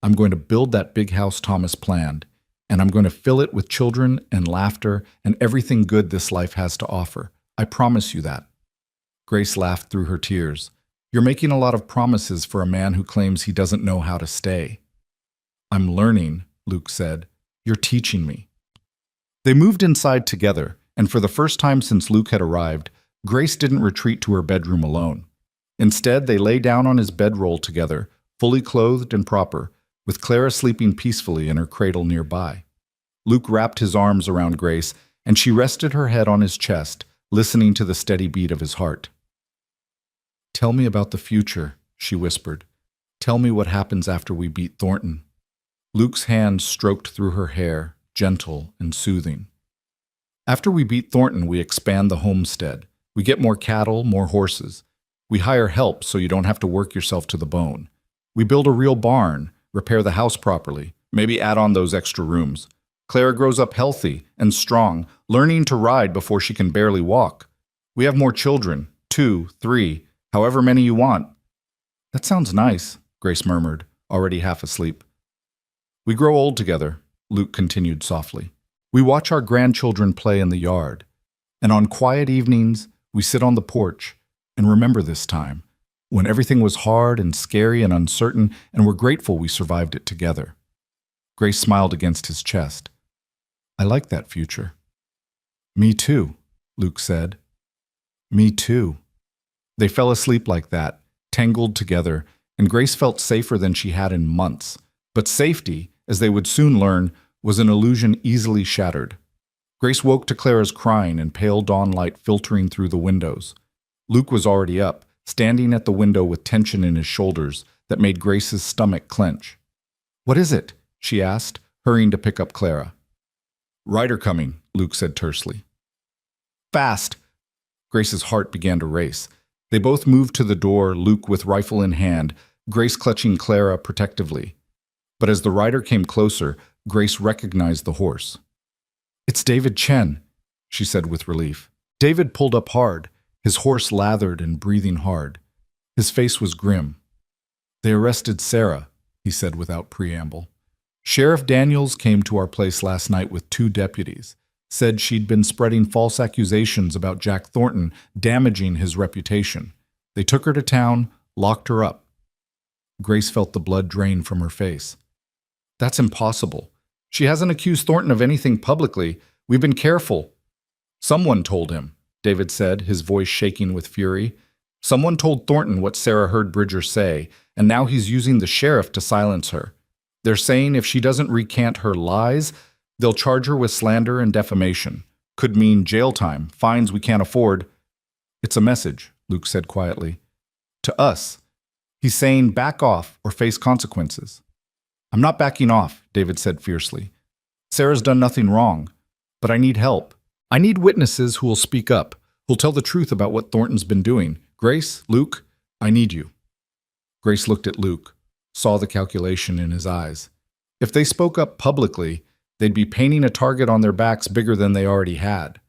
I'm going to build that big house Thomas planned, and I'm going to fill it with children and laughter and everything good this life has to offer. I promise you that. Grace laughed through her tears. You're making a lot of promises for a man who claims he doesn't know how to stay. I'm learning, Luke said. You're teaching me. They moved inside together, and for the first time since Luke had arrived, Grace didn't retreat to her bedroom alone. Instead, they lay down on his bedroll together, fully clothed and proper, with Clara sleeping peacefully in her cradle nearby. Luke wrapped his arms around Grace, and she rested her head on his chest, listening to the steady beat of his heart. Tell me about the future, she whispered. Tell me what happens after we beat Thornton. Luke's hand stroked through her hair, gentle and soothing. After we beat Thornton, we expand the homestead. We get more cattle, more horses. We hire help so you don't have to work yourself to the bone. We build a real barn, repair the house properly, maybe add on those extra rooms. Clara grows up healthy and strong, learning to ride before she can barely walk. We have more children, 2, 3, however many you want. That sounds nice, Grace murmured, already half asleep. We grow old together, Luke continued softly. We watch our grandchildren play in the yard. And on quiet evenings, we sit on the porch and remember this time, when everything was hard and scary and uncertain, and we're grateful we survived it together. Grace smiled against his chest. I like that future. Me too, Luke said. Me too. They fell asleep like that, tangled together, and Grace felt safer than she had in months. But safety, as they would soon learn, was an illusion easily shattered. Grace woke to Clara's crying and pale dawn light filtering through the windows. Luke was already up, standing at the window with tension in his shoulders that made Grace's stomach clench. What is it? She asked, hurrying to pick up Clara. Ryder coming, Luke said tersely. Fast! Grace's heart began to race. They both moved to the door, Luke with rifle in hand, Grace clutching Clara protectively. But as the rider came closer, Grace recognized the horse. It's David Chen, she said with relief. David pulled up hard, his horse lathered and breathing hard. His face was grim. They arrested Sarah, he said without preamble. Sheriff Daniels came to our place last night with 2 deputies, said she'd been spreading false accusations about Jack Thornton, damaging his reputation. They took her to town, locked her up. Grace felt the blood drain from her face. That's impossible. She hasn't accused Thornton of anything publicly. We've been careful. Someone told him, David said, his voice shaking with fury. Someone told Thornton what Sarah heard Bridger say, and now he's using the sheriff to silence her. They're saying if she doesn't recant her lies, they'll charge her with slander and defamation. Could mean jail time, fines we can't afford. It's a message, Luke said quietly. To us. He's saying back off or face consequences. I'm not backing off, David said fiercely. Sarah's done nothing wrong, but I need help. I need witnesses who will speak up, who'll tell the truth about what Thornton's been doing. Grace, Luke, I need you. Grace looked at Luke, saw the calculation in his eyes. If they spoke up publicly, they'd be painting a target on their backs bigger than they already had.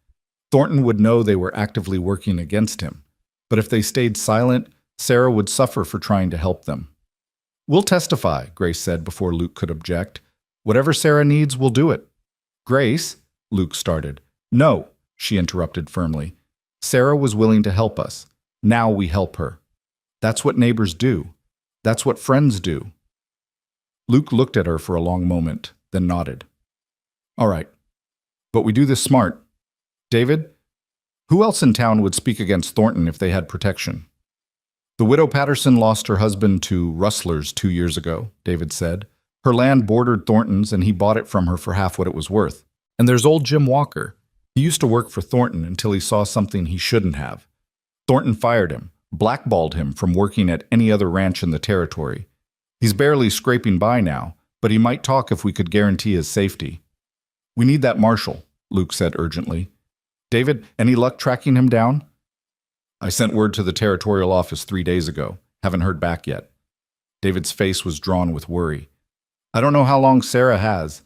Thornton would know they were actively working against him. But if they stayed silent, Sarah would suffer for trying to help them. We'll testify, Grace said before Luke could object. Whatever Sarah needs, we'll do it. Grace, Luke started. No, she interrupted firmly. Sarah was willing to help us. Now we help her. That's what neighbors do. That's what friends do. Luke looked at her for a long moment, then nodded. All right, but we do this smart. David, who else in town would speak against Thornton if they had protection? The widow Patterson lost her husband to rustlers 2 years ago, David said. Her land bordered Thornton's and he bought it from her for half what it was worth. And there's old Jim Walker. He used to work for Thornton until he saw something he shouldn't have. Thornton fired him, blackballed him from working at any other ranch in the territory. He's barely scraping by now, but he might talk if we could guarantee his safety. We need that marshal, Luke said urgently. David, any luck tracking him down? I sent word to the territorial office 3 days ago. Haven't heard back yet. David's face was drawn with worry. I don't know how long Sarah has.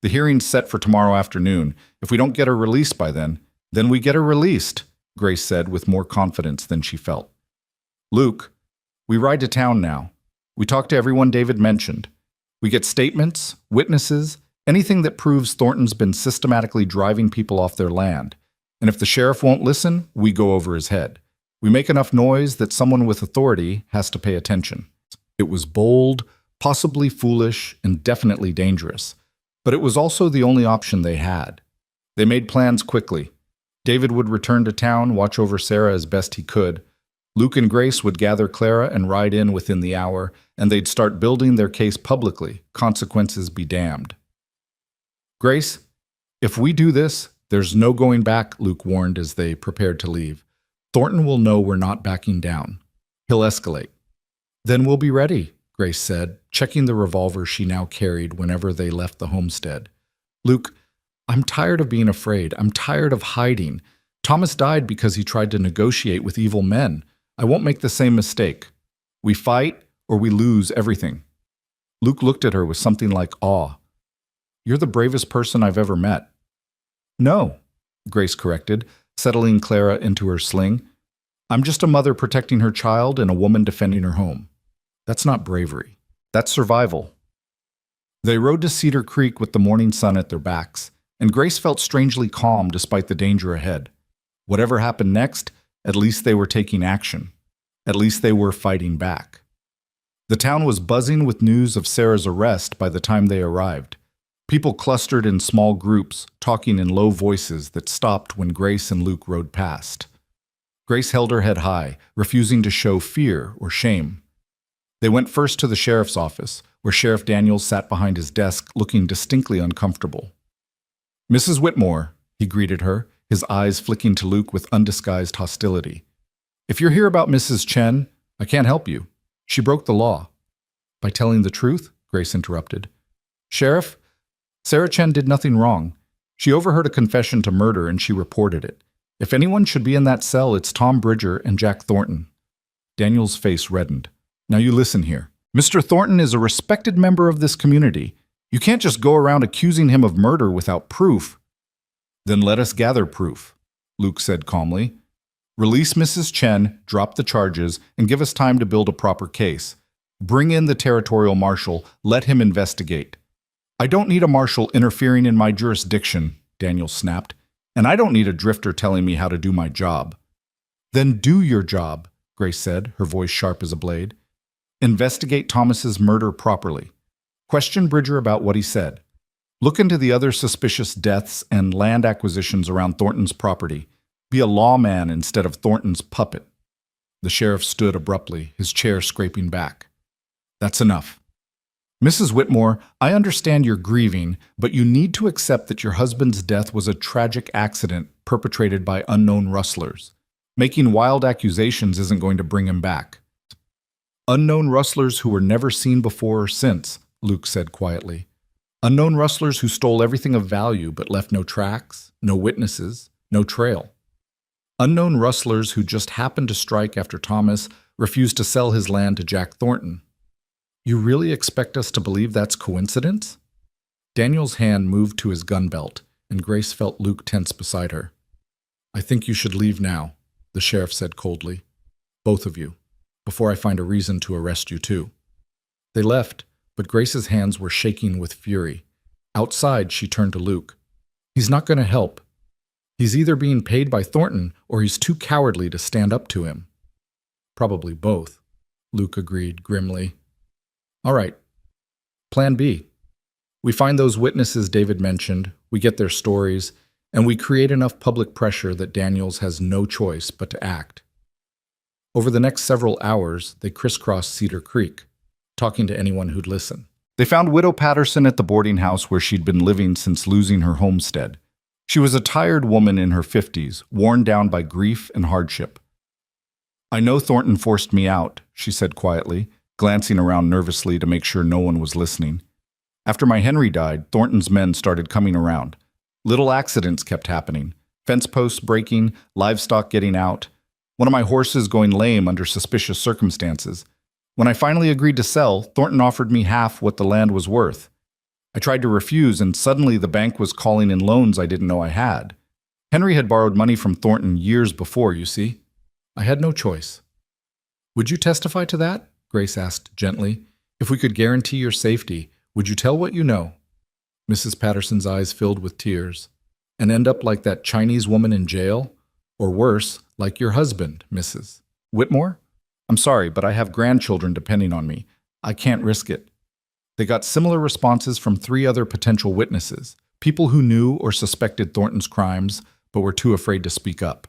The hearing's set for tomorrow afternoon. If we don't get her released by then we get her released, Grace said with more confidence than she felt. Luke, we ride to town now. We talk to everyone David mentioned. We get statements, witnesses, anything that proves Thornton's been systematically driving people off their land. And if the sheriff won't listen, we go over his head. We make enough noise that someone with authority has to pay attention. It was bold, possibly foolish, and definitely dangerous. But it was also the only option they had. They made plans quickly. David would return to town, watch over Sarah as best he could. Luke and Grace would gather Clara and ride in within the hour, and they'd start building their case publicly, consequences be damned. Grace, if we do this, there's no going back, Luke warned as they prepared to leave. Thornton will know we're not backing down. He'll escalate. Then we'll be ready, Grace said, checking the revolver she now carried whenever they left the homestead. Luke, I'm tired of being afraid. I'm tired of hiding. Thomas died because he tried to negotiate with evil men. I won't make the same mistake. We fight or we lose everything. Luke looked at her with something like awe. You're the bravest person I've ever met. No, Grace corrected, settling Clara into her sling. I'm just a mother protecting her child and a woman defending her home. That's not bravery. That's survival. They rode to Cedar Creek with the morning sun at their backs, and Grace felt strangely calm despite the danger ahead. Whatever happened next, at least they were taking action. At least they were fighting back. The town was buzzing with news of Sarah's arrest by the time they arrived. People clustered in small groups, talking in low voices that stopped when Grace and Luke rode past. Grace held her head high, refusing to show fear or shame. They went first to the sheriff's office, where Sheriff Daniels sat behind his desk looking distinctly uncomfortable. Mrs. Whitmore, he greeted her, his eyes flicking to Luke with undisguised hostility. If you're here about Mrs. Chen, I can't help you. She broke the law. By telling the truth, Grace interrupted. Sheriff, Sarah Chen did nothing wrong. She overheard a confession to murder and she reported it. If anyone should be in that cell, it's Tom Bridger and Jack Thornton. Daniel's face reddened. Now you listen here. Mr. Thornton is a respected member of this community. You can't just go around accusing him of murder without proof. Then let us gather proof, Luke said calmly. Release Mrs. Chen, drop the charges, and give us time to build a proper case. Bring in the territorial marshal, let him investigate. I don't need a marshal interfering in my jurisdiction, Daniel snapped, and I don't need a drifter telling me how to do my job. Then do your job, Grace said, her voice sharp as a blade. Investigate Thomas's murder properly. Question Bridger about what he said. Look into the other suspicious deaths and land acquisitions around Thornton's property. Be a lawman instead of Thornton's puppet. The sheriff stood abruptly, his chair scraping back. That's enough. Mrs. Whitmore, I understand you're grieving, but you need to accept that your husband's death was a tragic accident perpetrated by unknown rustlers. Making wild accusations isn't going to bring him back. Unknown rustlers who were never seen before or since, Luke said quietly. Unknown rustlers who stole everything of value but left no tracks, no witnesses, no trail. Unknown rustlers who just happened to strike after Thomas refused to sell his land to Jack Thornton. You really expect us to believe that's coincidence? Daniel's hand moved to his gun belt, and Grace felt Luke tense beside her. I think you should leave now, the sheriff said coldly. Both of you, before I find a reason to arrest you too. They left, but Grace's hands were shaking with fury. Outside, she turned to Luke. He's not going to help. He's either being paid by Thornton or he's too cowardly to stand up to him. Probably both, Luke agreed grimly. All right. Plan B. We find those witnesses David mentioned, we get their stories, and we create enough public pressure that Daniels has no choice but to act. Over the next several hours, they crisscrossed Cedar Creek, talking to anyone who'd listen. They found Widow Patterson at the boarding house where she'd been living since losing her homestead. She was a tired woman in her 50s, worn down by grief and hardship. "I know Thornton forced me out," she said quietly, glancing around nervously to make sure no one was listening. "After my Henry died, Thornton's men started coming around. Little accidents kept happening. Fence posts breaking, livestock getting out. One of my horses going lame under suspicious circumstances. When I finally agreed to sell, Thornton offered me half what the land was worth. I tried to refuse, and suddenly the bank was calling in loans I didn't know I had. Henry had borrowed money from Thornton years before, you see. I had no choice." "Would you testify to that?" Grace asked gently. "If we could guarantee your safety, would you tell what you know?" Mrs. Patterson's eyes filled with tears. "And end up like that Chinese woman in jail? Or worse, like your husband, Mrs. Whitmore? I'm sorry, but I have grandchildren depending on me. I can't risk it." They got similar responses from 3 other potential witnesses, people who knew or suspected Thornton's crimes but were too afraid to speak up.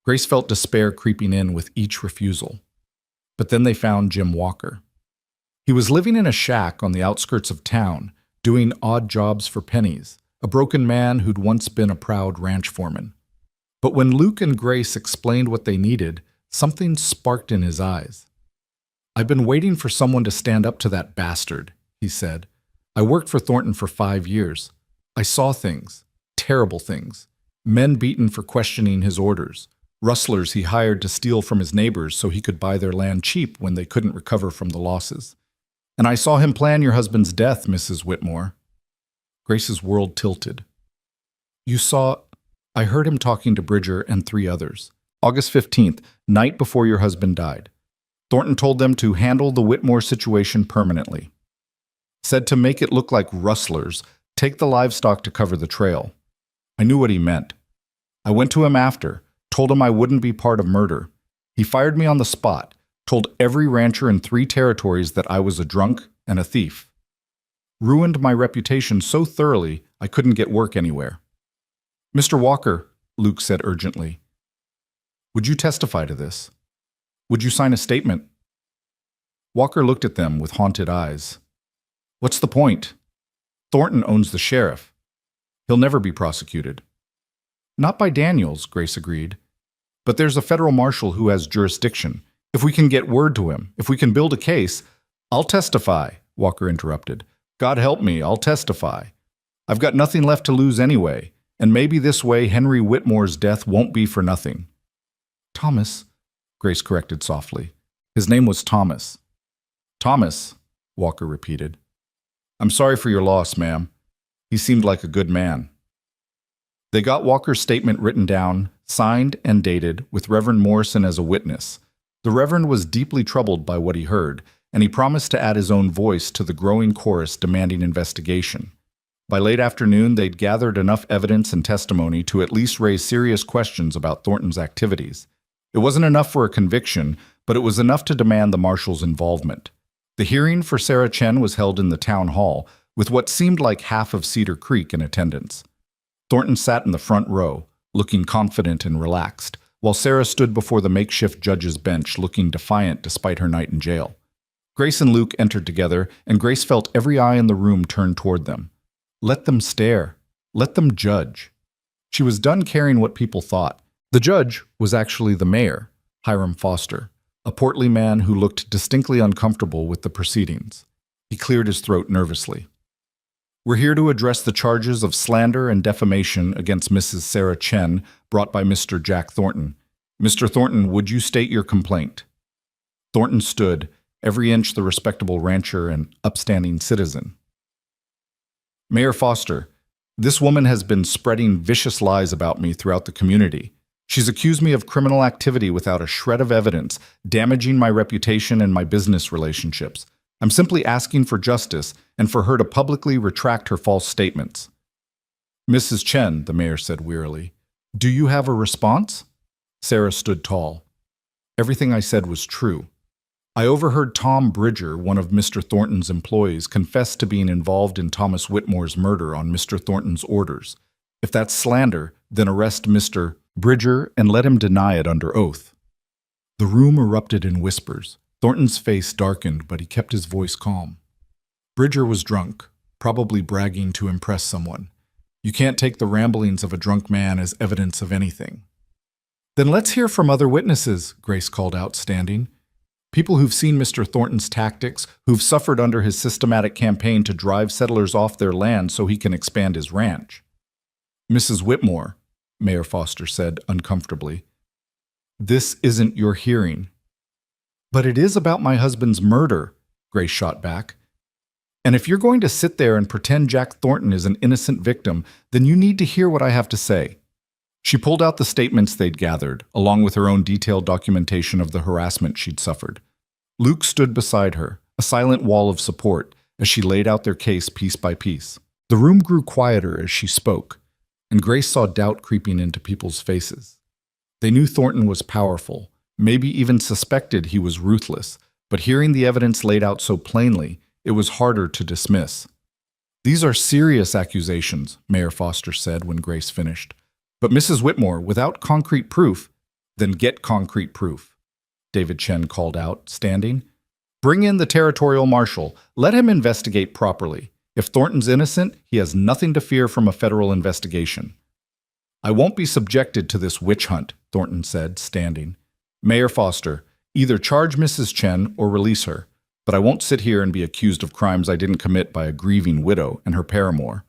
Grace felt despair creeping in with each refusal. But then they found Jim Walker. He was living in a shack on the outskirts of town, doing odd jobs for pennies, a broken man who'd once been a proud ranch foreman. But when Luke and Grace explained what they needed, something sparked in his eyes. "I've been waiting for someone to stand up to that bastard," he said. "I worked for Thornton for 5 years. I saw things, terrible things. Men beaten for questioning his orders. Rustlers he hired to steal from his neighbors so he could buy their land cheap when they couldn't recover from the losses. And I saw him plan your husband's death, Mrs. Whitmore." Grace's world tilted. "You saw—" "I heard him talking to Bridger and 3 others. August 15th, night before your husband died. Thornton told them to handle the Whitmore situation permanently. Said to make it look like rustlers, take the livestock to cover the trail. I knew what he meant. I went to him after, told him I wouldn't be part of murder. He fired me on the spot, told every rancher in 3 territories that I was a drunk and a thief. Ruined my reputation so thoroughly I couldn't get work anywhere." "Mr. Walker," Luke said urgently, "would you testify to this? Would you sign a statement?" Walker looked at them with haunted eyes. "What's the point? Thornton owns the sheriff. He'll never be prosecuted." "Not by Daniels," Grace agreed. "But there's a federal marshal who has jurisdiction. If we can get word to him, if we can build a case—" "I'll testify," Walker interrupted. "God help me, I'll testify. I've got nothing left to lose anyway, and maybe this way Henry Whitmore's death won't be for nothing." "Thomas," Grace corrected softly. "His name was Thomas." "Thomas," Walker repeated. "I'm sorry for your loss, ma'am. He seemed like a good man." They got Walker's statement written down, signed and dated, with Reverend Morrison as a witness. The Reverend was deeply troubled by what he heard, and he promised to add his own voice to the growing chorus demanding investigation. By late afternoon, they'd gathered enough evidence and testimony to at least raise serious questions about Thornton's activities. It wasn't enough for a conviction, but it was enough to demand the marshal's involvement. The hearing for Sarah Chen was held in the town hall, with what seemed like half of Cedar Creek in attendance. Thornton sat in the front row, looking confident and relaxed, while Sarah stood before the makeshift judge's bench looking defiant despite her night in jail. Grace and Luke entered together, and Grace felt every eye in the room turn toward them. Let them stare. Let them judge. She was done caring what people thought. The judge was actually the mayor, Hiram Foster, a portly man who looked distinctly uncomfortable with the proceedings. He cleared his throat nervously. "We're here to address the charges of slander and defamation against Mrs. Sarah Chen brought by Mr. Jack Thornton. Mr. Thornton, would you state your complaint?" Thornton stood, every inch the respectable rancher and upstanding citizen. "Mayor Foster, this woman has been spreading vicious lies about me throughout the community. She's accused me of criminal activity without a shred of evidence, damaging my reputation and my business relationships. I'm simply asking for justice and for her to publicly retract her false statements." "Mrs. Chen," the mayor said wearily, "do you have a response?" Sarah stood tall. "Everything I said was true. I overheard Tom Bridger, one of Mr. Thornton's employees, confess to being involved in Thomas Whitmore's murder on Mr. Thornton's orders. If that's slander, then arrest Mr. Bridger and let him deny it under oath." The room erupted in whispers. Thornton's face darkened, but he kept his voice calm. Bridger was drunk, probably bragging to impress someone. You can't take the ramblings of a drunk man as evidence of anything. Then let's hear from other witnesses, Grace called out, standing. People who've seen Mr. Thornton's tactics, who've suffered under his systematic campaign to drive settlers off their land so he can expand his ranch. Mrs. Whitmore, Mayor Foster said uncomfortably, this isn't your hearing. But it is about my husband's murder, Grace shot back. And if you're going to sit there and pretend Jack Thornton is an innocent victim, then you need to hear what I have to say. She pulled out the statements they'd gathered, along with her own detailed documentation of the harassment she'd suffered. Luke stood beside her, a silent wall of support, as she laid out their case piece by piece. The room grew quieter as she spoke, and Grace saw doubt creeping into people's faces. They knew Thornton was powerful, maybe even suspected he was ruthless, but hearing the evidence laid out so plainly, it was harder to dismiss. These are serious accusations, Mayor Foster said when Grace finished. But Mrs. Whitmore, without concrete proof, then get concrete proof, David Chen called out, standing. Bring in the territorial marshal. Let him investigate properly. If Thornton's innocent, he has nothing to fear from a federal investigation. I won't be subjected to this witch hunt, Thornton said, standing. Mayor Foster, either charge Mrs. Chen or release her, but I won't sit here and be accused of crimes I didn't commit by a grieving widow and her paramour.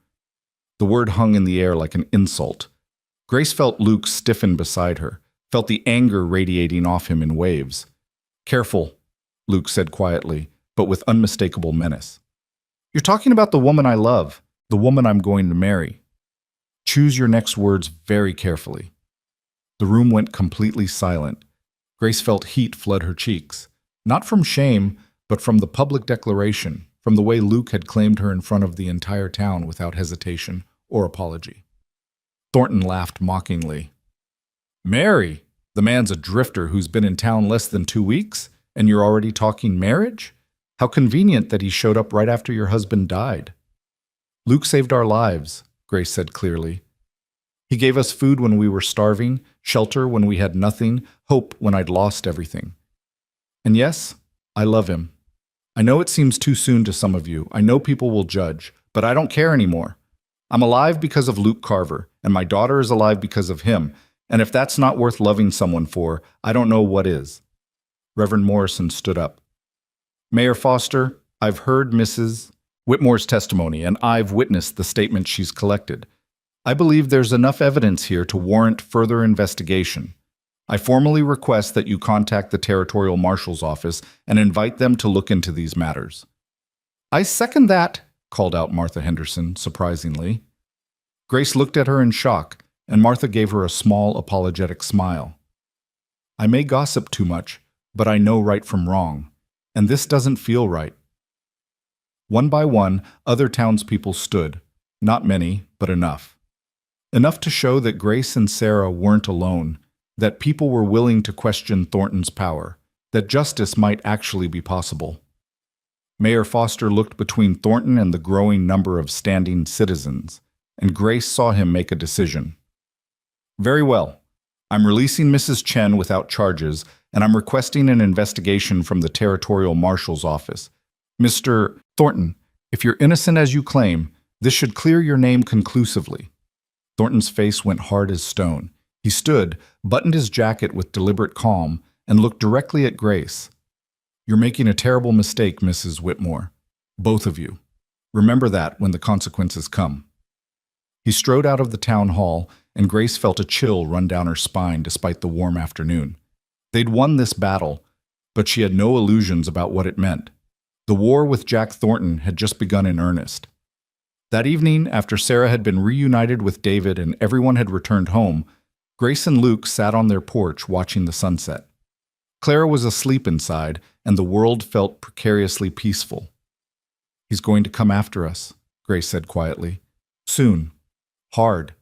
The word hung in the air like an insult. Grace felt Luke stiffen beside her, felt the anger radiating off him in waves. Careful, Luke said quietly, but with unmistakable menace. You're talking about the woman I love, the woman I'm going to marry. Choose your next words very carefully. The room went completely silent. Grace felt heat flood her cheeks, not from shame, but from the public declaration, from the way Luke had claimed her in front of the entire town without hesitation or apology. Thornton laughed mockingly. Mary, the man's a drifter who's been in town less than 2 weeks, and you're already talking marriage? How convenient that he showed up right after your husband died. Luke saved our lives, Grace said clearly. He gave us food when we were starving, shelter when we had nothing, hope when I'd lost everything. And yes, I love him. I know it seems too soon to some of you. I know people will judge, but I don't care anymore. I'm alive because of Luke Carver, and my daughter is alive because of him, and if that's not worth loving someone for, I don't know what is. Reverend Morrison stood up. Mayor Foster, I've heard Mrs. Whitmore's testimony, and I've witnessed the statements she's collected. I believe there's enough evidence here to warrant further investigation. I formally request that you contact the Territorial Marshal's office and invite them to look into these matters. I second that, called out Martha Henderson, surprisingly. Grace looked at her in shock, and Martha gave her a small, apologetic smile. I may gossip too much, but I know right from wrong, and this doesn't feel right. One by one, other townspeople stood, not many, but enough. Enough to show that Grace and Sarah weren't alone, that people were willing to question Thornton's power, that justice might actually be possible. Mayor Foster looked between Thornton and the growing number of standing citizens, and Grace saw him make a decision. Very well. I'm releasing Mrs. Chen without charges, and I'm requesting an investigation from the Territorial Marshal's office. Mr. Thornton, if you're innocent as you claim, this should clear your name conclusively. Thornton's face went hard as stone. He stood, buttoned his jacket with deliberate calm, and looked directly at Grace. You're making a terrible mistake, Mrs. Whitmore. Both of you. Remember that when the consequences come. He strode out of the town hall, and Grace felt a chill run down her spine despite the warm afternoon. They'd won this battle, but she had no illusions about what it meant. The war with Jack Thornton had just begun in earnest. That evening, after Sarah had been reunited with David and everyone had returned home, Grace and Luke sat on their porch watching the sunset. Clara was asleep inside, and the world felt precariously peaceful. He's going to come after us, Grace said quietly. Soon. Hard.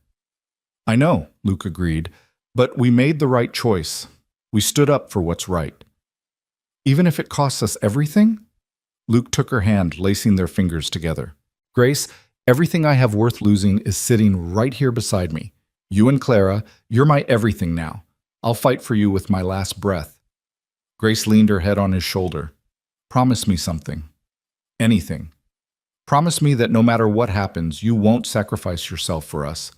I know, Luke agreed, but we made the right choice. We stood up for what's right. Even if it costs us everything? Luke took her hand, lacing their fingers together. Grace, everything I have worth losing is sitting right here beside me. You and Clara, you're my everything now. I'll fight for you with my last breath. Grace leaned her head on his shoulder. Promise me something. Anything. Promise me that no matter what happens, you won't sacrifice yourself for us.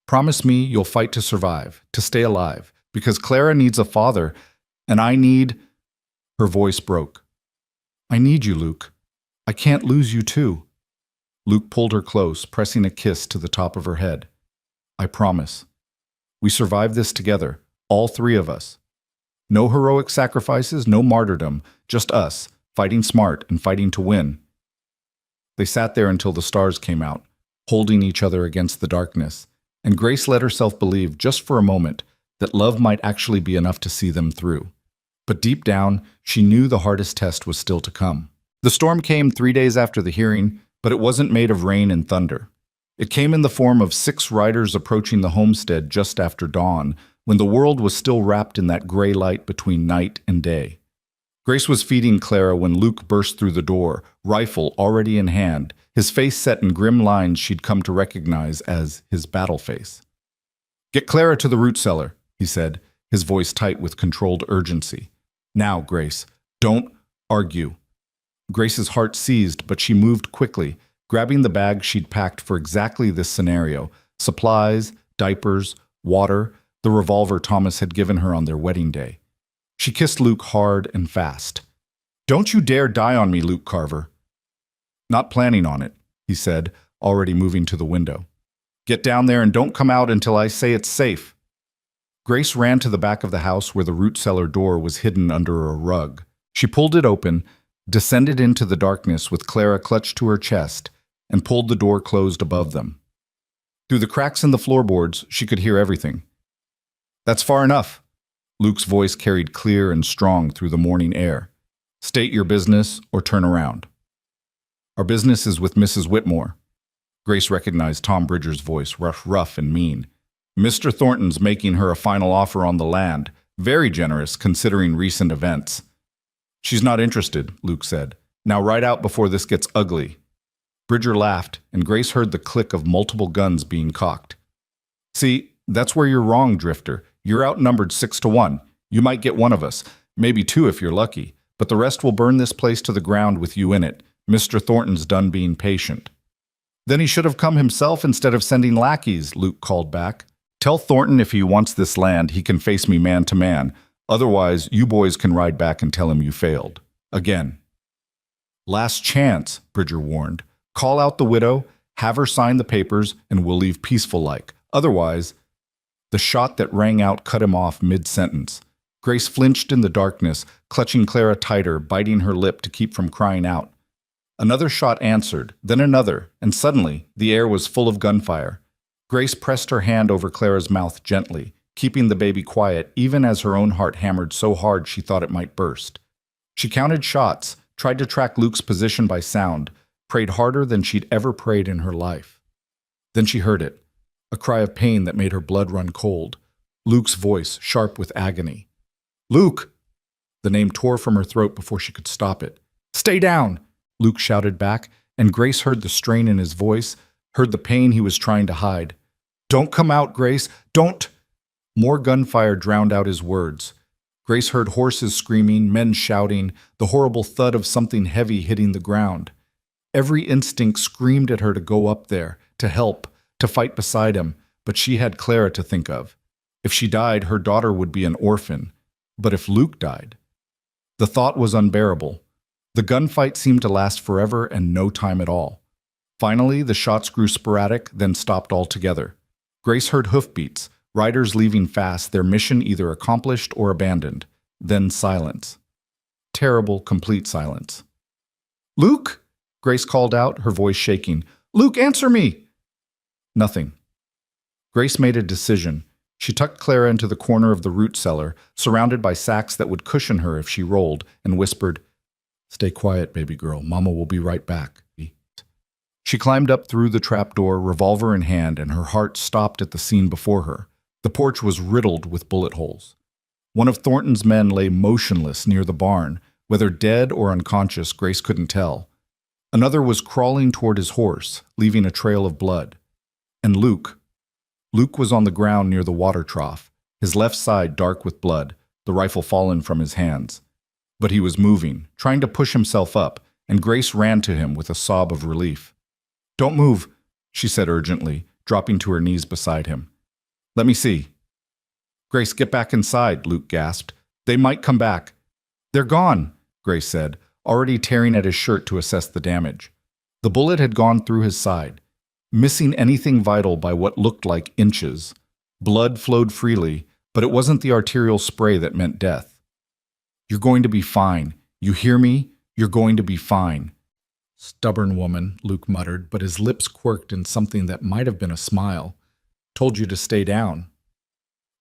Promise me you'll fight to survive, to stay alive, because Clara needs a father, and I need... Her voice broke. I need you, Luke. I can't lose you too. Luke pulled her close, pressing a kiss to the top of her head. I promise. We survive this together, all three of us. No heroic sacrifices, no martyrdom, just us, fighting smart and fighting to win. They sat there until the stars came out, holding each other against the darkness, and Grace let herself believe, just for a moment, that love might actually be enough to see them through. But deep down, she knew the hardest test was still to come. The storm came 3 days after the hearing, but it wasn't made of rain and thunder. It came in the form of 6 riders approaching the homestead just after dawn, when the world was still wrapped in that gray light between night and day. Grace was feeding Clara when Luke burst through the door, rifle already in hand, his face set in grim lines she'd come to recognize as his battle face. Get Clara to the root cellar, he said, his voice tight with controlled urgency. Now, Grace, don't argue. Grace's heart seized, but she moved quickly, grabbing the bag she'd packed for exactly this scenario: supplies, diapers, water, the revolver Thomas had given her on their wedding day. She kissed Luke hard and fast. Don't you dare die on me, Luke Carver. Not planning on it, he said, already moving to the window. Get down there and don't come out until I say it's safe. Grace ran to the back of the house where the root cellar door was hidden under a rug. She pulled it open, descended into the darkness with Clara clutched to her chest, and pulled the door closed above them. Through the cracks in the floorboards, she could hear everything. That's far enough. Luke's voice carried clear and strong through the morning air. State your business or turn around. Our business is with Mrs. Whitmore. Grace recognized Tom Bridger's voice, rough and mean. Mr. Thornton's making her a final offer on the land, very generous considering recent events. She's not interested, Luke said. Now ride out before this gets ugly. Bridger laughed, and Grace heard the click of multiple guns being cocked. See, that's where you're wrong, Drifter. You're outnumbered 6-1. You might get one of us, maybe 2 if you're lucky, but the rest will burn this place to the ground with you in it. Mr. Thornton's done being patient. Then he should have come himself instead of sending lackeys, Luke called back. Tell Thornton if he wants this land, he can face me man to man. Otherwise, you boys can ride back and tell him you failed. Again. Last chance, Bridger warned. Call out the widow, have her sign the papers, and we'll leave peaceful-like. Otherwise... The shot that rang out cut him off mid-sentence. Grace flinched in the darkness, clutching Clara tighter, biting her lip to keep from crying out. Another shot answered, then another, and suddenly the air was full of gunfire. Grace pressed her hand over Clara's mouth gently, keeping the baby quiet even as her own heart hammered so hard she thought it might burst. She counted shots, tried to track Luke's position by sound, prayed harder than she'd ever prayed in her life. Then she heard it. A cry of pain that made her blood run cold. Luke's voice, sharp with agony. Luke! The name tore from her throat before she could stop it. Stay down! Luke shouted back, and Grace heard the strain in his voice, heard the pain he was trying to hide. Don't come out, Grace! Don't! More gunfire drowned out his words. Grace heard horses screaming, men shouting, the horrible thud of something heavy hitting the ground. Every instinct screamed at her to go up there, to help, to fight beside him, but she had Clara to think of. If she died, her daughter would be an orphan. But if Luke died? The thought was unbearable. The gunfight seemed to last forever and no time at all. Finally, the shots grew sporadic, then stopped altogether. Grace heard hoofbeats, riders leaving fast, their mission either accomplished or abandoned. Then silence. Terrible, complete silence. Luke? Grace called out, her voice shaking. Luke, answer me! Nothing. Grace made a decision. She tucked Clara into the corner of the root cellar, surrounded by sacks that would cushion her if she rolled, and whispered, Stay quiet, baby girl. Mama will be right back. She climbed up through the trapdoor, revolver in hand, and her heart stopped at the scene before her. The porch was riddled with bullet holes. One of Thornton's men lay motionless near the barn. Whether dead or unconscious, Grace couldn't tell. Another was crawling toward his horse, leaving a trail of blood. And Luke. Luke was on the ground near the water trough, his left side dark with blood, the rifle fallen from his hands. But he was moving, trying to push himself up, and Grace ran to him with a sob of relief. "Don't move," she said urgently, dropping to her knees beside him. "Let me see." "Grace, get back inside," Luke gasped. "They might come back." "They're gone," Grace said, already tearing at his shirt to assess the damage. The bullet had gone through his side, missing anything vital by what looked like inches. Blood flowed freely, but it wasn't the arterial spray that meant death. "You're going to be fine. You hear me? You're going to be fine." "Stubborn woman," Luke muttered, but his lips quirked in something that might have been a smile. "Told you to stay down."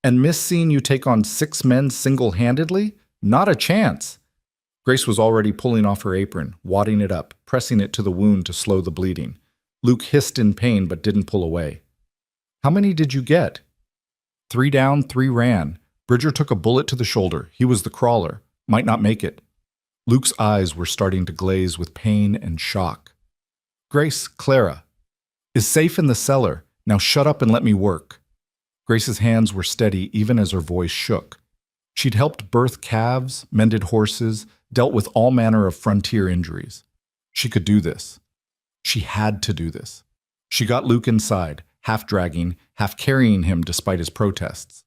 "And miss seeing you take on 6 men single-handedly? Not a chance." Grace was already pulling off her apron, wadding it up, pressing it to the wound to slow the bleeding. Luke hissed in pain but didn't pull away. "How many did you get?" 3 down, 3 ran. Bridger took a bullet to the shoulder. He was the crawler. Might not make it. Luke's eyes were starting to glaze with pain and shock. "Grace, Clara, is safe in the cellar. Now shut up and let me work." Grace's hands were steady even as her voice shook. She'd helped birth calves, mended horses, dealt with all manner of frontier injuries. She could do this. She had to do this. She got Luke inside, half dragging, half carrying him despite his protests.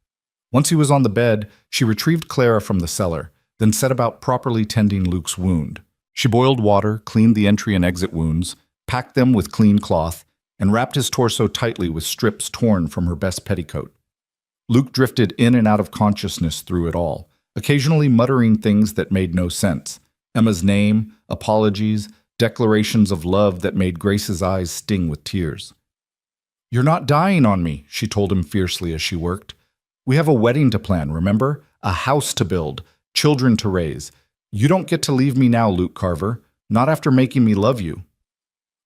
Once he was on the bed, she retrieved Clara from the cellar, then set about properly tending Luke's wound. She boiled water, cleaned the entry and exit wounds, packed them with clean cloth, and wrapped his torso tightly with strips torn from her best petticoat. Luke drifted in and out of consciousness through it all, occasionally muttering things that made no sense. Emma's name, apologies, declarations of love that made Grace's eyes sting with tears. "You're not dying on me," she told him fiercely as she worked. "We have a wedding to plan, remember? A house to build, children to raise. You don't get to leave me now, Luke Carver, not after making me love you."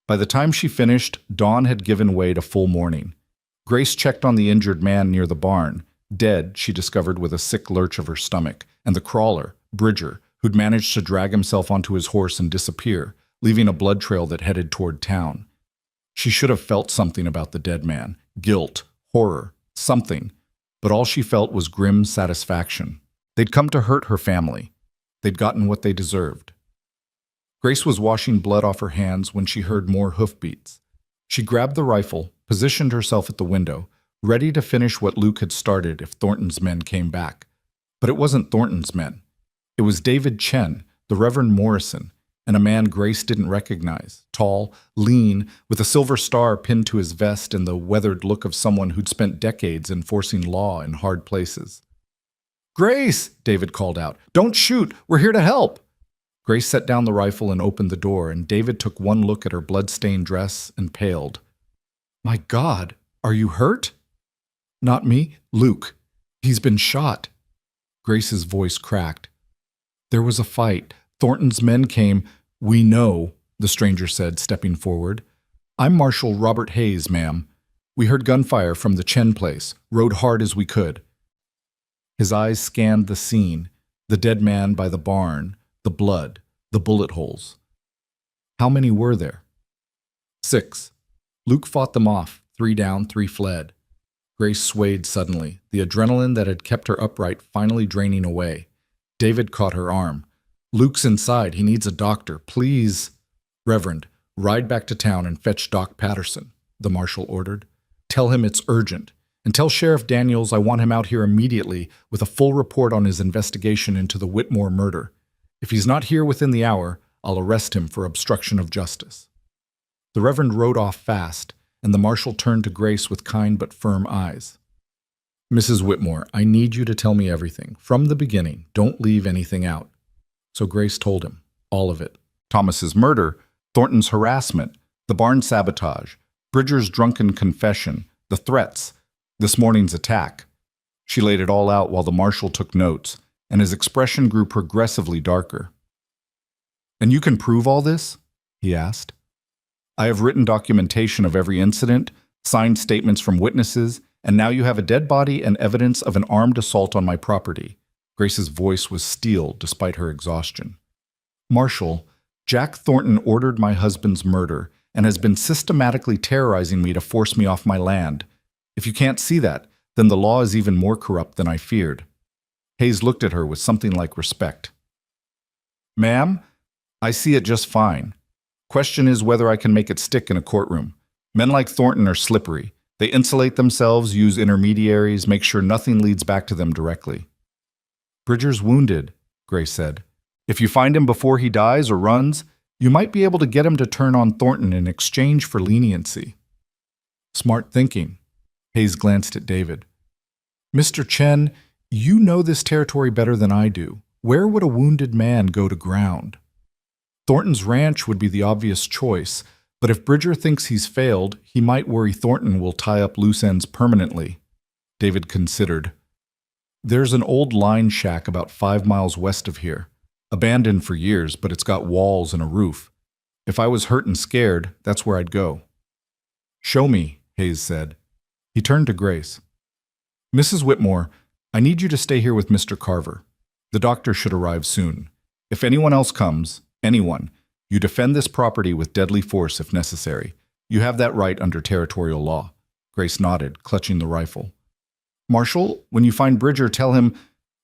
By the time she finished, dawn had given way to full morning. Grace checked on the injured man near the barn, dead, she discovered with a sick lurch of her stomach, and the crawler, Bridger, who'd managed to drag himself onto his horse and disappear, leaving a blood trail that headed toward town. She should have felt something about the dead man, guilt, horror, something, but all she felt was grim satisfaction. They'd come to hurt her family. They'd gotten what they deserved. Grace was washing blood off her hands when she heard more hoofbeats. She grabbed the rifle, positioned herself at the window, ready to finish what Luke had started if Thornton's men came back. But it wasn't Thornton's men. It was David Chen, the Reverend Morrison, and a man Grace didn't recognize, tall, lean, with a silver star pinned to his vest and the weathered look of someone who'd spent decades enforcing law in hard places. "Grace!" David called out. "Don't shoot! We're here to help!" Grace set down the rifle and opened the door, and David took one look at her blood-stained dress and paled. "My God, are you hurt?" "Not me, Luke. He's been shot." Grace's voice cracked. "There was a fight. Thornton's men came." "We know," the stranger said, stepping forward. "I'm Marshal Robert Hayes, ma'am. We heard gunfire from the Chen place, rode hard as we could." His eyes scanned the scene, the dead man by the barn, the blood, the bullet holes. "How many were there?" 6. Luke fought them off, 3 down, 3 fled. Grace swayed suddenly, the adrenaline that had kept her upright finally draining away. David caught her arm. "Luke's inside. He needs a doctor. Please." "Reverend, ride back to town and fetch Doc Patterson," the marshal ordered. "Tell him it's urgent. And tell Sheriff Daniels I want him out here immediately with a full report on his investigation into the Whitmore murder. If he's not here within the hour, I'll arrest him for obstruction of justice." The Reverend rode off fast, and the marshal turned to Grace with kind but firm eyes. "Mrs. Whitmore, I need you to tell me everything, from the beginning. Don't leave anything out." So Grace told him, all of it. Thomas's murder, Thornton's harassment, the barn sabotage, Bridger's drunken confession, the threats, this morning's attack. She laid it all out while the marshal took notes, and his expression grew progressively darker. "And you can prove all this?" he asked. "I have written documentation of every incident, signed statements from witnesses, and now you have a dead body and evidence of an armed assault on my property." Grace's voice was steel despite her exhaustion. "Marshal, Jack Thornton ordered my husband's murder and has been systematically terrorizing me to force me off my land. If you can't see that, then the law is even more corrupt than I feared." Hayes looked at her with something like respect. Ma'am, I see it just fine. Question is whether I can make it stick in a courtroom. Men like Thornton are slippery. They insulate themselves, use intermediaries, make sure nothing leads back to them directly. Bridger's wounded, Grace said. If you find him before he dies or runs, you might be able to get him to turn on Thornton in exchange for leniency. Smart thinking. Hayes glanced at David. Mr. Chen, you know this territory better than I do. Where would a wounded man go to ground? Thornton's ranch would be the obvious choice, but if Bridger thinks he's failed, he might worry Thornton will tie up loose ends permanently. David considered. There's an old line shack about 5 miles west of here. Abandoned for years, but it's got walls and a roof. If I was hurt and scared, that's where I'd go. Show me, Hayes said. He turned to Grace. Mrs. Whitmore, I need you to stay here with Mr. Carver. The doctor should arrive soon. If anyone else comes, anyone, you defend this property with deadly force if necessary. You have that right under territorial law. Grace nodded, clutching the rifle. Marshal, when you find Bridger, tell him...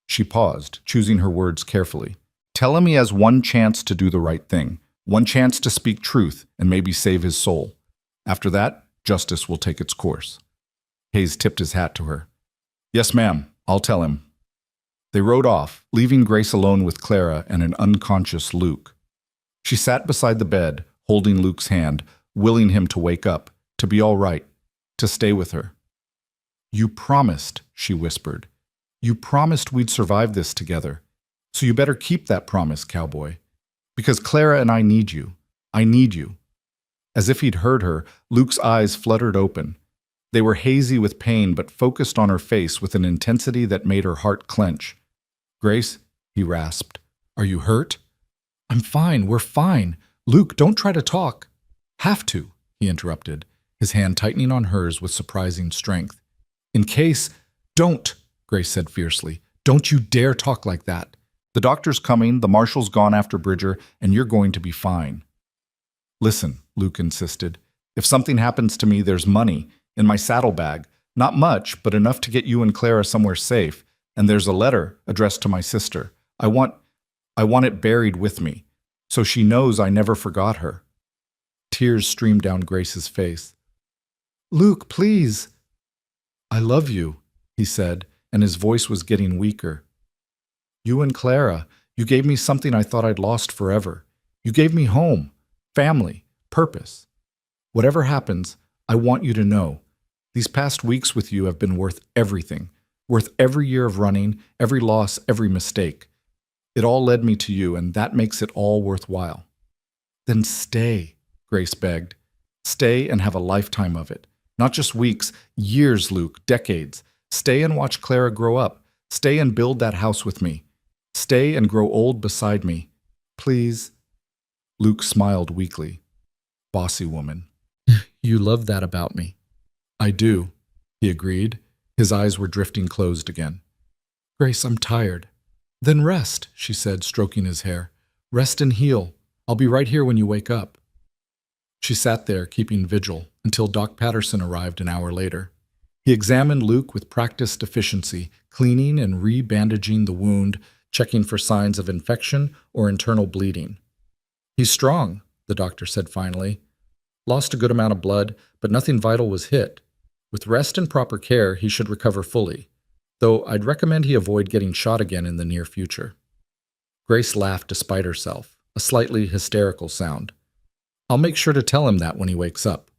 She paused, choosing her words carefully. Tell him he has one chance to do the right thing, one chance to speak truth and maybe save his soul. After that, justice will take its course. Hayes tipped his hat to her. Yes, ma'am, I'll tell him. They rode off, leaving Grace alone with Clara and an unconscious Luke. She sat beside the bed, holding Luke's hand, willing him to wake up, to be all right, to stay with her. You promised, she whispered. You promised we'd survive this together. So you better keep that promise, Cowboy. Because Clara and I need you. I need you. As if he'd heard her, Luke's eyes fluttered open. They were hazy with pain but focused on her face with an intensity that made her heart clench. Grace, he rasped, are you hurt? I'm fine, we're fine. Luke, don't try to talk. Have to, he interrupted, his hand tightening on hers with surprising strength. In case, don't, Grace said fiercely. Don't you dare talk like that. The doctor's coming, the marshal's gone after Bridger, and you're going to be fine. Listen, Luke insisted. If something happens to me, there's money in my saddlebag. Not much, but enough to get you and Clara somewhere safe. And there's a letter addressed to my sister. I want it buried with me, so she knows I never forgot her. Tears streamed down Grace's face. Luke, please. I love you, he said, and his voice was getting weaker. You and Clara, you gave me something I thought I'd lost forever. You gave me home, family, purpose. Whatever happens, I want you to know. These past weeks with you have been worth everything, worth every year of running, every loss, every mistake. It all led me to you, and that makes it all worthwhile. Then stay, Grace begged. Stay and have a lifetime of it. Not just weeks, years, Luke, decades. Stay and watch Clara grow up. Stay and build that house with me. Stay and grow old beside me. Please. Luke smiled weakly. Bossy woman. You love that about me. I do, he agreed. His eyes were drifting closed again. Grace, I'm tired. Then rest, she said, stroking his hair. Rest and heal. I'll be right here when you wake up. She sat there, keeping vigil, until Doc Patterson arrived an hour later. He examined Luke with practiced efficiency, cleaning and re-bandaging the wound, checking for signs of infection or internal bleeding. He's strong, the doctor said finally. Lost a good amount of blood, but nothing vital was hit. With rest and proper care, he should recover fully, though I'd recommend he avoid getting shot again in the near future. Grace laughed despite herself, a slightly hysterical sound. I'll make sure to tell him that when he wakes up.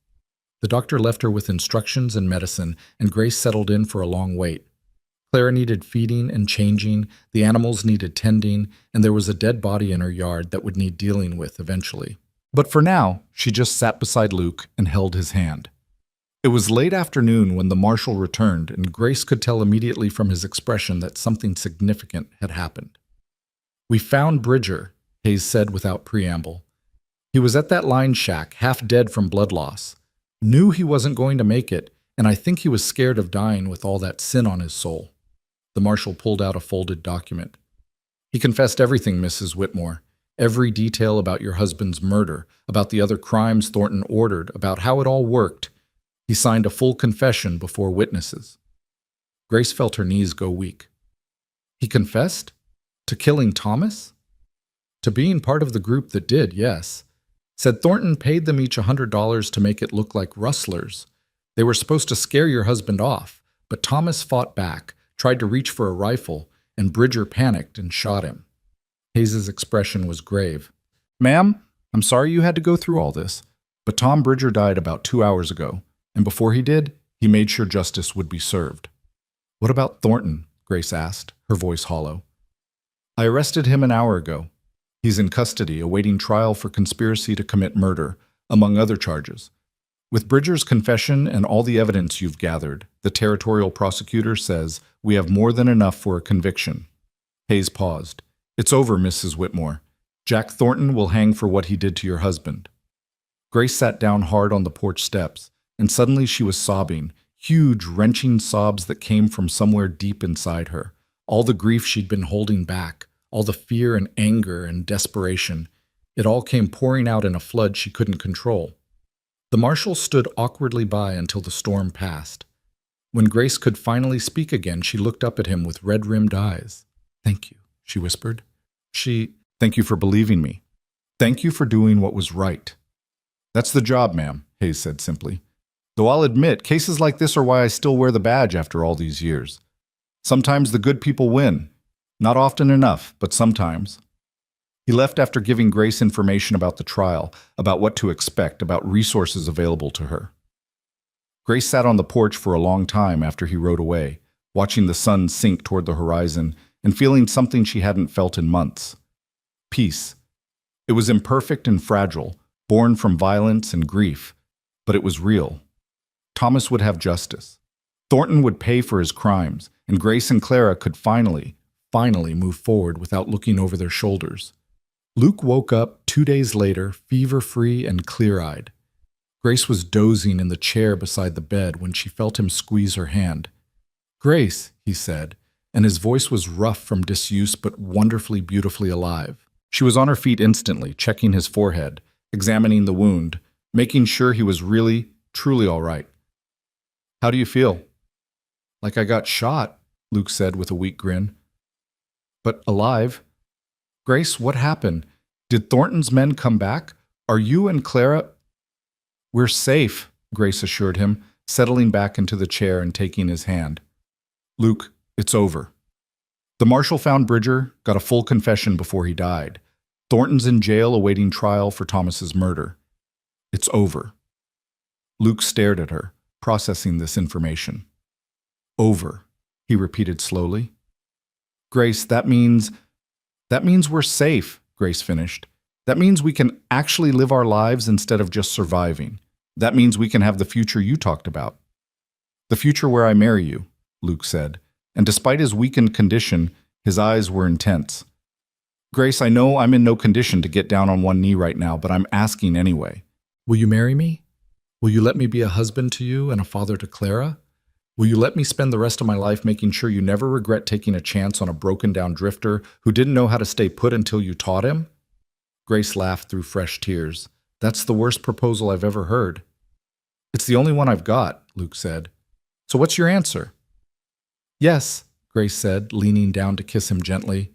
The doctor left her with instructions and medicine, and Grace settled in for a long wait. Clara needed feeding and changing, the animals needed tending, and there was a dead body in her yard that would need dealing with eventually. But for now, she just sat beside Luke and held his hand. It was late afternoon when the marshal returned, and Grace could tell immediately from his expression that something significant had happened. We found Bridger, Hayes said without preamble. He was at that line shack, half dead from blood loss. Knew he wasn't going to make it, and I think he was scared of dying with all that sin on his soul. The marshal pulled out a folded document. He confessed everything, Mrs. Whitmore. Every detail about your husband's murder, about the other crimes Thornton ordered, about how it all worked. He signed a full confession before witnesses. Grace felt her knees go weak. He confessed? To killing Thomas? To being part of the group that did, yes. Said Thornton paid them each $100 to make it look like rustlers. They were supposed to scare your husband off, but Thomas fought back, tried to reach for a rifle, and Bridger panicked and shot him. Hayes's expression was grave. Ma'am, I'm sorry you had to go through all this, but Tom Bridger died about 2 hours ago, and before he did, he made sure justice would be served. What about Thornton? Grace asked, her voice hollow. I arrested him an hour ago. He's in custody, awaiting trial for conspiracy to commit murder, among other charges. With Bridger's confession and all the evidence you've gathered, the territorial prosecutor says we have more than enough for a conviction. Hayes paused. It's over, Mrs. Whitmore. Jack Thornton will hang for what he did to your husband. Grace sat down hard on the porch steps, and suddenly she was sobbing, huge, wrenching sobs that came from somewhere deep inside her. All the grief she'd been holding back, all the fear and anger and desperation, it all came pouring out in a flood she couldn't control. The marshal stood awkwardly by until the storm passed. When Grace could finally speak again, she looked up at him with red-rimmed eyes. Thank you, she whispered. Thank you for believing me. Thank you for doing what was right. That's the job, ma'am, Hayes said simply. Though I'll admit, cases like this are why I still wear the badge after all these years. Sometimes the good people win. Not often enough, but sometimes. He left after giving Grace information about the trial, about what to expect, about resources available to her. Grace sat on the porch for a long time after he rode away, watching the sun sink toward the horizon and feeling something she hadn't felt in months. Peace. It was imperfect and fragile, born from violence and grief, but it was real. Thomas would have justice. Thornton would pay for his crimes, and Grace and Clara could finally move forward without looking over their shoulders. Luke woke up 2 days later, fever-free and clear-eyed. Grace was dozing in the chair beside the bed when she felt him squeeze her hand. Grace, he said, and his voice was rough from disuse but wonderfully beautifully alive. She was on her feet instantly, checking his forehead, examining the wound, making sure he was really, truly all right. How do you feel? Like I got shot, Luke said with a weak grin. But alive. Grace, what happened? Did Thornton's men come back? Are you and Clara? We're safe, Grace assured him, settling back into the chair and taking his hand. Luke, it's over. The marshal found Bridger, got a full confession before he died. Thornton's in jail awaiting trial for Thomas's murder. It's over. Luke stared at her, processing this information. Over, he repeated slowly. Grace, that means we're safe, Grace finished. That means we can actually live our lives instead of just surviving. That means we can have the future you talked about. The future where I marry you, Luke said, and despite his weakened condition, his eyes were intense. Grace, I know I'm in no condition to get down on one knee right now, but I'm asking anyway. Will you marry me? Will you let me be a husband to you and a father to Clara? Will you let me spend the rest of my life making sure you never regret taking a chance on a broken-down drifter who didn't know how to stay put until you taught him? Grace laughed through fresh tears. That's the worst proposal I've ever heard. It's the only one I've got, Luke said. So what's your answer? Yes, Grace said, leaning down to kiss him gently.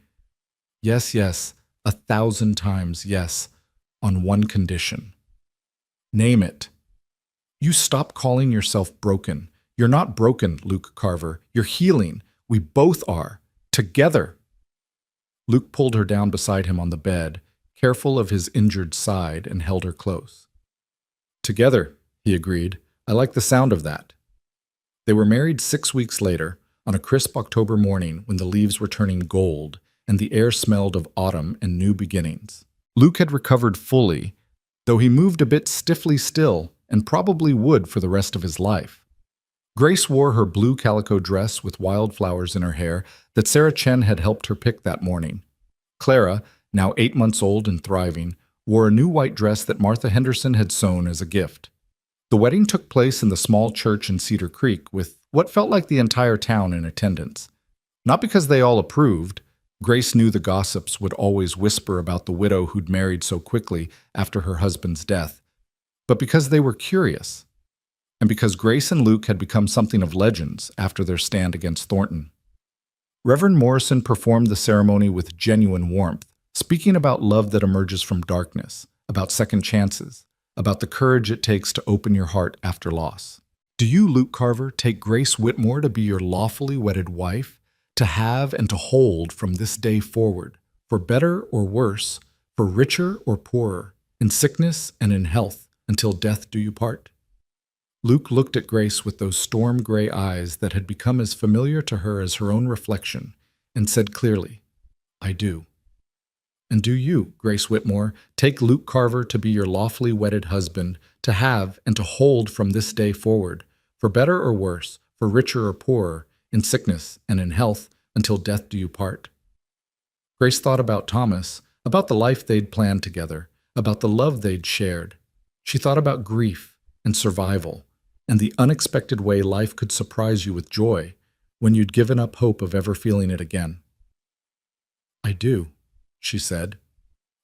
Yes, 1,000 times yes, on one condition. Name it. You stop calling yourself broken. You're not broken, Luke Carver. You're healing. We both are. Together. Luke pulled her down beside him on the bed, careful of his injured side, and held her close. Together, he agreed. I like the sound of that. They were married 6 weeks later, on a crisp October morning when the leaves were turning gold and the air smelled of autumn and new beginnings. Luke had recovered fully, though he moved a bit stiffly still and probably would for the rest of his life. Grace wore her blue calico dress with wildflowers in her hair that Sarah Chen had helped her pick that morning. Clara, now 8 months old and thriving, wore a new white dress that Martha Henderson had sewn as a gift. The wedding took place in the small church in Cedar Creek with what felt like the entire town in attendance. Not because they all approved. Grace knew the gossips would always whisper about the widow who'd married so quickly after her husband's death, but because they were curious, and because Grace and Luke had become something of legends after their stand against Thornton. Reverend Morrison performed the ceremony with genuine warmth, speaking about love that emerges from darkness, about second chances, about the courage it takes to open your heart after loss. Do you, Luke Carver, take Grace Whitmore to be your lawfully wedded wife, to have and to hold from this day forward, for better or worse, for richer or poorer, in sickness and in health, until death do you part? Luke looked at Grace with those storm-gray eyes that had become as familiar to her as her own reflection, and said clearly, I do. And do you, Grace Whitmore, take Luke Carver to be your lawfully wedded husband, to have and to hold from this day forward, for better or worse, for richer or poorer, in sickness and in health, until death do you part? Grace thought about Thomas, about the life they'd planned together, about the love they'd shared. She thought about grief and survival, and the unexpected way life could surprise you with joy when you'd given up hope of ever feeling it again. I do, she said.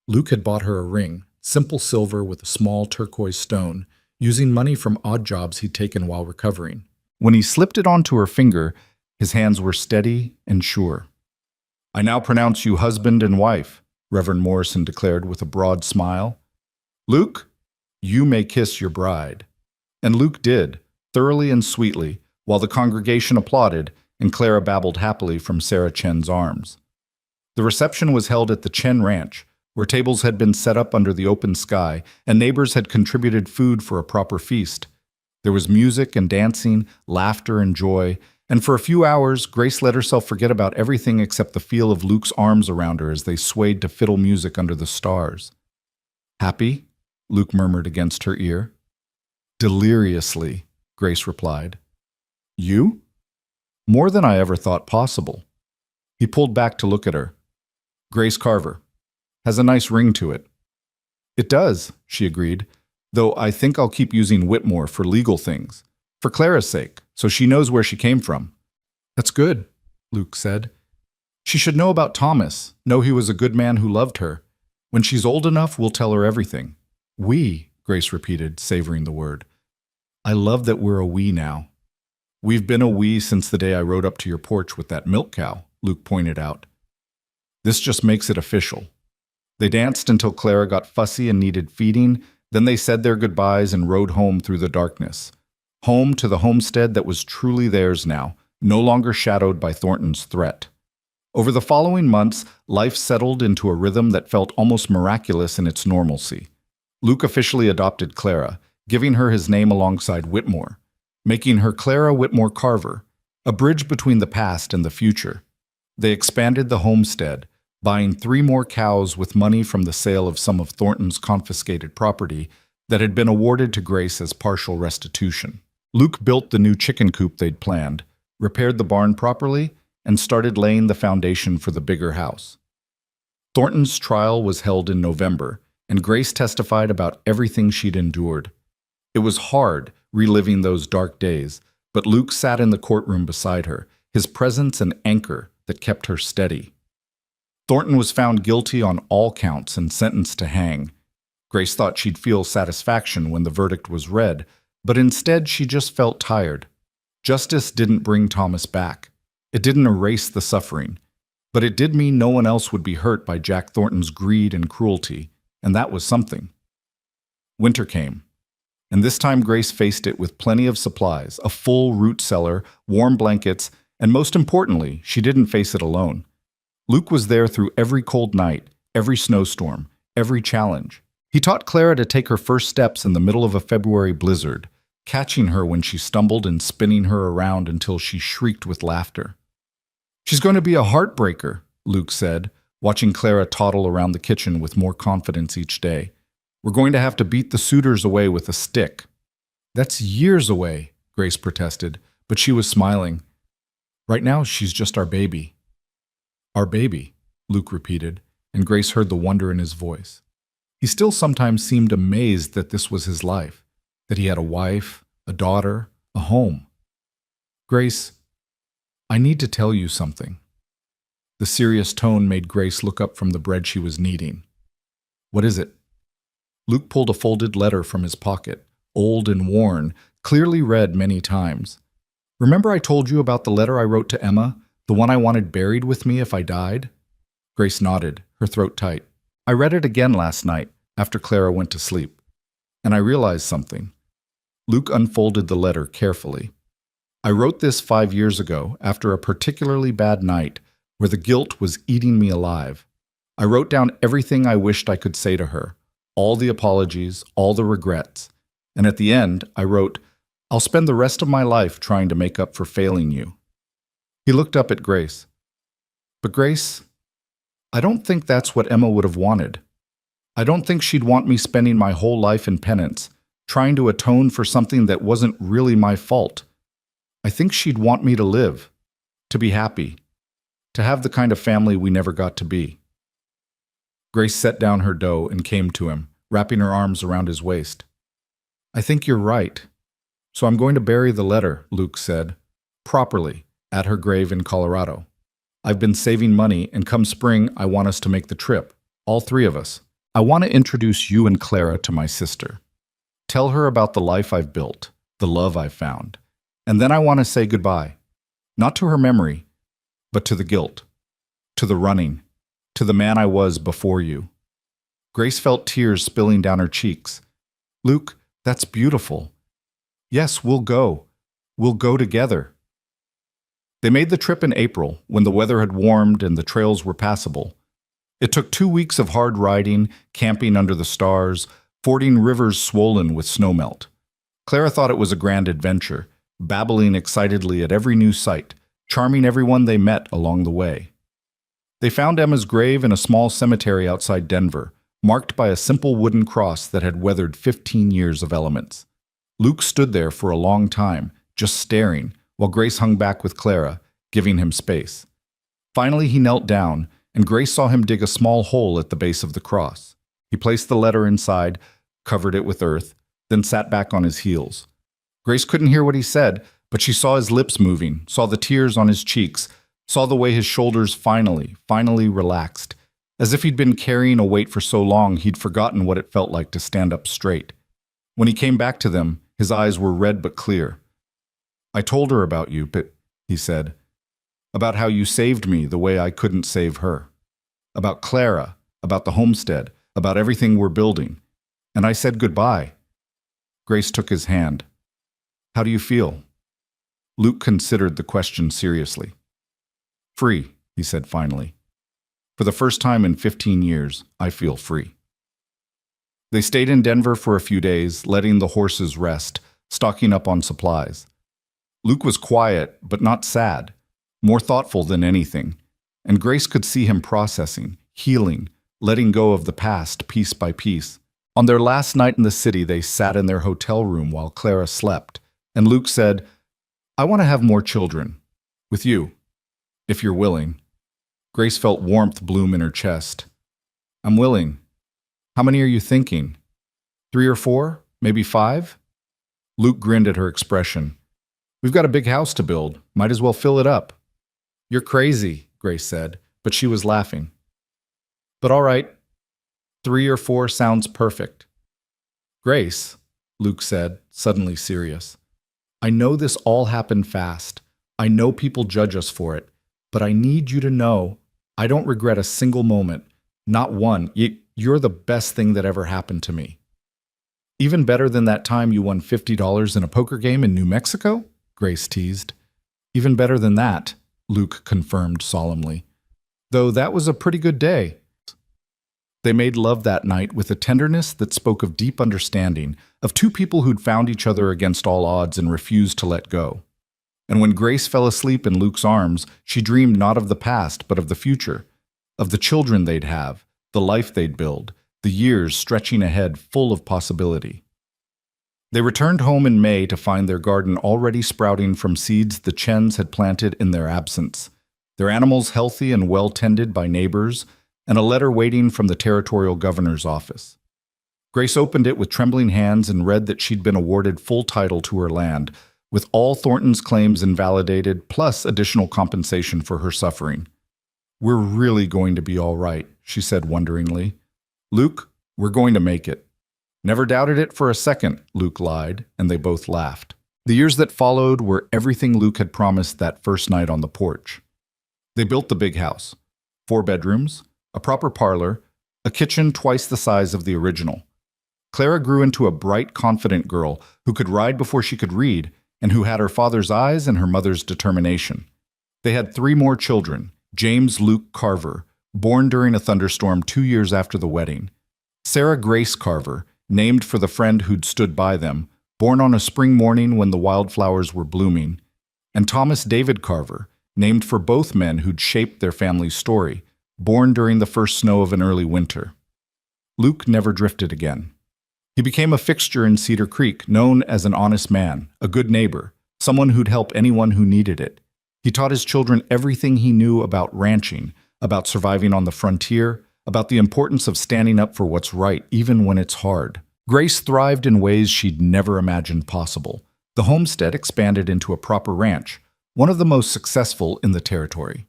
Luke had bought her a ring, simple silver with a small turquoise stone, using money from odd jobs he'd taken while recovering. When he slipped it onto her finger, his hands were steady and sure. I now pronounce you husband and wife, Reverend Morrison declared with a broad smile. Luke, you may kiss your bride. And Luke did, thoroughly and sweetly, while the congregation applauded and Clara babbled happily from Sarah Chen's arms. The reception was held at the Chen Ranch, where tables had been set up under the open sky and neighbors had contributed food for a proper feast. There was music and dancing, laughter and joy, and for a few hours Grace let herself forget about everything except the feel of Luke's arms around her as they swayed to fiddle music under the stars. Happy? Luke murmured against her ear. Deliriously, Grace replied. You? More than I ever thought possible. He pulled back to look at her. Grace Carver. Has a nice ring to it. It does, she agreed, though I think I'll keep using Whitmore for legal things, for Clara's sake, so she knows where she came from. That's good, Luke said. She should know about Thomas, know he was a good man who loved her. When she's old enough, we'll tell her everything. We, Grace repeated, savoring the word. I love that we're a we now. We've been a we since the day I rode up to your porch with that milk cow, Luke pointed out. This just makes it official. They danced until Clara got fussy and needed feeding, then they said their goodbyes and rode home through the darkness. Home to the homestead that was truly theirs now, no longer shadowed by Thornton's threat. Over the following months, life settled into a rhythm that felt almost miraculous in its normalcy. Luke officially adopted Clara, giving her his name alongside Whitmore, making her Clara Whitmore Carver, a bridge between the past and the future. They expanded the homestead, buying 3 more cows with money from the sale of some of Thornton's confiscated property that had been awarded to Grace as partial restitution. Luke built the new chicken coop they'd planned, repaired the barn properly, and started laying the foundation for the bigger house. Thornton's trial was held in November, and Grace testified about everything she'd endured. It was hard, reliving those dark days, but Luke sat in the courtroom beside her, his presence an anchor that kept her steady. Thornton was found guilty on all counts and sentenced to hang. Grace thought she'd feel satisfaction when the verdict was read, but instead she just felt tired. Justice didn't bring Thomas back. It didn't erase the suffering, but it did mean no one else would be hurt by Jack Thornton's greed and cruelty, and that was something. Winter came, and this time Grace faced it with plenty of supplies, a full root cellar, warm blankets, and most importantly, she didn't face it alone. Luke was there through every cold night, every snowstorm, every challenge. He taught Clara to take her first steps in the middle of a February blizzard, catching her when she stumbled and spinning her around until she shrieked with laughter. She's going to be a heartbreaker, Luke said, watching Clara toddle around the kitchen with more confidence each day. We're going to have to beat the suitors away with a stick. That's years away, Grace protested, but she was smiling. Right now, she's just our baby. Our baby, Luke repeated, and Grace heard the wonder in his voice. He still sometimes seemed amazed that this was his life, that he had a wife, a daughter, a home. Grace, I need to tell you something. The serious tone made Grace look up from the bread she was kneading. What is it? Luke pulled a folded letter from his pocket, old and worn, clearly read many times. Remember I told you about the letter I wrote to Emma, the one I wanted buried with me if I died? Grace nodded, her throat tight. I read it again last night, after Clara went to sleep, and I realized something. Luke unfolded the letter carefully. I wrote this 5 years ago, after a particularly bad night, where the guilt was eating me alive. I wrote down everything I wished I could say to her, all the apologies, all the regrets, and at the end, I wrote, I'll spend the rest of my life trying to make up for failing you. He looked up at Grace. But Grace, I don't think that's what Emma would have wanted. I don't think she'd want me spending my whole life in penance, trying to atone for something that wasn't really my fault. I think she'd want me to live, to be happy, to have the kind of family we never got to be. Grace set down her dough and came to him, wrapping her arms around his waist. I think you're right. So I'm going to bury the letter, Luke said, properly, at her grave in Colorado. I've been saving money, and come spring, I want us to make the trip, all three of us. I want to introduce you and Clara to my sister. Tell her about the life I've built, the love I've found. And then I want to say goodbye, not to her memory, but to the guilt, to the running, to the man I was before you. Grace felt tears spilling down her cheeks. Luke, that's beautiful. Yes, we'll go. We'll go together. They made the trip in April, when the weather had warmed and the trails were passable. It took 2 weeks of hard riding, camping under the stars, fording rivers swollen with snowmelt. Clara thought it was a grand adventure, babbling excitedly at every new sight, charming everyone they met along the way. They found Emma's grave in a small cemetery outside Denver, marked by a simple wooden cross that had weathered 15 years of elements. Luke stood there for a long time, just staring, while Grace hung back with Clara, giving him space. Finally, he knelt down, and Grace saw him dig a small hole at the base of the cross. He placed the letter inside, covered it with earth, then sat back on his heels. Grace couldn't hear what he said, but she saw his lips moving, saw the tears on his cheeks, saw the way his shoulders finally relaxed. As if he'd been carrying a weight for so long, he'd forgotten what it felt like to stand up straight. When he came back to them, his eyes were red but clear. I told her about you, but, he said, about how you saved me the way I couldn't save her. About Clara, about the homestead, about everything we're building. And I said goodbye. Grace took his hand. How do you feel? Luke considered the question seriously. Free, he said finally. For the first time in 15 years, I feel free. They stayed in Denver for a few days, letting the horses rest, stocking up on supplies. Luke was quiet, but not sad, more thoughtful than anything, and Grace could see him processing, healing, letting go of the past piece by piece. On their last night in the city, they sat in their hotel room while Clara slept, and Luke said, I want to have more children. With you, if you're willing. Grace felt warmth bloom in her chest. I'm willing. How many are you thinking? 3 or 4? Maybe 5? Luke grinned at her expression. We've got a big house to build. Might as well fill it up. You're crazy, Grace said, but she was laughing. But all right, 3 or 4 sounds perfect. Grace, Luke said, suddenly serious. I know this all happened fast. I know people judge us for it. But I need you to know I don't regret a single moment. Not one. You're the best thing that ever happened to me. Even better than that time you won $50 in a poker game in New Mexico? Grace teased. Even better than that, Luke confirmed solemnly. Though that was a pretty good day. They made love that night with a tenderness that spoke of deep understanding, of 2 people who'd found each other against all odds and refused to let go. And when Grace fell asleep in Luke's arms, she dreamed not of the past, but of the future, of the children they'd have, the life they'd build, the years stretching ahead full of possibility. They returned home in May to find their garden already sprouting from seeds the Chens had planted in their absence, their animals healthy and well-tended by neighbors, and a letter waiting from the territorial governor's office. Grace opened it with trembling hands and read that she'd been awarded full title to her land, with all Thornton's claims invalidated, plus additional compensation for her suffering. We're really going to be all right, she said wonderingly. Luke, we're going to make it. Never doubted it for a second, Luke lied, and they both laughed. The years that followed were everything Luke had promised that first night on the porch. They built the big house. 4 bedrooms, a proper parlor, a kitchen twice the size of the original. Clara grew into a bright, confident girl who could ride before she could read and who had her father's eyes and her mother's determination. They had 3 more children, James Luke Carver, born during a thunderstorm 2 years after the wedding; Sarah Grace Carver, named for the friend who'd stood by them, born on a spring morning when the wildflowers were blooming; and Thomas David Carver, named for both men who'd shaped their family's story, born during the first snow of an early winter. Luke never drifted again. He became a fixture in Cedar Creek, known as an honest man, a good neighbor, someone who'd help anyone who needed it. He taught his children everything he knew about ranching, about surviving on the frontier, about the importance of standing up for what's right, even when it's hard. Grace thrived in ways she'd never imagined possible. The homestead expanded into a proper ranch, one of the most successful in the territory.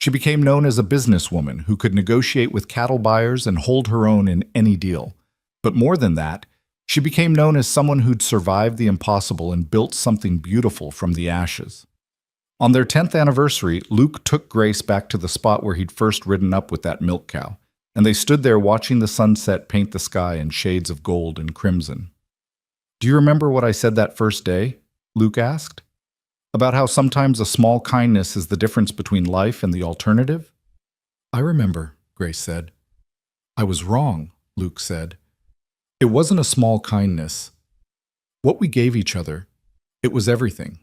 She became known as a businesswoman who could negotiate with cattle buyers and hold her own in any deal. But more than that, she became known as someone who'd survived the impossible and built something beautiful from the ashes. On their 10th anniversary, Luke took Grace back to the spot where he'd first ridden up with that milk cow, and they stood there watching the sunset paint the sky in shades of gold and crimson. "Do you remember what I said that first day?" Luke asked. "About how sometimes a small kindness is the difference between life and the alternative?" "I remember," Grace said. "I was wrong," Luke said. "It wasn't a small kindness. What we gave each other, it was everything.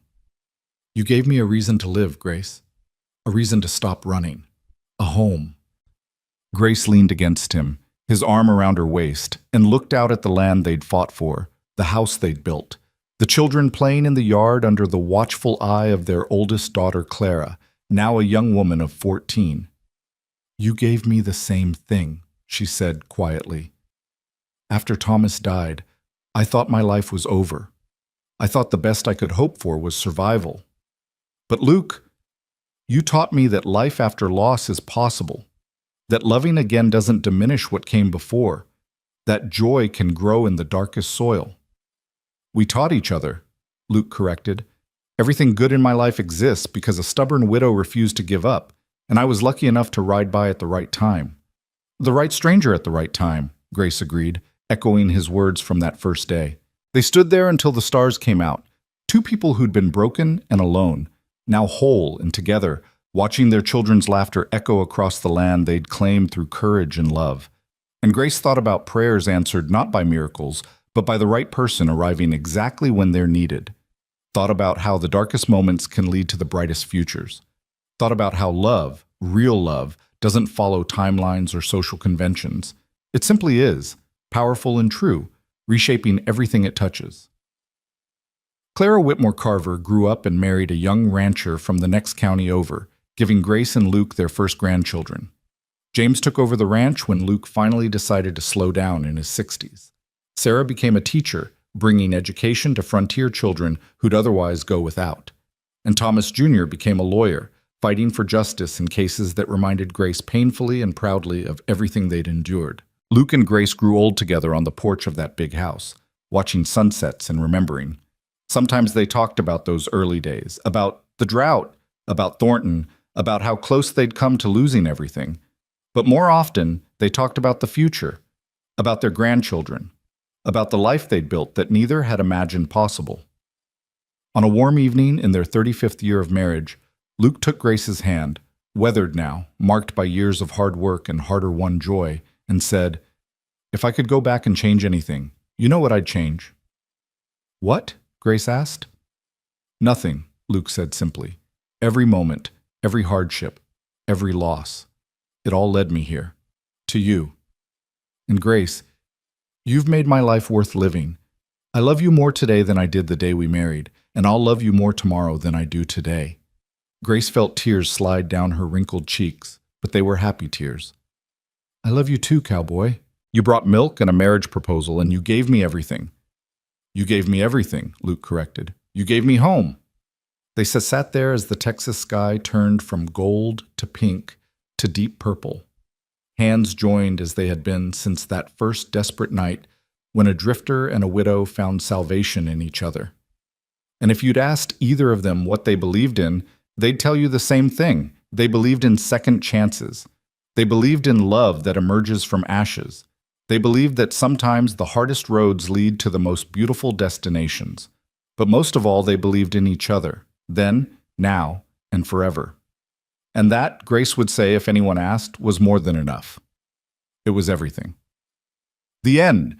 You gave me a reason to live, Grace. A reason to stop running. A home." Grace leaned against him, his arm around her waist, and looked out at the land they'd fought for, the house they'd built, the children playing in the yard under the watchful eye of their oldest daughter, Clara, now a young woman of 14. "You gave me the same thing," she said quietly. "After Thomas died, I thought my life was over. I thought the best I could hope for was survival. But Luke, you taught me that life after loss is possible, that loving again doesn't diminish what came before, that joy can grow in the darkest soil." "We taught each other," Luke corrected. "Everything good in my life exists because a stubborn widow refused to give up, and I was lucky enough to ride by at the right time." "The right stranger at the right time," Grace agreed, echoing his words from that first day. They stood there until the stars came out, 2 people who'd been broken and alone, now whole and together, watching their children's laughter echo across the land they'd claimed through courage and love. And Grace thought about prayers answered not by miracles, but by the right person arriving exactly when they're needed. Thought about how the darkest moments can lead to the brightest futures. Thought about how love, real love, doesn't follow timelines or social conventions. It simply is, powerful and true, reshaping everything it touches. Clara Whitmore Carver grew up and married a young rancher from the next county over, giving Grace and Luke their first grandchildren. James took over the ranch when Luke finally decided to slow down in his 60s. Sarah became a teacher, bringing education to frontier children who'd otherwise go without. And Thomas Jr. became a lawyer, fighting for justice in cases that reminded Grace painfully and proudly of everything they'd endured. Luke and Grace grew old together on the porch of that big house, watching sunsets and remembering. Sometimes they talked about those early days, about the drought, about Thornton, about how close they'd come to losing everything. But more often, they talked about the future, about their grandchildren, about the life they'd built that neither had imagined possible. On a warm evening in their 35th year of marriage, Luke took Grace's hand, weathered now, marked by years of hard work and harder-won joy, and said, "If I could go back and change anything, you know what I'd change." "What?" Grace asked. "Nothing," Luke said simply. "Every moment, every hardship, every loss. It all led me here. To you. And Grace, you've made my life worth living. I love you more today than I did the day we married, and I'll love you more tomorrow than I do today." Grace felt tears slide down her wrinkled cheeks, but they were happy tears. "I love you too, Cowboy. You brought milk and a marriage proposal, and you gave me everything." "You gave me everything," Luke corrected. "You gave me home." They sat there as the Texas sky turned from gold to pink to deep purple. Hands joined as they had been since that first desperate night when a drifter and a widow found salvation in each other. And if you'd asked either of them what they believed in, they'd tell you the same thing. They believed in second chances. They believed in love that emerges from ashes. They believed that sometimes the hardest roads lead to the most beautiful destinations. But most of all, they believed in each other, then, now, and forever. And that, Grace would say if anyone asked, was more than enough. It was everything. The end.